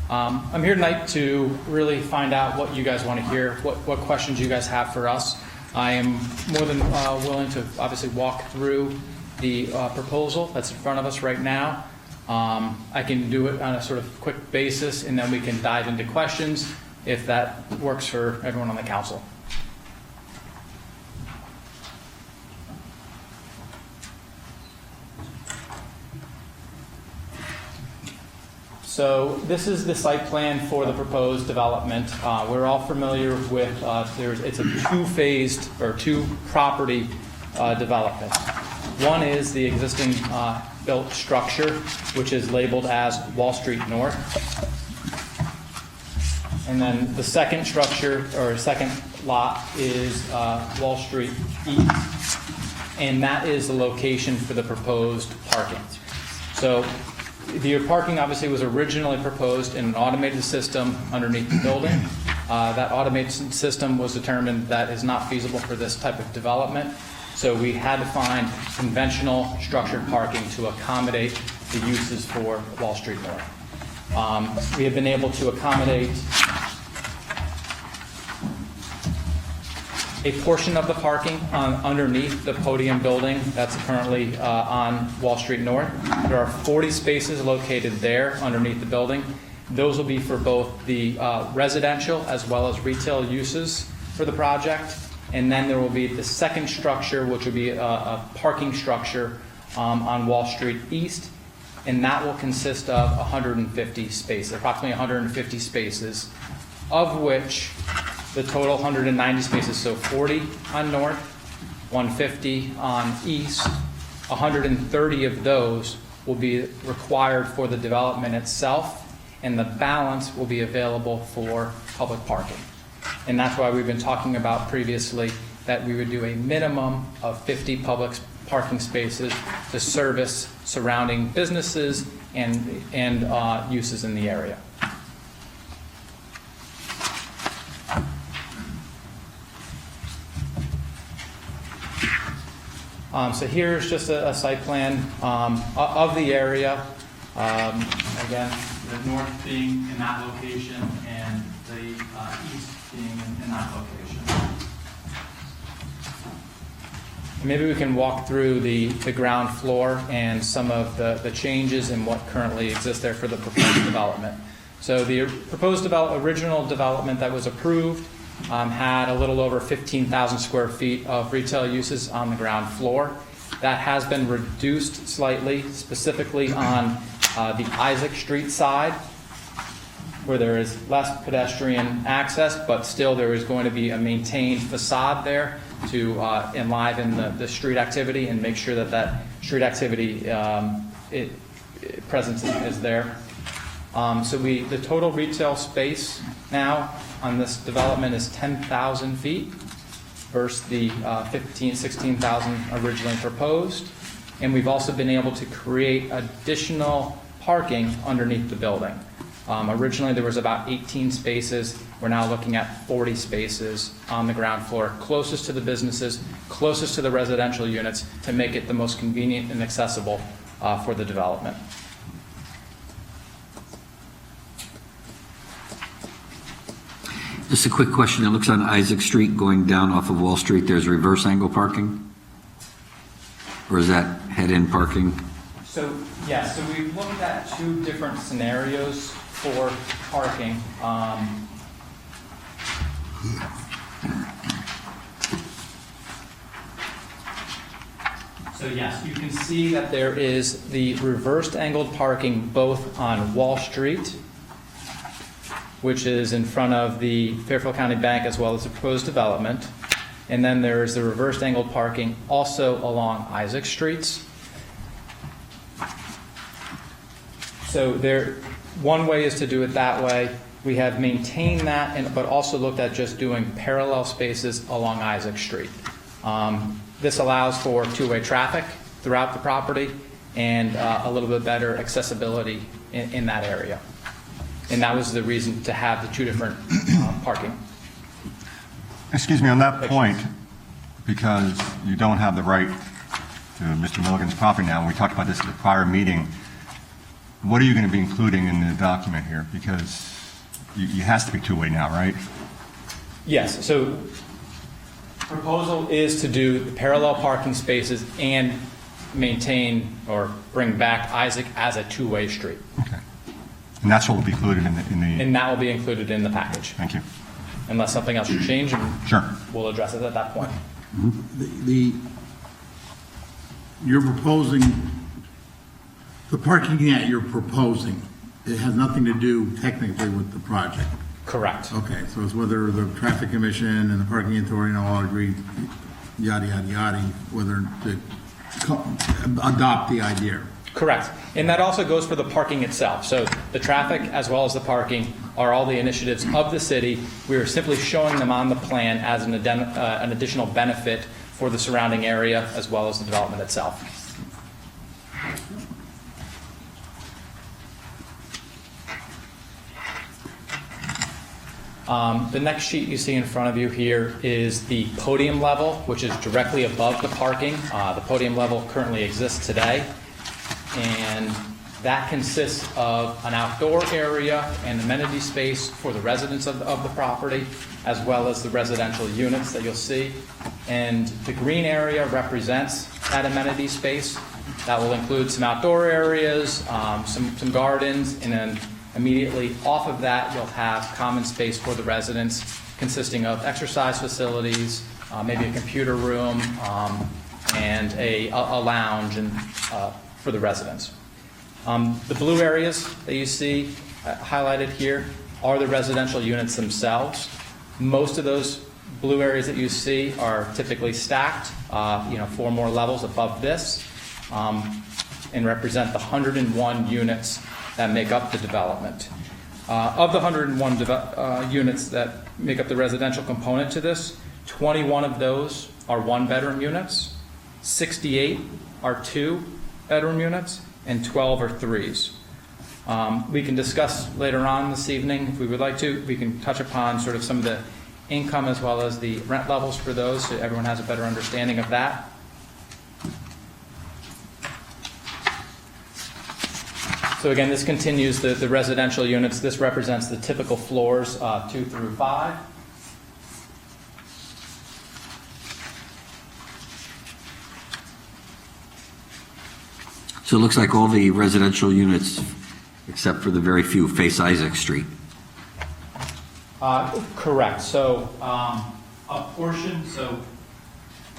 I'm here tonight to really find out what you guys want to hear, what questions you guys have for us. I am more than willing to obviously walk through the proposal that's in front of us right now. I can do it on a sort of quick basis, and then we can dive into questions if that works for everyone on the council. So this is the site plan for the proposed development. We're all familiar with, it's a two-phased or two-property development. One is the existing built structure, which is labeled as Wall Street North. And then the second structure, or second lot, is Wall Street East. And that is the location for the proposed parking. So the parking obviously was originally proposed in an automated system underneath the building. That automated system was determined that is not feasible for this type of development. So we had to find conventional structured parking to accommodate the uses for Wall Street North. We have been able to accommodate a portion of the parking underneath the podium building that's currently on Wall Street North. There are 40 spaces located there underneath the building. Those will be for both the residential as well as retail uses for the project. And then there will be the second structure, which will be a parking structure on Wall Street East. And that will consist of 150 spaces, approximately 150 spaces, of which the total 190 spaces, so 40 on north, 150 on east, 130 of those will be required for the development itself, and the balance will be available for public parking. And that's why we've been talking about previously that we would do a minimum of 50 public parking spaces to service surrounding businesses and uses in the area. So here's just a site plan of the area. Again, the north being in that location and the east being in that location. maybe we can walk through the ground floor and some of the changes in what currently exists there for the proposed development. So the proposed original development that was approved had a little over 15,000 square feet of retail uses on the ground floor. That has been reduced slightly, specifically on the Isaac Street side, where there is less pedestrian access, but still there is going to be a maintained facade there to enliven the street activity and make sure that that street activity presence is there. So the total retail space now on this development is 10,000 feet versus the 16,000 originally proposed. And we've also been able to create additional parking underneath the building. Originally, there was about 18 spaces. We're now looking at 40 spaces on the ground floor, closest to the businesses, closest to the residential units, to make it the most convenient and accessible for the development. Just a quick question. It looks on Isaac Street going down off of Wall Street, there's reverse angle parking? Or is that head-in parking? So, yeah, so we've looked at two different scenarios for parking. So yes, you can see that there is the reversed angled parking both on Wall Street, which is in front of the Fairfield County Bank as well as the proposed development. And then there's the reversed angled parking also along Isaac Streets. So one way is to do it that way. We have maintained that, but also looked at just doing parallel spaces along Isaac Street. This allows for two-way traffic throughout the property and a little bit better accessibility in that area. And that was the reason to have the two different parking. Excuse me, on that point, because you don't have the right to Mr. Milligan's property now, and we talked about this at the prior meeting, what are you going to be including in the document here? Because it has to be two-way now, right? Yes, so proposal is to do the parallel parking spaces and maintain or bring back Isaac as a two-way street. Okay. And that's what will be included in the... And that will be included in the package. Thank you. Unless something else should change, and Sure. we'll address it at that point. You're proposing, the parking that you're proposing, it has nothing to do technically with the project. Correct. Okay, so it's whether the traffic commission and the parking authority all agree, yada, yada, yada, whether to adopt the idea. Correct. And that also goes for the parking itself. So the traffic as well as the parking are all the initiatives of the city. We are simply showing them on the plan as an additional benefit for the surrounding area as well as the development itself. The next sheet you see in front of you here is the podium level, which is directly above the parking. The podium level currently exists today, and that consists of an outdoor area and amenity space for the residents of the property, as well as the residential units that you'll see. And the green area represents that amenity space. That will include some outdoor areas, some gardens, and then immediately off of that, you'll have common space for the residents consisting of exercise facilities, maybe a computer room, and a lounge for the residents. The blue areas that you see highlighted here are the residential units themselves. Most of those blue areas that you see are typically stacked, 4 more levels above this, and represent the 101 units that make up the development. Of the 101 units that make up the residential component to this, 21 of those are 1-bedroom units, 68 are 2-bedroom units, and 12 are 3s. We can discuss later on this evening, if we would like to, we can touch upon sort of some of the income as well as the rent levels for those, so everyone has a better understanding of that. So again, this continues the residential units. This represents the typical floors 2 through 5. So it looks like all the residential units, except for the very few, face Isaac Street. Correct. So a portion, so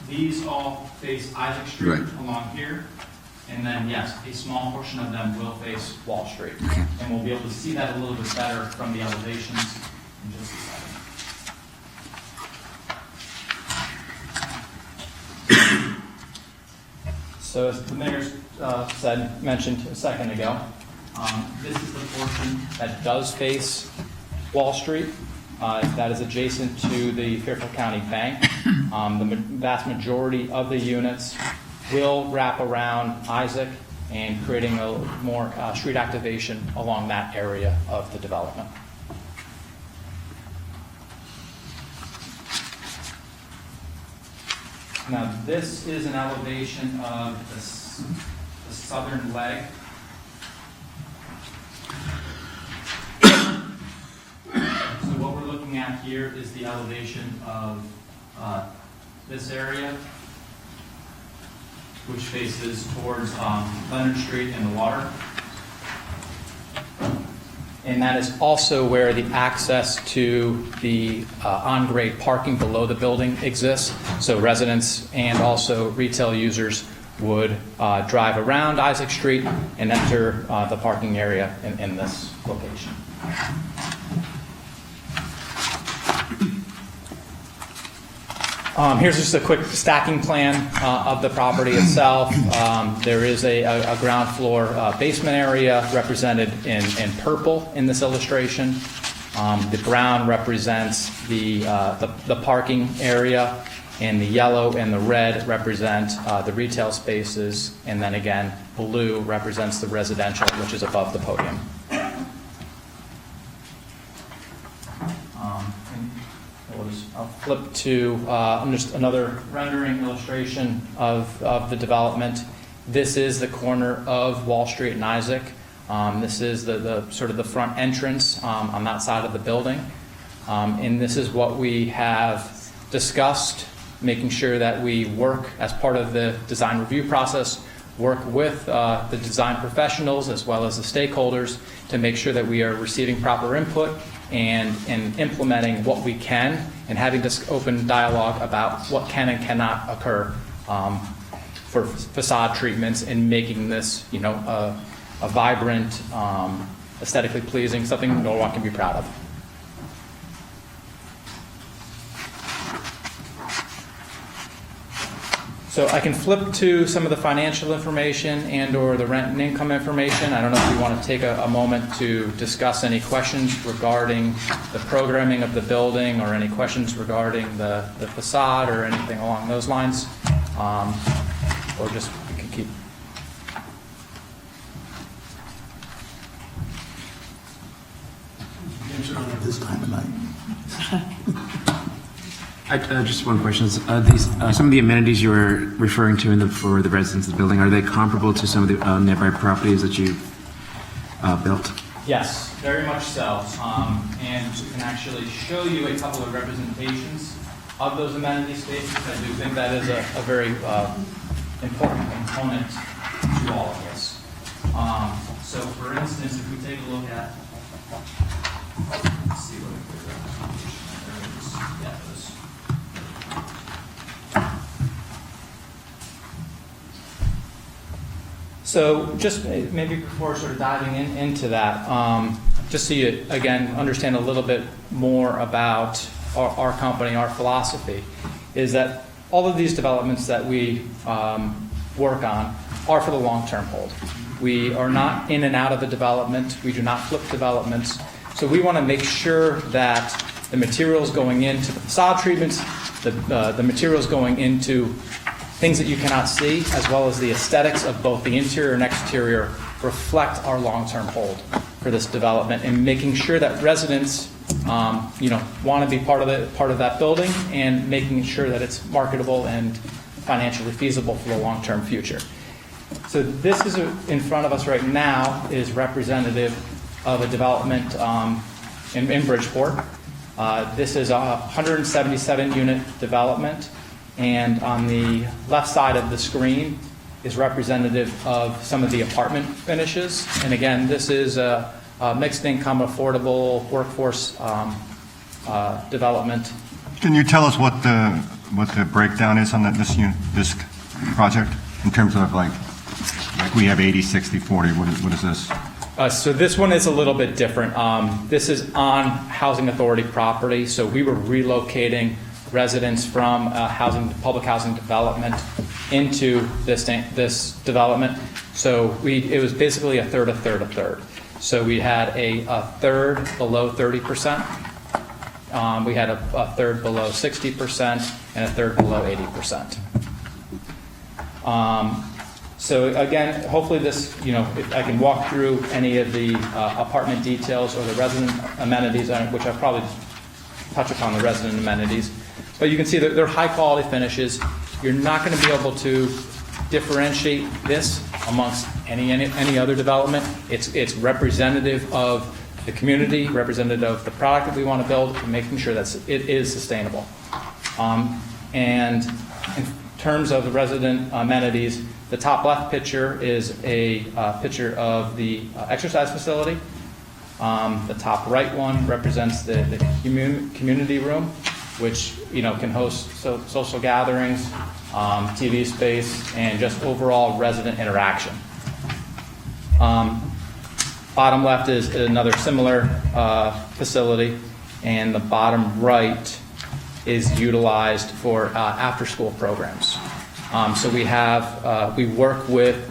these all face Isaac Street Right. along here. And then, yes, a small portion of them will face Wall Street. Okay. And we'll be able to see that a little bit better from the elevations in just a second. So as the mayor mentioned a second ago, this is the portion that does face Wall Street. That is adjacent to the Fairfield County Bank. The vast majority of the units will wrap around Isaac and creating a more street activation along that area of the development. Now, this is an elevation of the southern leg. So what we're looking at here is the elevation of this area, which faces towards Leonard Street and the water. And that is also where the access to the on-grade parking below the building exists. So residents and also retail users would drive around Isaac Street and enter the parking area in this location. Here's just a quick stacking plan of the property itself. There is a ground floor basement area represented in purple in this illustration. The brown represents the parking area, and the yellow and the red represent the retail spaces, and then again, blue represents the residential, which is above the podium. I'll flip to just another rendering illustration of the development. This is the corner of Wall Street and Isaac. This is the sort of the front entrance on that side of the building. And this is what we have discussed, making sure that we work as part of the design review process, work with the design professionals as well as the stakeholders to make sure that we are receiving proper input and implementing what we can, and having this open dialogue about what can and cannot occur for facade treatments, and making this, a vibrant, aesthetically pleasing, something Norwalk can be proud of. So I can flip to some of the financial information and/or the rent and income information. I don't know if you want to take a moment to discuss any questions regarding the programming of the building, or any questions regarding the facade or anything along those lines, or just we can keep. This time of night. Just one question. Some of the amenities you were referring to for the residents of the building, are they comparable to some of the nearby properties that you've built? Yes, very much so. And we can actually show you a couple of representations of those amenity spaces. I do think that is a very important component to all of this. So for instance, if we take a look at, let's see what a quick representation there is. Yeah, those. So just maybe before sort of diving into that, just so you, again, understand a little bit more about our company, our philosophy, is that all of these developments that we work on are for the long-term hold. We are not in and out of the development. We do not flip developments. So we want to make sure that the materials going into the facade treatments, the materials going into things that you cannot see, as well as the aesthetics of both the interior and exterior, reflect our long-term hold for this development, and making sure that residents, want to be part of that building, and making sure that it's marketable and financially feasible for the long-term future. So this is in front of us right now is representative of a development in Bridgeport. This is a 177 unit development. And on the left side of the screen is representative of some of the apartment finishes. And again, this is a mixed income, affordable workforce development. Can you tell us what the breakdown is on this project in terms of like we have 80, 60, 40, what is this? So this one is a little bit different. This is on Housing Authority property, so we were relocating residents from public housing development into this development. So it was basically a third, a third, a third. So we had a third below 30%. We had a third below 60% and a third below 80%. So again, hopefully this, if I can walk through any of the apartment details or the resident amenities, which I'll probably touch upon the resident amenities. But you can see that they're high quality finishes. You're not going to be able to differentiate this amongst any other development. It's representative of the community, representative of the product that we want to build, and making sure that it is sustainable. And in terms of the resident amenities, the top left picture is a picture of the exercise facility. The top right one represents the community room, which can host social gatherings, TV space, and just overall resident interaction. Bottom left is another similar facility, and the bottom right is utilized for after-school programs. So we work with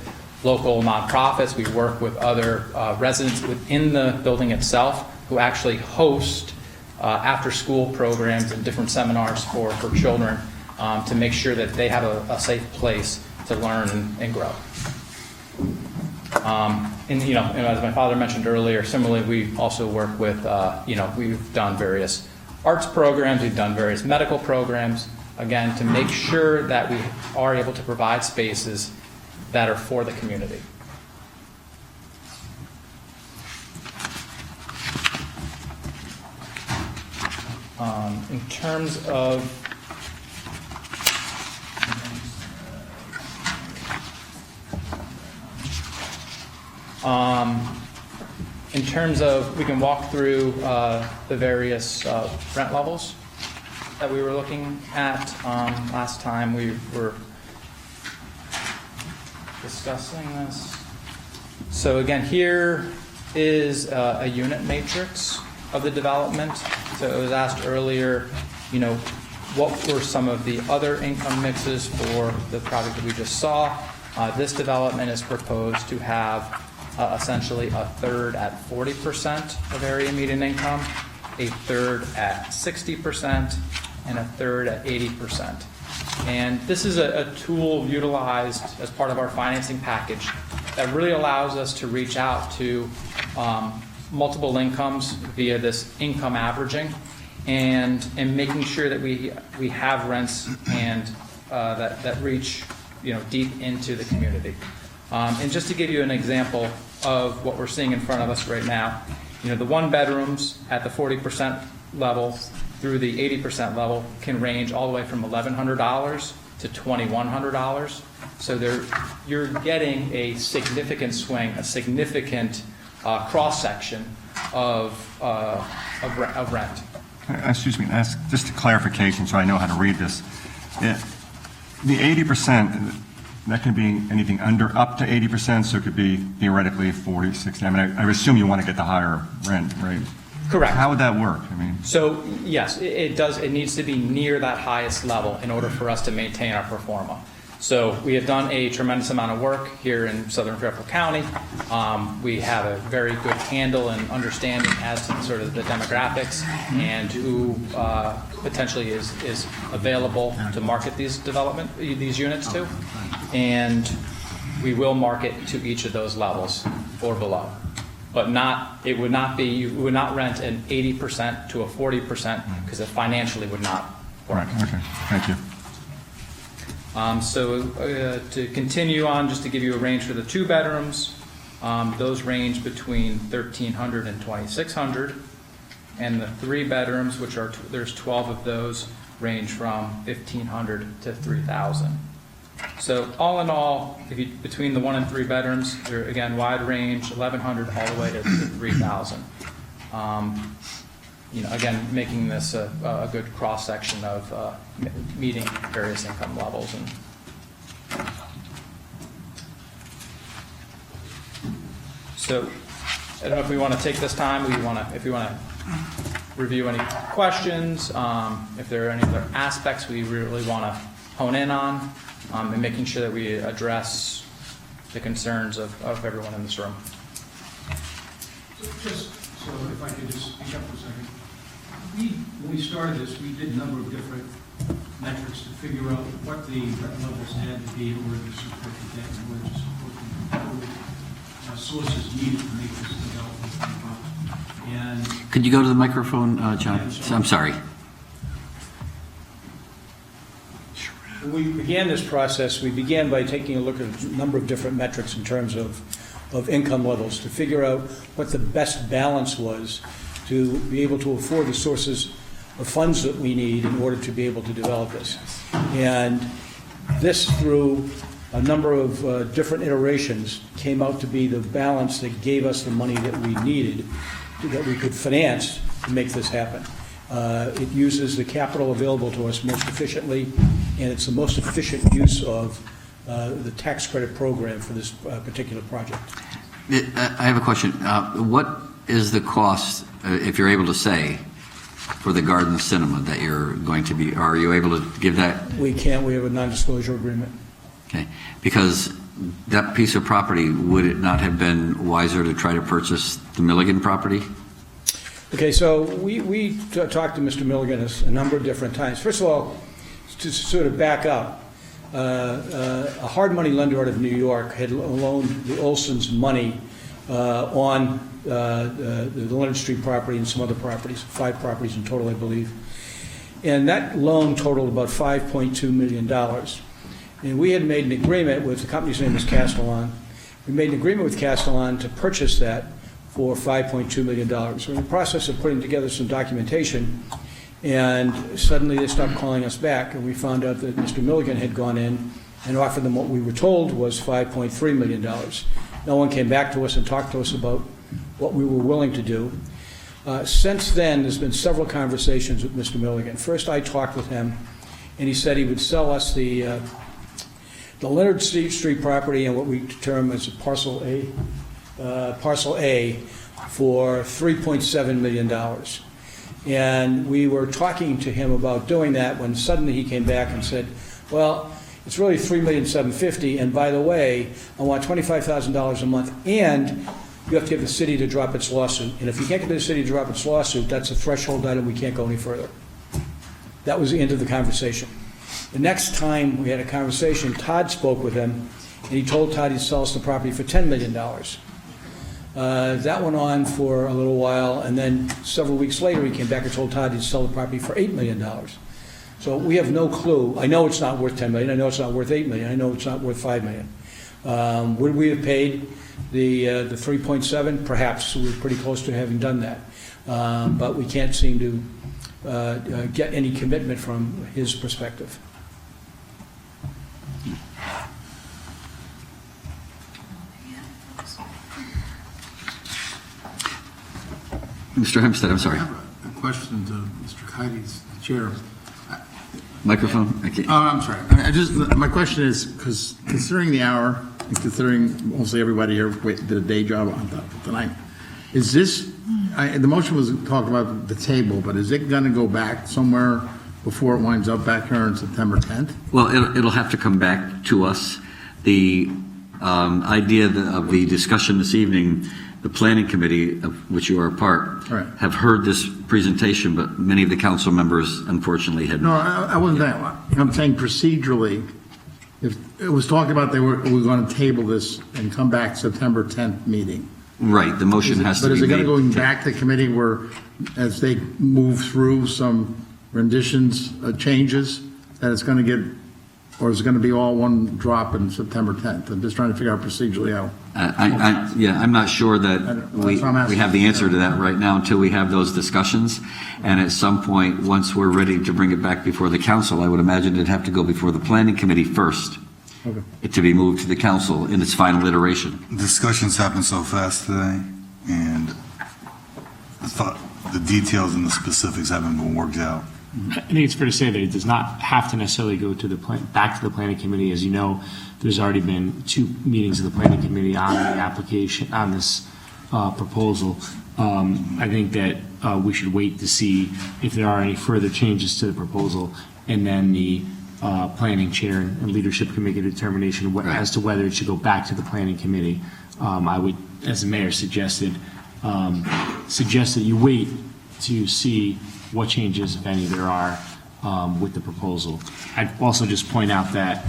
local nonprofits, we work with other residents within the building itself who actually host after-school programs and different seminars for children to make sure that they have a safe place to learn and grow. And as my father mentioned earlier, similarly, we also work with, we've done various arts programs, we've done various medical programs, again, to make sure that we are able to provide spaces that are for the community. In terms of we can walk through the various rent levels that we were looking at last time we were discussing this. So again, here is a unit matrix of the development. So it was asked earlier, what were some of the other income mixes for the project that we just saw? This development is proposed to have essentially a third at 40% of area median income, a third at 60%, and a third at 80%. And this is a tool utilized as part of our financing package that really allows us to reach out to multiple incomes via this income averaging and making sure that we have rents and that reach deep into the community. And just to give you an example of what we're seeing in front of us right now, the one bedrooms at the 40% level through the 80% level can range all the way from $1,100 to $2,100. So you're getting a significant swing, a significant cross-section of rent. Excuse me, just a clarification so I know how to read this. The 80%, that can be anything up to 80%, so it could be theoretically 40, 60. I mean, I assume you want to get the higher rent, right? Correct. How would that work? So yes, it does. It needs to be near that highest level in order for us to maintain our pro forma. So we have done a tremendous amount of work here in Southern Fairfield County. We have a very good handle and understanding as to sort of the demographics and who potentially is available to market these units to, and we will market to each of those levels or below. But you would not rent an 80% to a 40% because it financially would not work. Right, okay, thank you. To continue on, just to give you a range for the two bedrooms, those range between $1,300 and $2,600, and the three bedrooms, which there's 12 of those, range from $1,500 to $3,000. So all in all, between the 1 and 3 bedrooms, they're again wide range, 1,100 all the way to 3,000. Again, making this a good cross section of meeting various income levels. And so, I don't know if we want to take this time. If we want to review any questions, if there are any other aspects we really want to hone in on, and making sure that we address the concerns of everyone in this room. Just so if I could just speak up for a second. When we started this, we did a number of different metrics to figure out what the rent levels had to be in order to support the debt, in order to support the sources needed to make this development. And Could you go to the microphone, John? I'm sorry. when we began this process, we began by taking a look at a number of different metrics in terms of income levels to figure out what the best balance was to be able to afford the sources of funds that we need in order to be able to develop this. And this, through a number of different iterations, came out to be the balance that gave us the money that we needed, that we could finance to make this happen. It uses the capital available to us most efficiently, and it's the most efficient use of the tax credit program for this particular project. I have a question. What is the cost, if you're able to say, for the Garden Cinema that you're going to be, are you able to give that? We can't, we have a non-disclosure agreement. Okay, because that piece of property, would it not have been wiser to try to purchase the Milligan property? Okay, so we talked to Mr. Milligan a number of different times. First of all, to sort of back up, a hard money lender out of New York had loaned the Olsons money on the Leonard Street property and some other properties, 5 properties in total, I believe. And that loan totaled about $5.2 million. And we had made an agreement with, the company's name is Castellan. We made an agreement with Castellan to purchase that for $5.2 million. We're in the process of putting together some documentation, and suddenly they stopped calling us back, and we found out that Mr. Milligan had gone in and offered them what we were told was $5.3 million. No one came back to us and talked to us about what we were willing to do. Since then, there's been several conversations with Mr. Milligan. First, I talked with him, and he said he would sell us the Leonard Street property and what we term as Parcel A for $3.7 million. And we were talking to him about doing that when suddenly he came back and said, well, it's really $3,750,000, and by the way, I want $25,000 a month, and you have to get the city to drop its lawsuit. And if you can't get the city to drop its lawsuit, that's a threshold item, we can't go any further. That was the end of the conversation. The next time we had a conversation, Todd spoke with him, and he told Todd he'd sell us the property for $10 million. That went on for a little while, and then several weeks later, he came back and told Todd he'd sell the property for $8 million. So we have no clue. I know it's not worth $10 million. I know it's not worth $8 million. I know it's not worth $5 million. Would we have paid the 3.7? Perhaps. We're pretty close to having done that. But we can't seem to get any commitment from his perspective. Mr. Hempstead, I'm sorry. I have a question to Mr. Kites, the chair. Microphone? Okay. Oh, I'm sorry. My question is, because considering the hour, and considering mostly everybody here did a day job on top of tonight, is this, the motion was talking about the table, but is it going to go back somewhere before it winds up back here on September 10th? Well, it'll have to come back to us. The idea of the discussion this evening, the planning committee, of which you are a part, Right. have heard this presentation, but many of the council members unfortunately had. No, I wasn't that. I'm saying procedurally, if it was talking about we're going to table this and come back September 10th meeting. Right, the motion has to But be is it going made. to go back to committee where, as they move through some renditions, changes, that it's going to get, or is it going to be all one drop in September 10th? I'm just trying to figure out procedurally how. I'm not sure that That's we what I'm asking. have the answer to that right now until we have those discussions. And at some point, once we're ready to bring it back before the council, I would imagine it'd have to go before the planning committee first. it to be moved to the council in its final iteration. Discussions happened so fast today, and I thought the details and the specifics haven't been worked out. I think it's fair to say that it does not have to necessarily go to back to the planning committee. As you know, there's already been 2 meetings of the planning committee on the application, on this proposal. I think that we should wait to see if there are any further changes to the proposal, and then the planning chair and leadership can make a determination as to whether it should go back to the planning committee. I would, as the mayor suggested, suggest that you wait to see what changes, if any, there are with the proposal. I'd also just point out that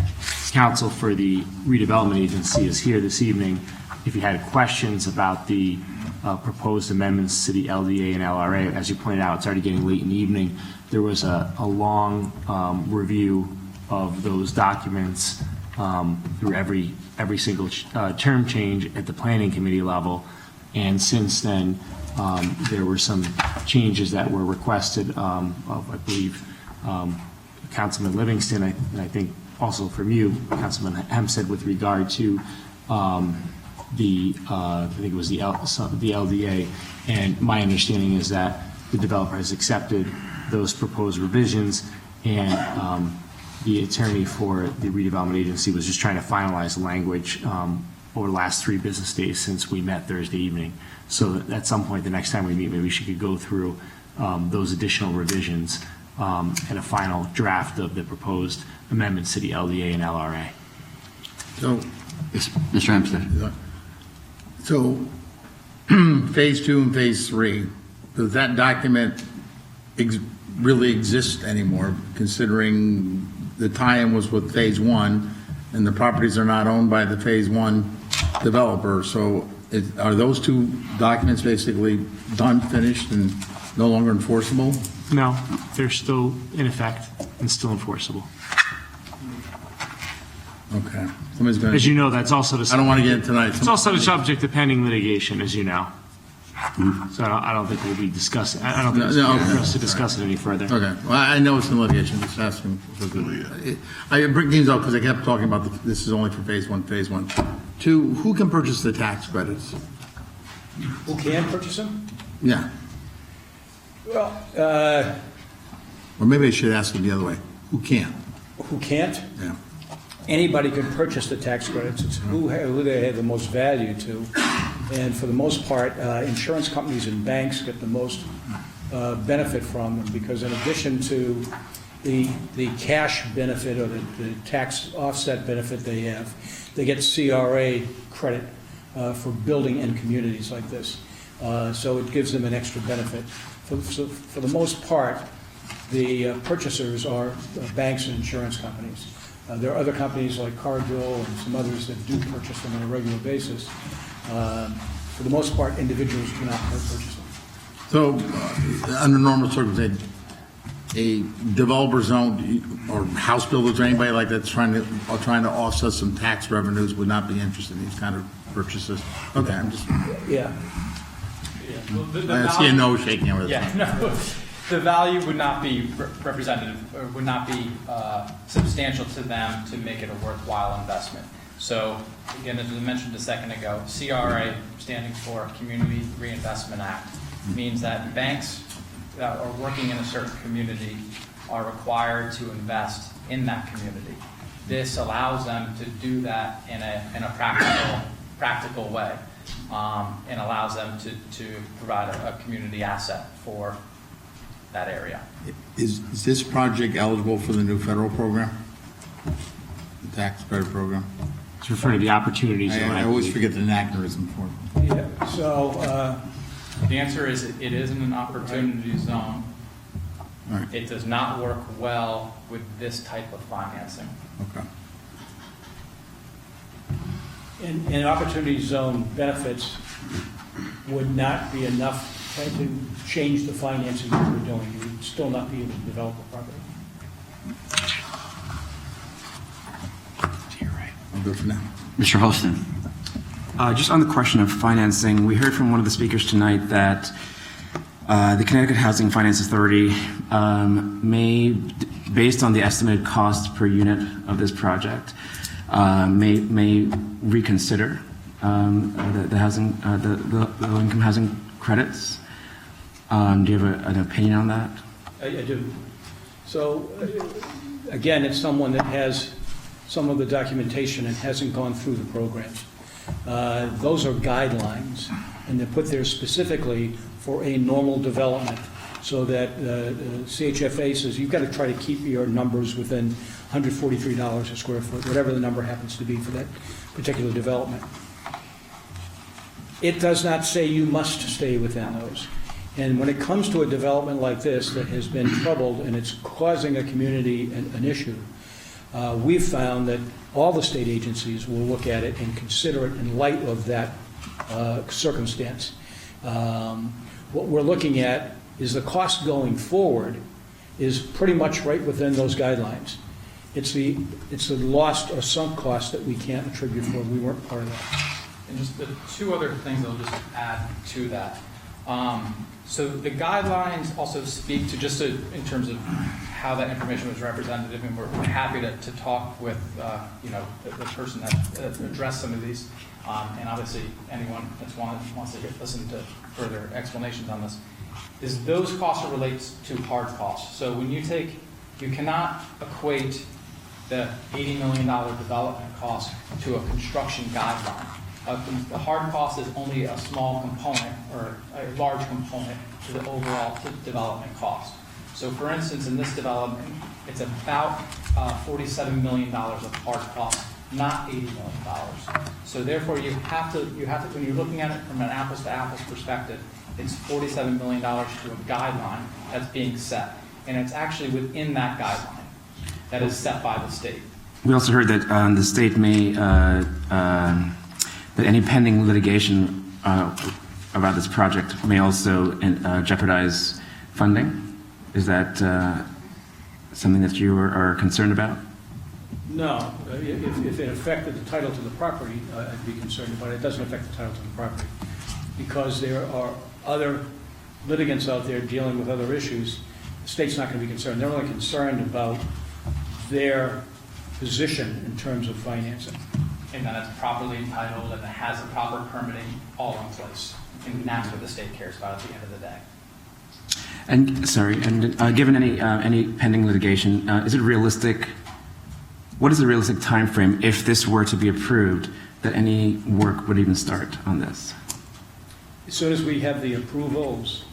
counsel for the redevelopment agency is here this evening. If you had questions about the proposed amendments to the LDA and LRA, as you pointed out, it's already getting late in the evening. There was a long review of those documents through every single term change at the planning committee level. And since then, there were some changes that were requested of, I believe, Councilman Livingston, and I think also from you, Councilman Hempstead, with regard to I think it was the LDA. And my understanding is that the developer has accepted those proposed revisions, and the attorney for the redevelopment agency was just trying to finalize the language over the last 3 business days since we met Thursday evening. So that at some point the next time we meet, maybe she could go through those additional revisions and a final draft of the proposed amendments to the LDA and LRA. So, Mr. Hempstead. So, Phase 2 and Phase 3, does that document really exist anymore, considering the tie-in was with Phase 1, and the properties are not owned by the Phase 1 developer? So are those 2 documents basically done, finished, and no longer enforceable? No, they're still in effect and still enforceable. Okay. Somebody's going to... As you know, that's also the... I don't want to get into tonight. It's also the subject of pending litigation, as you know. So I don't think we'll be discussing, I don't think it's fair for us to discuss it any further. Okay. Well, I know it's in litigation, just asking. I bring things up because I kept talking about this is only for Phase 1, Phase 1. 2, who can purchase the tax credits? Who can purchase them? Yeah. Well, Or maybe I should ask it the other way. Who can't? who can't? Yeah. Anybody can purchase the tax credits. It's who they have the most value to. And for the most part, insurance companies and banks get the most benefit from them, because in addition to the cash benefit or the tax offset benefit they have, they get CRA credit for building in communities like this. So it gives them an extra benefit. For the most part, the purchasers are banks and insurance companies. There are other companies like Cargill and some others that do purchase them on a regular basis. For the most part, individuals do not purchase them. So, under normal circumstances, a developer's owned or house builders or anybody like that's trying to offset some tax revenues would not be interested in these kind of purchases? Okay, I'm just... Yeah. I see a no shaking over there. Yeah, no, the value would not be representative, or would not be substantial to them to make it a worthwhile investment. So, again, as was mentioned a second ago, CRA, standing for Community Reinvestment Act, means that banks that are working in a certain community are required to invest in that community. This allows them to do that in a practical way, and allows them to provide a community asset for that area. Is this project eligible for the new federal program? The tax credit program? It's referring to the opportunities. I always forget the anachronism for it. Yeah, so... The answer is it is in an opportunity zone. Right. It does not work well with this type of financing. Okay. And opportunity zone benefits would not be enough to change the financing that we're doing. You would still not be able to develop a property. I'll go for now. Mr. Hostin. Just on the question of financing, we heard from one of the speakers tonight that the Connecticut Housing Finance Authority may, based on the estimated cost per unit of this project, may reconsider the housing, the low-income housing credits. Do you have an opinion on that? I do. So, again, it's someone that has some of the documentation and hasn't gone through the programs. Those are guidelines, and they're put there specifically for a normal development, so that CHFA says you've got to try to keep your numbers within $143 a square foot, whatever the number happens to be for that particular development. It does not say you must stay within those. And when it comes to a development like this that has been troubled and it's causing a community an issue, we've found that all the state agencies will look at it and consider it in light of that circumstance. What we're looking at is the cost going forward is pretty much right within those guidelines. It's the lost or sunk cost that we can't attribute for. We weren't part of that. And just the two other things I'll just add to that. So the guidelines also speak to, just in terms of how that information was represented, and we're happy to talk with the person that addressed some of these, and obviously anyone that wants to listen to further explanations on this, is those costs are related to hard costs. So when you cannot equate the $80 million development cost to a construction guideline. The hard cost is only a small component or a large component to the overall development cost. So for instance, in this development, it's about $47 million of hard cost, not $80 million. So therefore, you have to, when you're looking at it from an apples to apples perspective, it's $47 million to a guideline that's being set. And it's actually within that guideline that is set by the state. We also heard that the state may, that any pending litigation about this project may also jeopardize funding. Is that something that you are concerned about? No. If it affected the title to the property, I'd be concerned about it. It doesn't affect the title to the property, because there are other litigants out there dealing with other issues. The state's not going to be concerned. They're only concerned about their position in terms of financing. And that it's properly entitled and it has the proper permitting all in place. And that's what the state cares about at the end of the day. And given any pending litigation, is it realistic? What is the realistic time frame, if this were to be approved, that any work would even start on this? As soon as we have the approvals,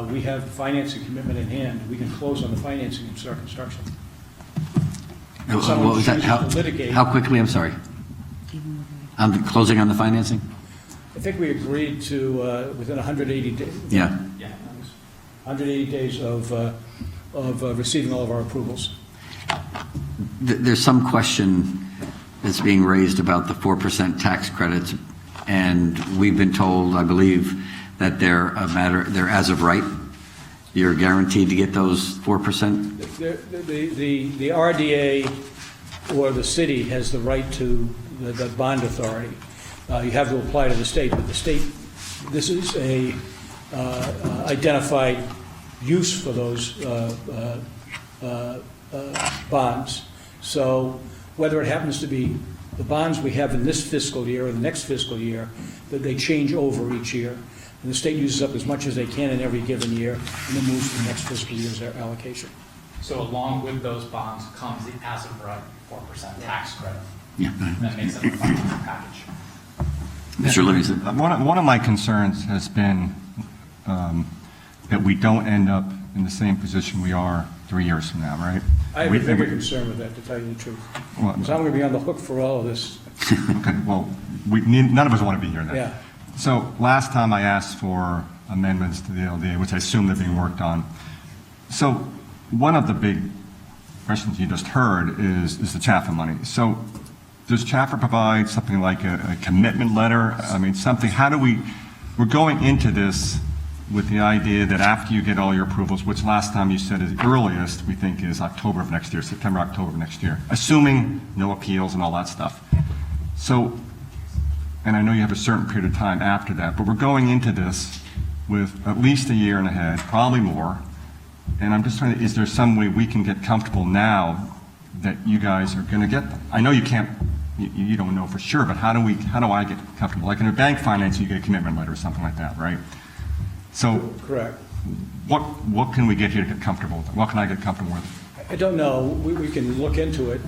we have financing commitment in hand, we can close on the financing and start construction. If someone What was that? chooses to litigate- How quickly, I'm sorry? I'm closing on the financing? I think we agreed to, within 180 days. Yeah. 180 days of receiving all of our approvals. There's some question that's being raised about the 4% tax credits, and we've been told, I believe, that they're as of right. You're guaranteed to get those 4%? The RDA or the city has the right to the bond authority. You have to apply to the state, but the state, this is a identified use for those bonds. So whether it happens to be the bonds we have in this fiscal year or the next fiscal year, that they change over each year. And the state uses up as much as they can in every given year and then moves to the next fiscal year's allocation. So along with those bonds comes the as of right 4% tax credit. Yeah. That makes up the financing package. Mr. Livingston. One of my concerns has been that we don't end up in the same position we are 3 years from now, right? I have a bigger concern with that, to tell you the truth. Because I'm going to be on the hook for all of this. Okay, well, none of us want to be here then. Yeah. So last time I asked for amendments to the LDA, which I assume they're being worked on. So one of the big questions you just heard is the CHAFA money. So does CHAFA provide something like a commitment letter? I mean, something, we're going into this with the idea that after you get all your approvals, which last time you said is earliest, we think is October of next year, September, October of next year, assuming no appeals and all that stuff. So, and I know you have a certain period of time after that, but we're going into this with at least a year and a half, probably more. And I'm just trying to, is there some way we can get comfortable now that you guys are going to get them? I know you can't, you don't know for sure, but how do I get comfortable? Like in a bank finance, you get a commitment letter or something like that, right? So Correct. what can we get here to get comfortable with? What can I get comfortable with? I don't know. We can look into it.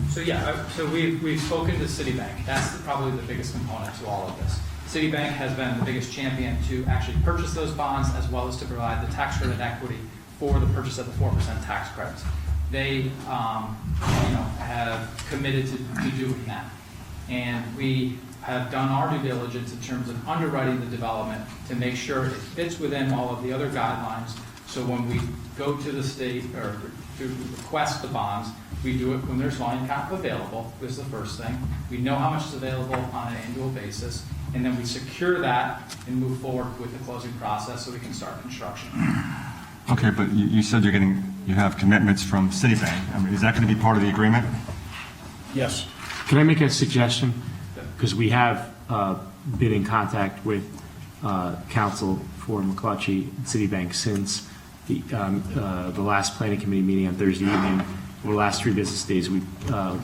So yeah, so we've spoken to Citibank. That's probably the biggest component to all of this. Citibank has been the biggest champion to actually purchase those bonds as well as to provide the tax credit equity for the purchase of the 4% tax credits. They, have committed to doing that. And we have done our due diligence in terms of underwriting the development to make sure it fits within all of the other guidelines. So when we go to the state or to request the bonds, we do it when there's volume cap available, is the first thing. We know how much is available on an annual basis, and then we secure that and move forward with the closing process so we can start construction. Okay, but you said you have commitments from Citibank. I mean, is that going to be part of the agreement? Yes. Can I make a suggestion? Because we have been in contact with counsel for McClutchy Citibank since the last planning committee meeting on Thursday evening. Over the last 3 business days, we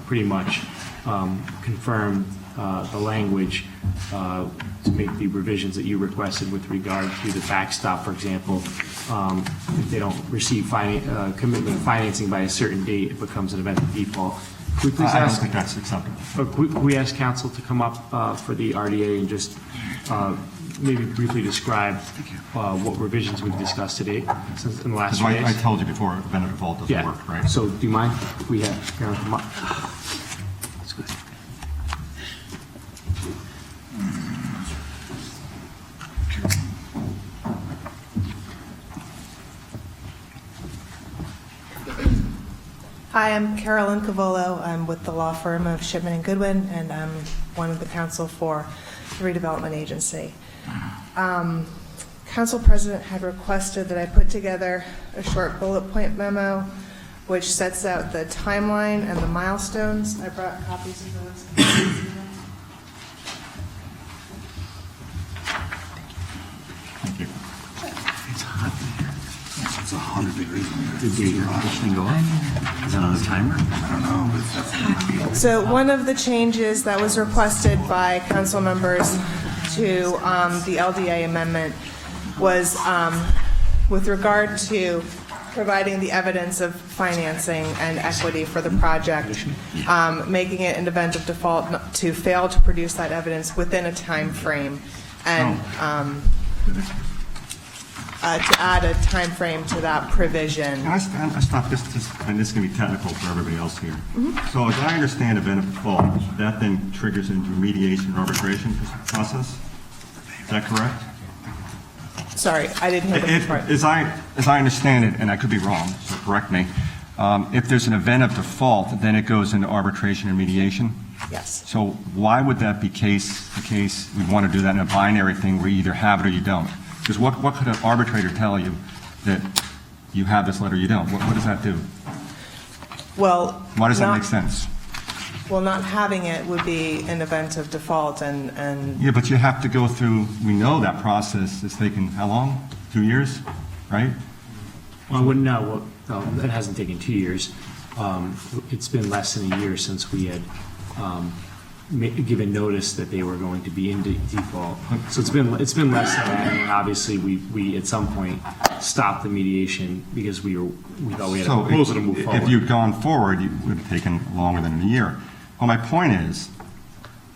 pretty much confirmed the language to make the revisions that you requested with regard to the backstop, for example. If they don't receive commitment financing by a certain date, it becomes an event of default. Could we please I don't ask, think that's acceptable. could we ask counsel to come up for the RDA and just maybe briefly describe what revisions we've discussed today since in the last 3 days? I told you before, event of default doesn't work, right? So do you mind if we have Karen come up? That's good. Hi, I'm Carolyn Cavolo. I'm with the law firm of Shipman and Goodwin, and I'm one of the counsel for the redevelopment agency. Council President had requested that I put together a short bullet point memo which sets out the timeline and the milestones. I brought copies of those. It's hot in here. It's 100 degrees in here. Did this thing go off? Is that on a timer? I don't know, but it's definitely. So one of the changes that was requested by council members to the LDA amendment was with regard to providing the evidence of financing and equity for the project, making it an event of default to fail to produce that evidence within a time frame, and to add a time frame to that provision. Can I stop this, and this is going to be technical for everybody else here. So as I understand event of default, that then triggers into a mediation or arbitration process? Is that correct? Sorry, I didn't hear the first part. As I understand it, and I could be wrong, so correct me, if there's an event of default, then it goes into arbitration or mediation? Yes. So why would that be the case we want to do that in a binary thing where you either have it or you don't? Because what could an arbitrator tell you that you have this letter or you don't? What does that do? Well, Why does that make sense? Well, not having it would be an event of default, and Yeah, but you have to go through, we know that process is taking, how long? 2 years, right? Well, I wouldn't know. Well, it hasn't taken 2 years. It's been less than a year since we had given notice that they were going to be in default. So it's been less than that, and obviously we at some point stopped the mediation because we thought we had a proposal to move forward. If you'd gone forward, it would have taken longer than a year. Well, my point is,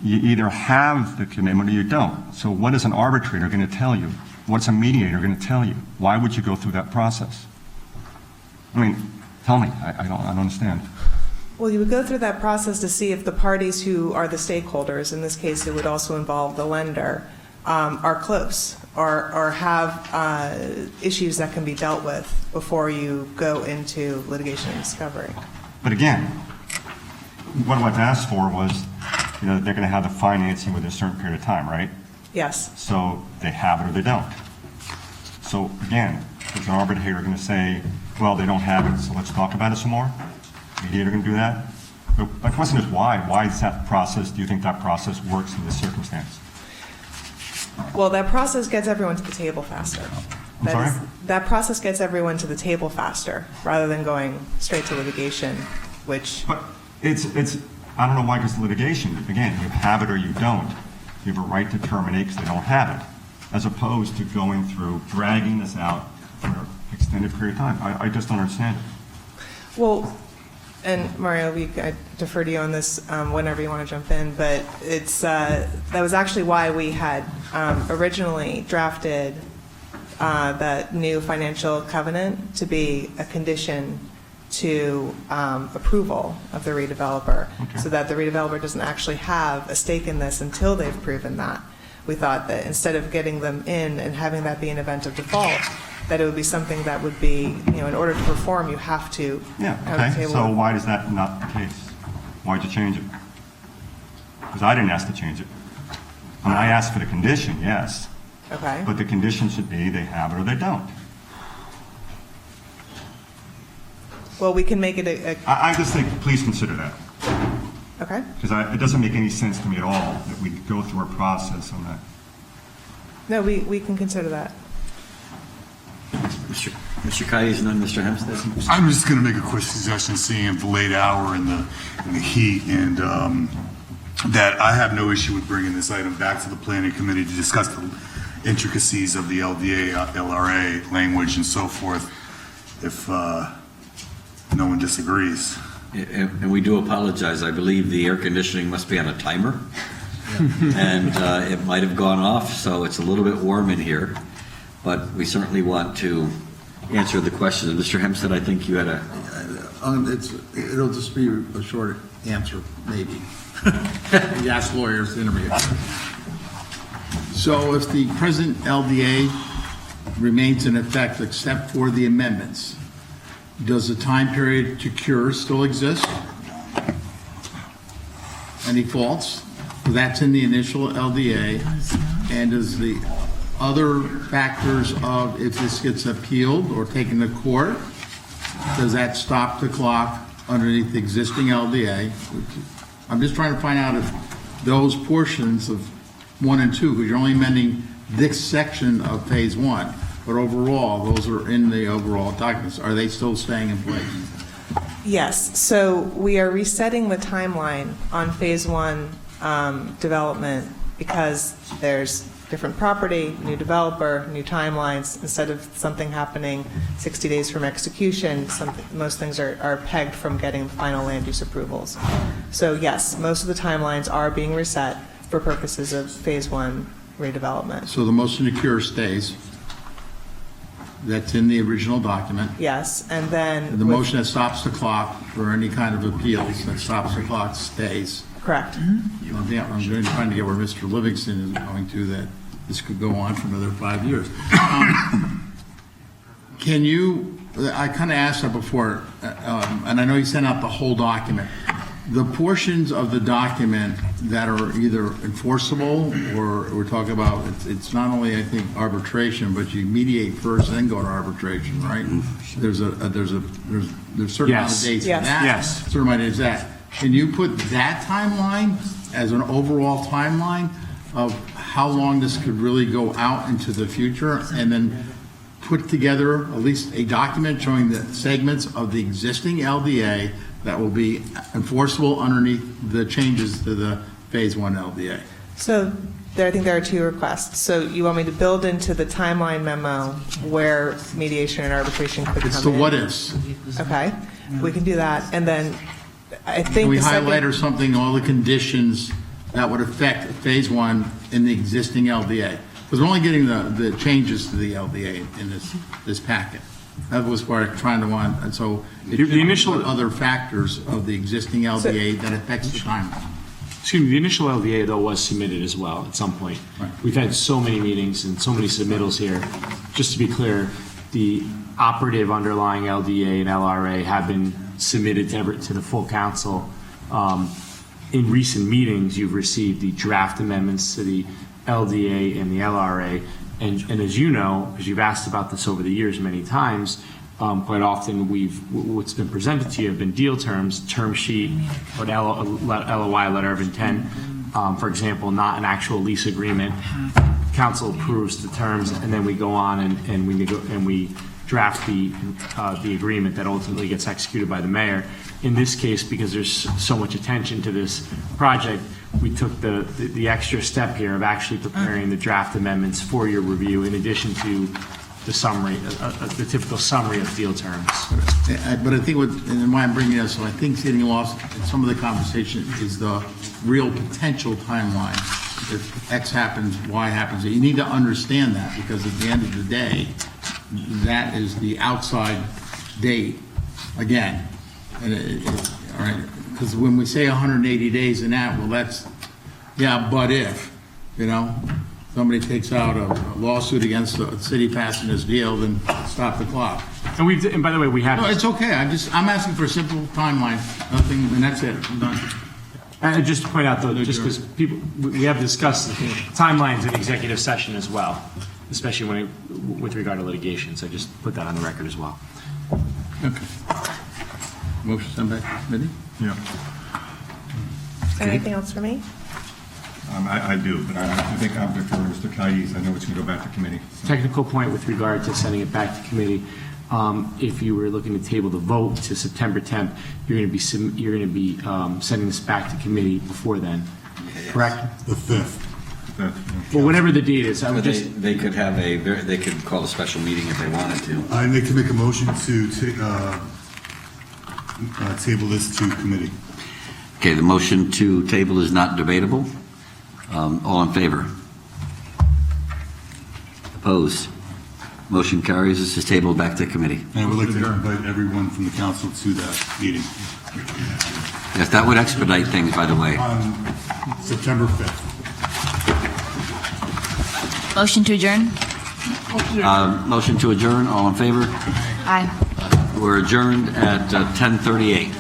you either have the commitment or you don't. So what is an arbitrator going to tell you? What's a mediator going to tell you? Why would you go through that process? I mean, tell me. I don't understand. well, you would go through that process to see if the parties who are the stakeholders, in this case it would also involve the lender, are close or have issues that can be dealt with before you go into litigation and discovery. But again, what I've asked for was, they're going to have the financing within a certain period of time, right? Yes. So they have it or they don't. So again, is an arbitrator going to say, well, they don't have it, so let's talk about it some more? Mediator going to do that? But my question is why? Why is that process, do you think that process works in this circumstance? Well, that process gets everyone to the table faster. I'm sorry? That process gets everyone to the table faster, rather than going straight to litigation, which, But it's, I don't know why it's litigation. Again, you have it or you don't. You have a right to terminate because they don't have it, as opposed to going through, dragging this out for an extended period of time. I just don't understand it. well, and Mario, I defer to you on this whenever you want to jump in, but it's, that was actually why we had originally drafted that new financial covenant to be a condition to approval of the redeveloper, so that the redeveloper doesn't actually have a stake in this until they've proven that. We thought that instead of getting them in and having that be an event of default, that it would be something that would be, in order to perform, you have to have a Okay, table. so why is that not the case? Why'd you change it? Because I didn't ask to change it. I mean, I asked for the condition, yes, Okay. but the condition should be they have it or they don't. Well, we can make it a, I just think, please consider that. okay. Because it doesn't make any sense to me at all that we go through a process on that. No, we can consider that. Mr. Cayes, and then Mr. Hempstead. I'm just going to make a quick suggestion, seeing the late hour and the heat, and that I have no issue with bringing this item back to the planning committee to discuss the intricacies of the LDA, LRA language and so forth, if no one disagrees. And we do apologize. I believe the air conditioning must be on a timer. And it might have gone off, so it's a little bit warm in here. But we certainly want to answer the questions. Mr. Hempstead, I think you had a... It'll just be a short answer, maybe. You ask lawyers to interview. So if the present LDA remains in effect except for the amendments, does the time period to cure still exist? Any faults? That's in the initial LDA. And does the other factors of if this gets appealed or taken to court, does that stop the clock underneath the existing LDA? I'm just trying to find out if those portions of 1 and 2, because you're only amending this section of phase 1, but overall, those are in the overall documents. Are they still staying in place? Yes, so we are resetting the timeline on phase 1 development because there's different property, new developer, new timelines. Instead of something happening 60 days from execution, most things are pegged from getting final land use approvals. So yes, most of the timelines are being reset for purposes of phase 1 redevelopment. So the motion to cure stays. That's in the original document. Yes, and then... The motion that stops the clock for any kind of appeals that stops the clock stays. Correct. Yeah, I'm trying to get where Mr. Livingston is going to, that this could go on for another 5 years. Can you, I kind of asked that before, and I know you sent out the whole document. The portions of the document that are either enforceable, or we're talking about, it's not only, I think, arbitration, but you mediate first and then go to arbitration, right? There's certain amount of dates for that. Yes. Certain amount of days that. Can you put that timeline as an overall timeline of how long this could really go out into the future, and then put together at least a document showing the segments of the existing LDA that will be enforceable underneath the changes to the phase 1 LDA? So I think there are 2 requests. So you want me to build into the timeline memo where mediation and arbitration could come in? It's the what ifs. Okay, we can do that. And then I think Can we the second- highlight or something, all the conditions that would affect phase 1 in the existing LDA? Because we're only getting the changes to the LDA in this packet. That was what I'm trying to want, and so the initial other factors of the existing LDA that affects the timeline. Excuse me, the initial LDA, though, was submitted as well at some point. We've had so many meetings and so many submittals here. Just to be clear, the operative underlying LDA and LRA have been submitted to the full council. In recent meetings, you've received the draft amendments to the LDA and the LRA. And as you know, because you've asked about this over the years many times, quite often what's been presented to you have been deal terms, term sheet, or LOI, letter of intent, for example, not an actual lease agreement. council approves the terms, and then we go on and we draft the agreement that ultimately gets executed by the mayor. In this case, because there's so much attention to this project, we took the extra step here of actually preparing the draft amendments for your review, in addition to the summary, the typical summary of deal terms. But I think and why I'm bringing this, so I think getting lost in some of the conversation is the real potential timeline. If X happens, Y happens. You need to understand that, because at the end of the day, that is the outside date, again. All right, because when we say 180 days and that, well, that's, yeah, but if, somebody takes out a lawsuit against the city passing this deal, then stop the clock. And by the way, we have. No, it's okay. I'm asking for a simple timeline. Nothing, and that's it. I'm done. And just to point out, though, just because we have discussed timelines in executive session as well, especially with regard to litigation. So just put that on the record as well. Okay. Motion sent back to committee? Yeah. Anything else for me? I do, but I think I'll defer to Mr. Cayes. I know it's going to go back to committee. Technical point with regard to sending it back to committee. If you were looking to table the vote to September 10th, you're going to be sending this back to committee before then, correct? The 5th. Well, whatever the date is, I would They could have they could call a special meeting if they wanted to. And they can make a motion to table this to committee. Okay, the motion to table is not debatable. All in favor? Opposed? Motion carries. This is tabled back to committee. And I would like to invite everyone from the council to that meeting. Yes, that would expedite things, by the way. On September 5th. Motion to adjourn? Motion to adjourn. All in favor? Aye. We're adjourned at 10:38.